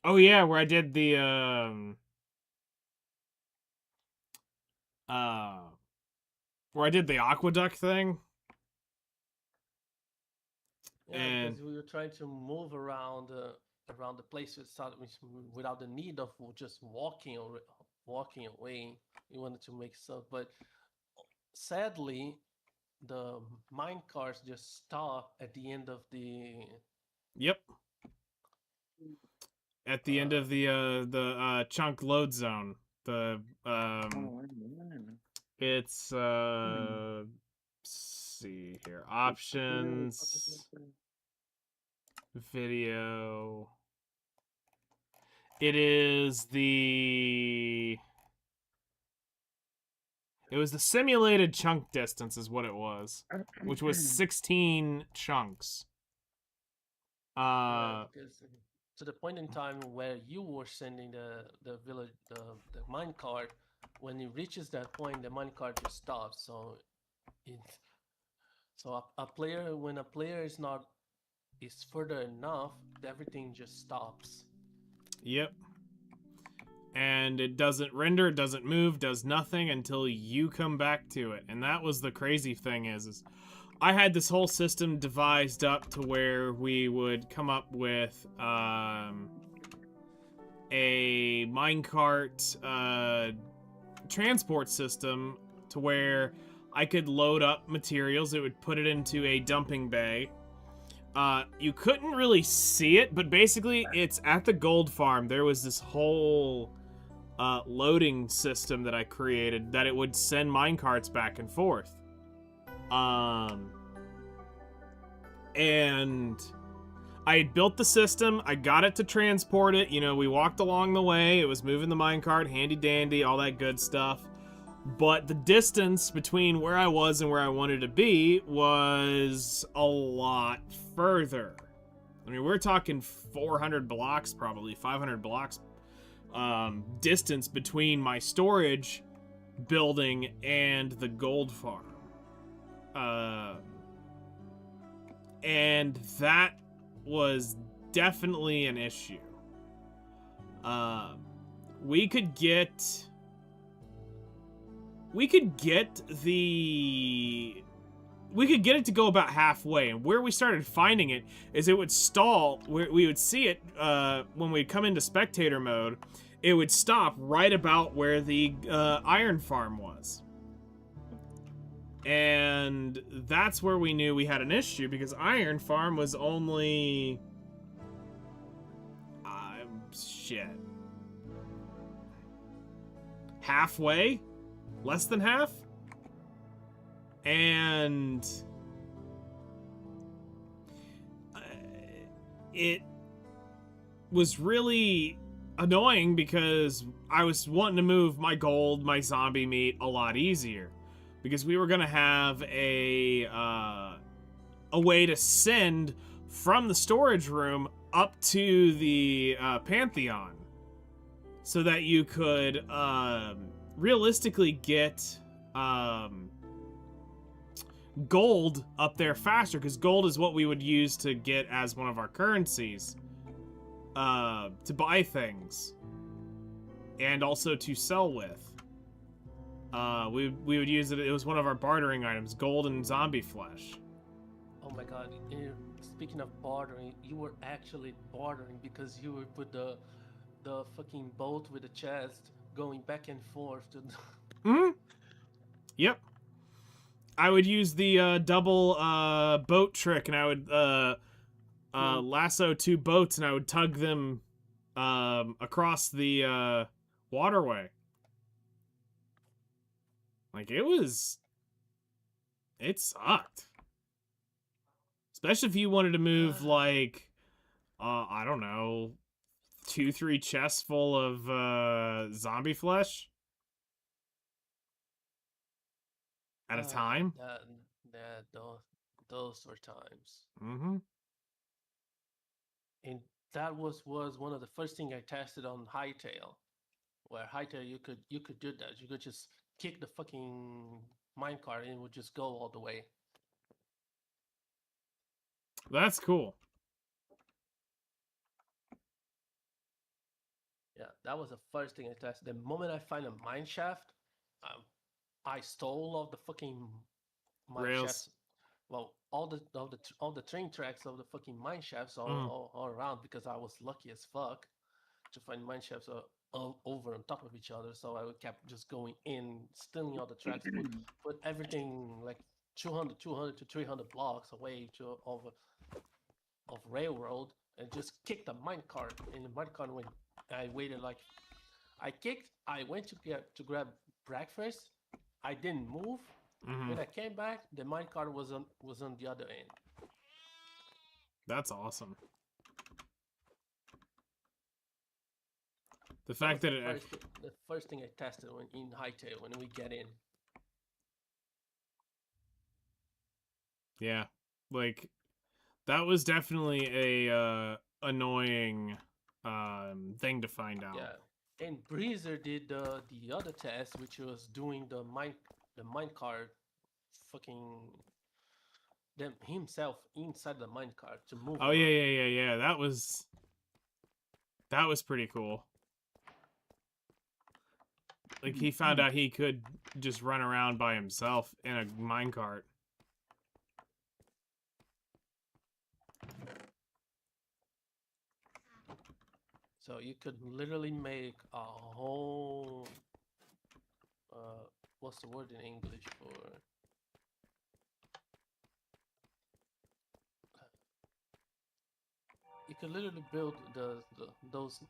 Oh yeah, where I did the where I did the aqueduct thing. Yeah, And because we were trying to move around the place without the need of just walking away. We wanted to make stuff, but sadly, the mine cars just stop at the end of the. yep. At the end of the chunk load zone. The it's let's see here. Options, video. It is the It was the simulated chunk distance is what it was, which was 16 chunks. Because to the point in time where you were sending the village the mine cart, when it reaches that point, the mine cart just stops. So a player when a player is further enough, everything just stops. Yep. And it doesn't render, it doesn't move, does nothing until you come back to it. And that was the crazy thing is I had this whole system devised up to where we would come up with a minecart transport system to where I could load up materials. It would put it into a dumping bay. You couldn't really see it, but basically it's at the gold farm. There was this whole loading system that I created that it would send minecarts back and forth. And I had built the system. I got it to transport it. You know, we walked along the way. It was moving the minecart, handy dandy, all that good stuff. But the distance between where I was and where I wanted to be was a lot further. I mean, we're talking 400 blocks, probably 500 blocks distance between my storage building and the gold farm. And that was definitely an issue. We could get it to go about halfway, and where we started finding it is it would stall. We would see it when we'd come into spectator mode. It would stop right about where the iron farm was. And that's where we knew we had an issue, because iron farm was only... shit. Halfway? Less than half? And... it was really annoying because I was wanting to move my gold, my zombie meat a lot easier. Because we were gonna have a way to send from the storage room up to the Pantheon, so that you could realistically get gold up there faster. Because gold is what we would use to get as one of our currencies to buy things, and also to sell with. We would use it. It was one of our bartering items, gold and zombie flesh. Oh my god! Speaking of bartering, you were actually bartering because you would put the fucking boat with the chest going back and forth to. Hmm. Yep. I would use the double boat trick, and I would lasso two boats, and I would tug them across the waterway. Like, it sucked. Especially if you wanted to move, like, I don't know, 2-3 chests full of zombie flesh at a time. Those were times. Mm-hmm. And that was one of the first thing I tested on Hightail, where Hightail you could do that. You could just kick the fucking minecart and it would just go all the way. That's cool. Yeah, that was the first thing I tested. The moment I find a mine shaft, I stole all the fucking mine Rails. shafts. Well, all the train tracks of the fucking mine shafts all around, because I was lucky as fuck to find mine shafts all over on top of each other. So I kept just going in, stealing all the tracks, put everything like 200 to 300 blocks away of railroad, and just kicked the minecart. And the minecart went. I waited like, I kicked. I went to grab breakfast. I didn't move. Mm-hmm. When I came back, the minecart was on the other end. That's awesome. The fact that the first thing I tested when in Hightail when we get in. Yeah, like, that was definitely a annoying thing to find out. Yeah, and Breezer did the other test, which was doing the minecart, fucking them himself inside the minecart to move. Oh yeah. That was pretty cool. Like, he found out he could just run around by himself in a minecart. So you could literally make a whole what's the word in English for You can literally build those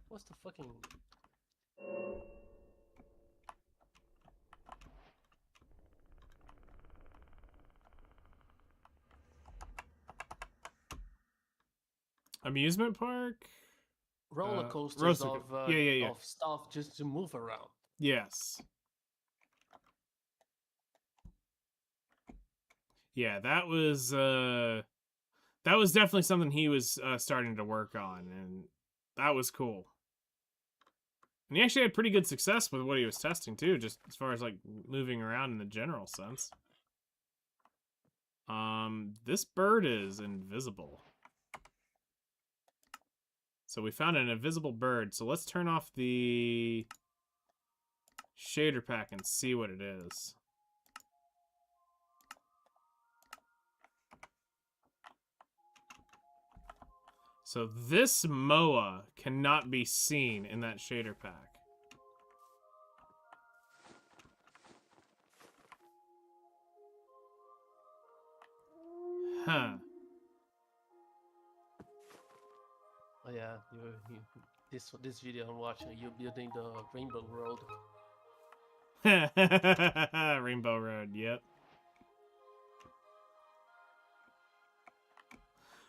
what's the fucking Amusement park? roller coasters roller co- yeah. of stuff just to move around. Yes. Yeah, that was definitely something he was starting to work on, and that was cool. And he actually had pretty good success with what he was testing too, just as far as like moving around in the general sense. This bird is invisible. So we found an invisible bird. So let's turn off the shader pack and see what it is. So this MOA cannot be seen in that shader pack. Huh. Oh yeah, this video I'm watching, you're building the Rainbow Road. Rainbow Road, yep.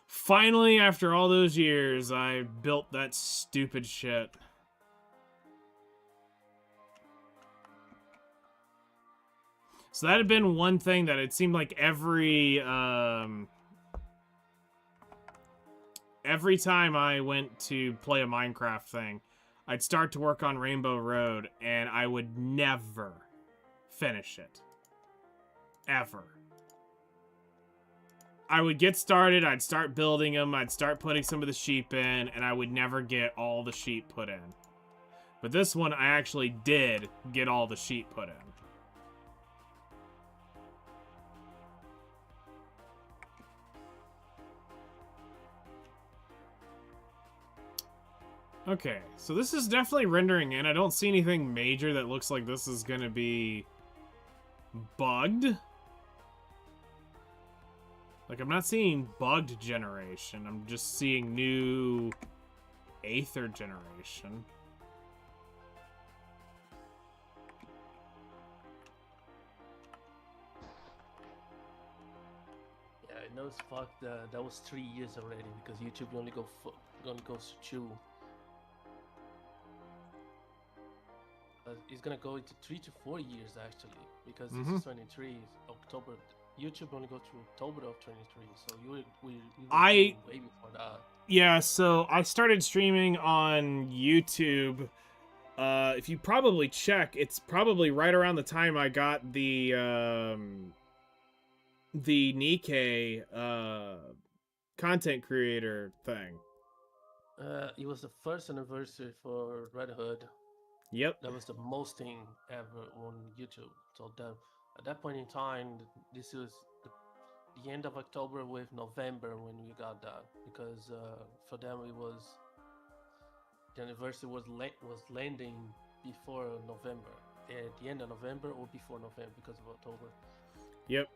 Finally, after all those years, I built that stupid shit. So that had been one thing that it seemed like every time I went to play a Minecraft thing, I'd start to work on Rainbow Road, and I would never finish it. Ever. I would get started, I'd start building them, I'd start putting some of the sheep in, and I would never get all the sheep put in. But this one, I actually did get all the sheep put in. Okay, so this is definitely rendering in. I don't see anything major that looks like this is gonna be bugged. Like, I'm not seeing bugged generation. I'm just seeing new Aether generation. Yeah, I know it's fucked. That was 3 years already because YouTube only goes to 2. It's gonna go into 3 to 4 years actually because this is 23 October. YouTube only goes to October of 23, so we way before that. Yeah, so I started streaming on YouTube. If you probably check, it's probably right around the time I got the Nikkei content creator thing. It was the first anniversary for Red Hood. Yep. That was the most thing ever on YouTube. So at that point in time, this was the end of October with November when we got that, because for them it was the anniversary was landing before November, at the end of November or before November because of October. Yep.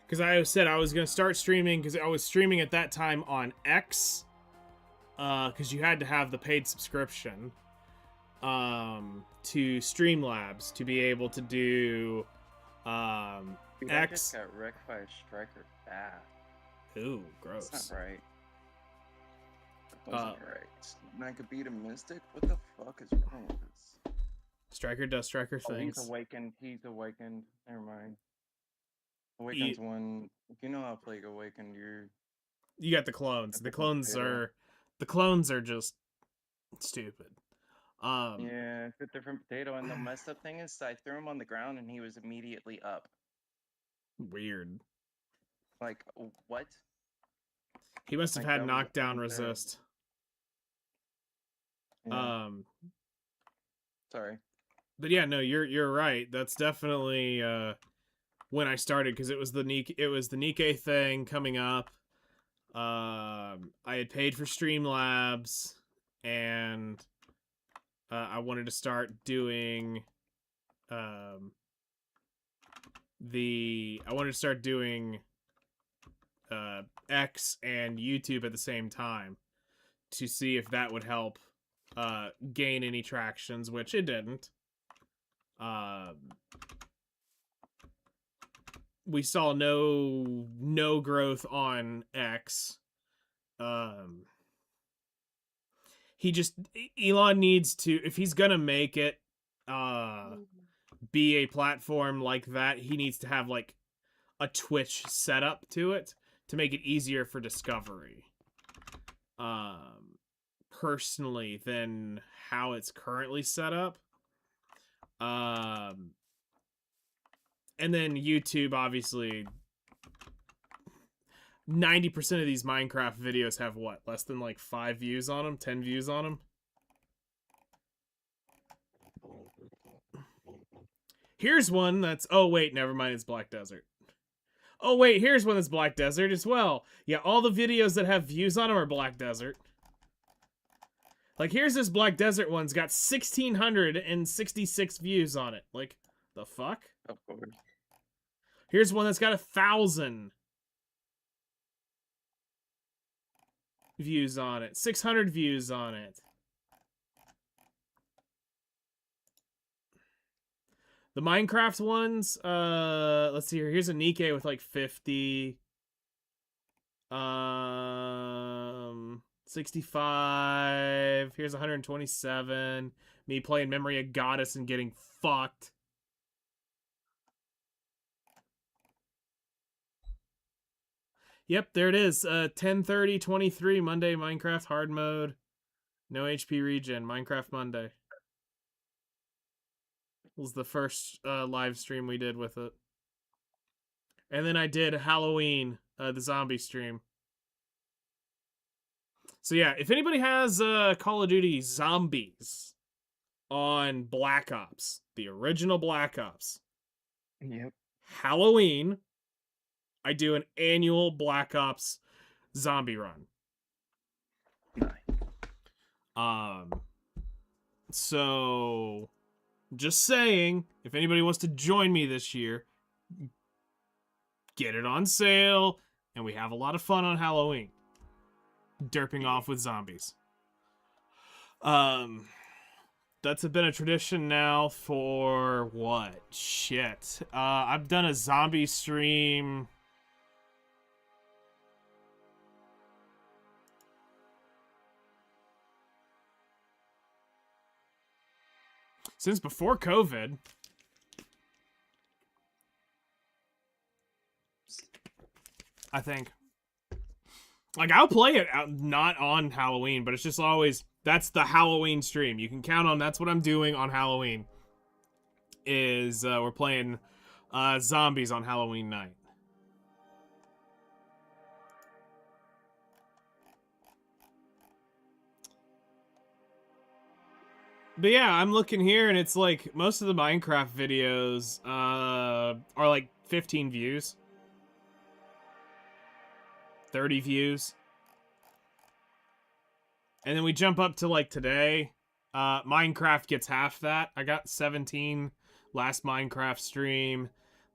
Because I said I was gonna start streaming because I was streaming at that time on X, because you had to have the paid subscription to Streamlabs to be able to do Dude, X. I just got wrecked by a striker bat. Ooh, gross. That's not right. That wasn't right. And I could beat a mystic? What the fuck is wrong with this? Striker does striker Oh, things. he's awakened. He's awakened. Never mind. Awaken's one. If you know how to play Awakened, You got the clones. The clones are just stupid. Yeah, it's a different potato. And the messed up thing is, I threw him on the ground and he was immediately up. Weird. Like, what? He must have Like, had that was knockdown unfair. resist. Yeah. Sorry. But yeah, no, you're right. That's definitely when I started, because it was the Nikkei thing coming up. I had paid for Streamlabs, and I wanted to start doing X and YouTube at the same time to see if that would help gain any tractions, which it didn't. We saw no growth on X. Elon needs to, if he's gonna make it be a platform like that, he needs to have like a Twitch setup to it to make it easier for discovery. Personally, than how it's currently set up. And then YouTube, obviously, 90% of these Minecraft videos have what? Less than like 5 views on them? 10 views on them? Here's one that's... Oh, wait, never mind. It's Black Desert. Oh, wait, here's one that's Black Desert as well. Yeah, all the videos that have views on them are Black Desert. Like, here's this Black Desert one's got 1,666 views on it. Like, the fuck? Of course. Here's one that's got 1,000 views on it. 600 views on it. The Minecraft ones, let's see here. Here's a Nikke with like 50. 65. Here's 127. Me playing Memory of Goddess and getting fucked. Yep, there it is. 10:30:23 Monday Minecraft hard mode. No HP regen. Minecraft Monday. Was the first live stream we did with it. And then I did Halloween, the zombie stream. So yeah, if anybody has Call of Duty Zombies on Black Ops, the original Black Ops, Yep. Halloween, I do an annual Black Ops zombie run. Nice. So just saying, if anybody wants to join me this year, get it on sale, and we have a lot of fun on Halloween. Derping off with zombies. That's been a tradition now for what? Shit. I've done a zombie stream. Since before COVID. I think. Like, I'll play it out, not on Halloween, but it's just always, that's the Halloween stream. You can count on, that's what I'm doing on Halloween. Is, we're playing zombies on Halloween night. But yeah, I'm looking here, and it's like, most of the Minecraft videos are like 15 views. 30 views. And then we jump up to like today. Minecraft gets half that. I got 17 last Minecraft stream.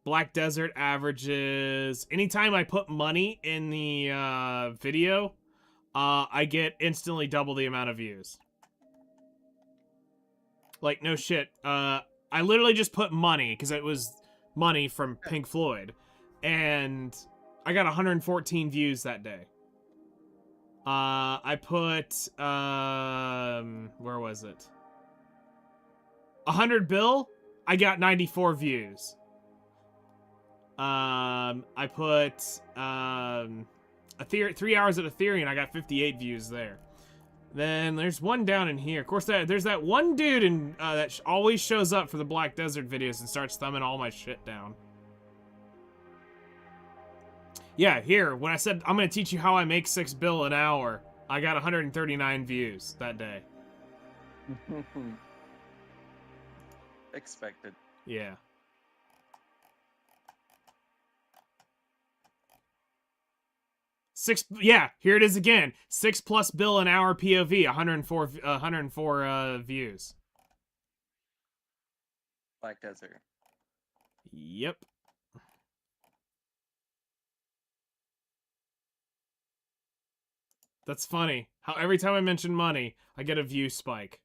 Black Desert averages. Anytime I put money in the video, I get instantly double the amount of views. Like, no shit. I literally just put money, because it was money from Pink Floyd. And I got 114 views that day. I put, where was it? 100 bill, I got 94 views. I put, 3 hours at Ethereum, I got 58 views there. Then there's one down in here. Of course, there's that one dude in, that always shows up for the Black Desert videos and starts thumbing all my shit down. Yeah, here, when I said I'm going to teach you how I make 6 bill an hour, I got 139 views that day. Expected. Yeah. Yeah, here it is again. 6+ bill an hour POV, 104 views. Black Desert. Yep. That's funny. How every time I mention money, I get a view spike.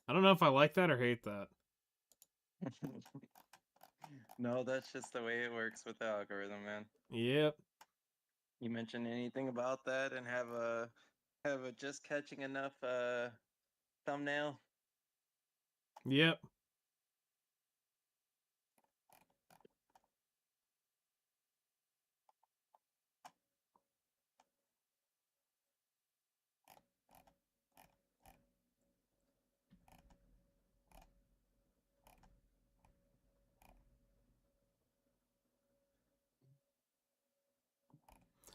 I don't know if I like that or hate that. No, that's just the way it works with the algorithm, man. Yep. You mention anything about that and have a just catching enough thumbnail. Yep.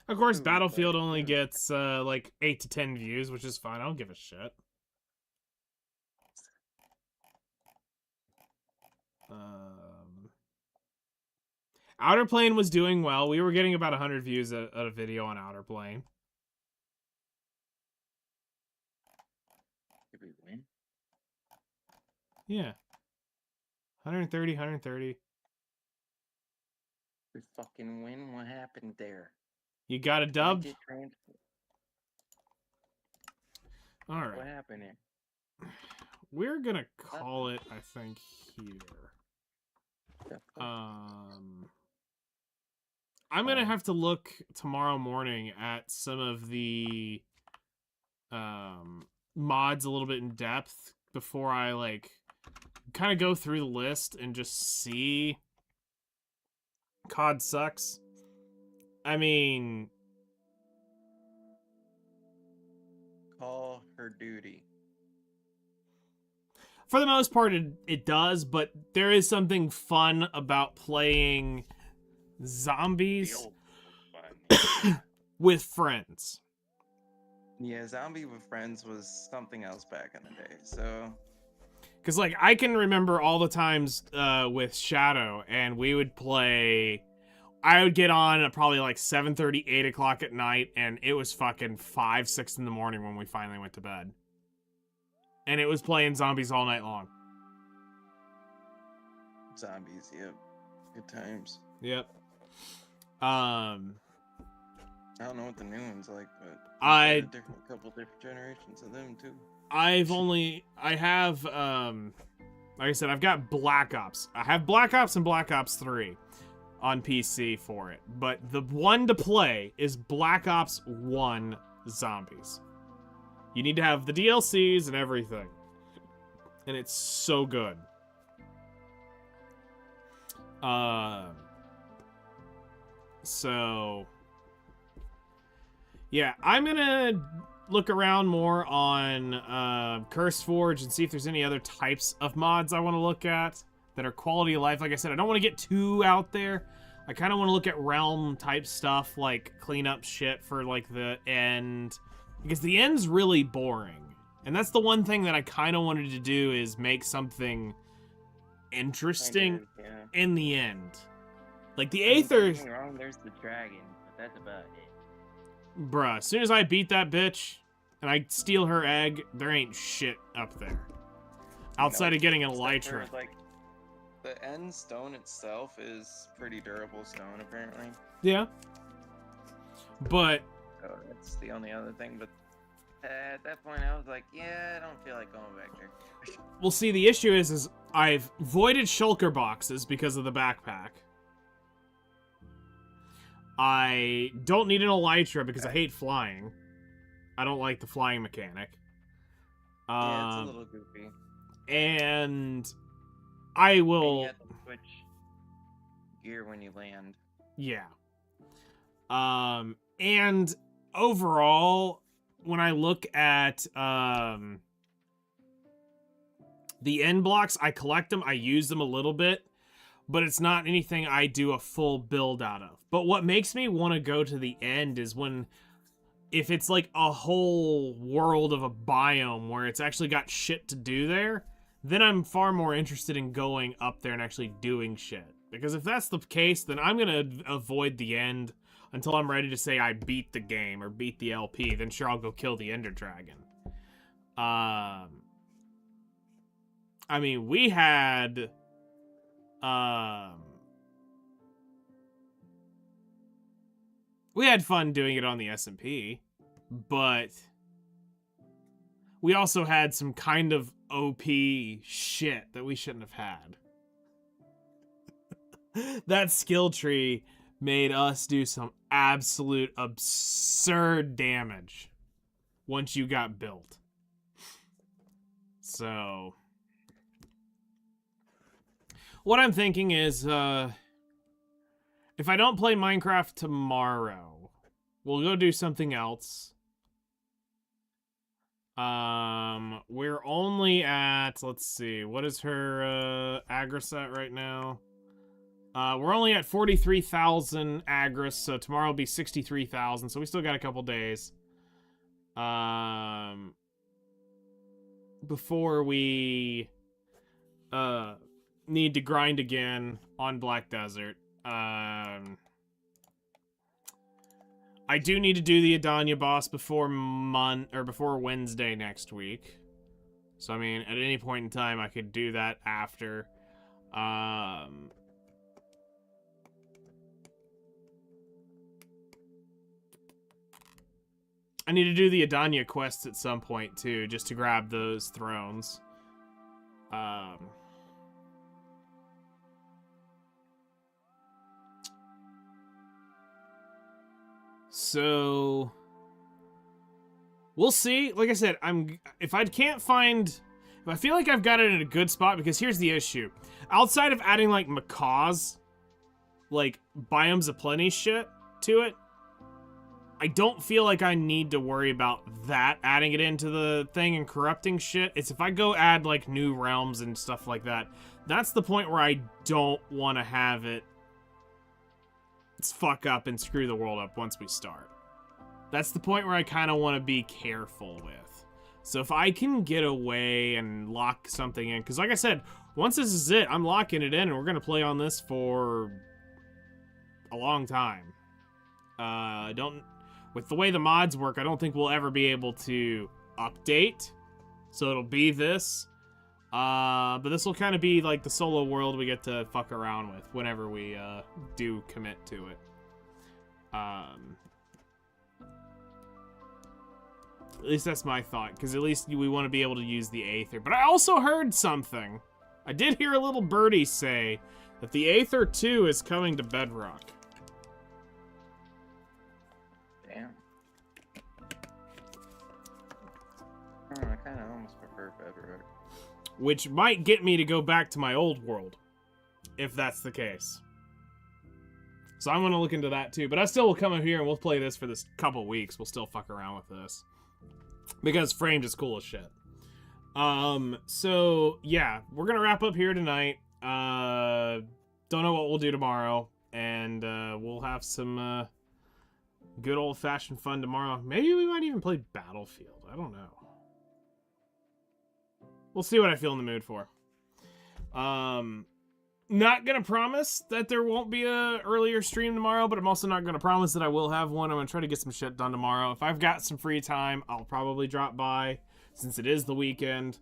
Of course, Who we play, Battlefield only who- gets like 8 to 10 views, which is fine. I don't give a shit. Outer Plane was doing well. We were getting about 100 views a video on Outer Plane. Did we win? Yeah. 130, 130. We fucking win. What happened there? You got a Why dub? did trans- All What right. happened here? We're going to call it, I think, here. The fuck? I'm going to have to look tomorrow morning at some of the mods a little bit in depth before I like kind of go through the list and just see. COD sucks. I mean, Call her duty. for the most part, it does, but there is something fun about playing The zombies old fun. with friends. Yeah, Zombie with Friends was something else back in the day. So Because, like, I can remember all the times with Shadow, and we would play. I would get on at probably like 7:30, 8 o'clock at night, and it was fucking 5, 6 in the morning when we finally went to bed. And it was playing zombies all night long. zombies, yep. Good times. Yep. I don't know what the new one's like, but I- a couple different generations of them too. I have, like I said, I've got Black Ops. I have Black Ops and Black Ops 3 on PC for it. But the one to play is Black Ops 1 Zombies. You need to have the DLCs and everything. And it's so good. So yeah, I'm gonna look around more on CurseForge and see if there's any other types of mods I want to look at that are quality of life. Like I said, I don't want to get too out there. I kind of want to look at realm type stuff, like clean up shit for like the end, because the end's really boring. And that's the one thing that I kind of wanted to do, is make something interesting Yeah. in the end. Like the Don't get Aether, me wrong, there's the dragon, but that's about it. bruh, as soon as I beat that bitch and I steal her egg, there ain't shit up there. Outside Nope. of getting an Except for, elytra. like, the end stone itself is pretty durable stone, apparently. Yeah. But So that's the only other thing. But at that point, I was like, yeah, I don't feel like going back there. we'll see, the issue is I've voided shulker boxes because of the backpack. I don't need an elytra because I hate flying. I don't like the flying mechanic. Yeah, it's a little goofy. And I And will... you have to switch gear when you land. Yeah. And overall, when I look at the end blocks, I collect them, I use them a little bit, but it's not anything I do a full build out of. But what makes me want to go to the end is if it's like a whole world of a biome where it's actually got shit to do there, then I'm far more interested in going up there and actually doing shit. Because if that's the case, then I'm going to avoid the end until I'm ready to say I beat the game or beat the LP. Then sure, I'll go kill the Ender Dragon. I mean, we had... we had fun doing it on the SMP, but we also had some kind of OP shit that we shouldn't have had. That skill tree made us do some absolute absurd damage once you got built. So what I'm thinking is, if I don't play Minecraft tomorrow, we'll go do something else. We're only at, let's see, what is her, Agris at right now? We're only at 43,000 Agris, so tomorrow will be 63,000, so we still got a couple days. Before we, need to grind again on Black Desert. I do need to do the Adania boss before Wednesday next week. So I mean, at any point in time, I could do that after. I need to do the Adania quests at some point too, just to grab those thrones. So we'll see. Like I said, if I feel like I've got it in a good spot, because here's the issue. Outside of adding like macaws, like biomes of plenty shit to it, I don't feel like I need to worry about that, adding it into the thing and corrupting shit. It's if I go add like new realms and stuff like that, that's the point where I don't want to have it fuck up and screw the world up once we start. That's the point where I kind of want to be careful with. So if I can get away and lock something in, because like I said, once this is it, I'm locking it in and we're going to play on this for a long time. With the way the mods work, I don't think we'll ever be able to update. So it'll be this. But this will kind of be like the solo world we get to fuck around with whenever we do commit to it. At least that's my thought, because at least we want to be able to use the Aether. But I also heard something. I did hear a little birdie say that the Aether 2 is coming to Bedrock. Damn. I kind of almost prefer Bedrock. Which might get me to go back to my old world, if that's the case. So I'm going to look into that too. But I still will come up here and we'll play this for this couple weeks. We'll still fuck around with this. Because Framed is cool as shit. So, yeah. We're going to wrap up here tonight. Don't know what we'll do tomorrow. And we'll have some good old-fashioned fun tomorrow. Maybe we might even play Battlefield. I don't know. We'll see what I feel in the mood for. Not gonna promise that there won't be a earlier stream tomorrow, but I'm also not gonna promise that I will have one. I'm gonna try to get some shit done tomorrow. If I've got some free time, I'll probably drop by, since it is the weekend,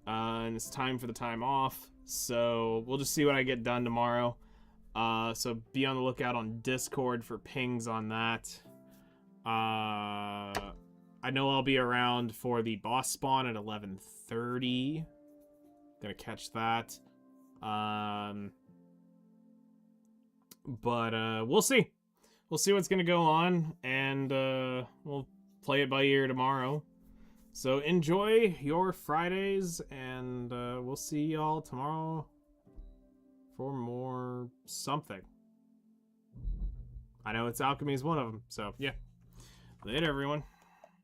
and it's time for the time off. So we'll just see what I get done tomorrow. So be on the lookout on Discord for pings on that. I know I'll be around for the boss spawn at 11:30. Gonna catch that. But we'll see. We'll see what's gonna go on, and we'll play it by ear tomorrow. So enjoy your Fridays, and we'll see y'all tomorrow for more something. I know it's alchemy is one of them, so yeah. Later, everyone.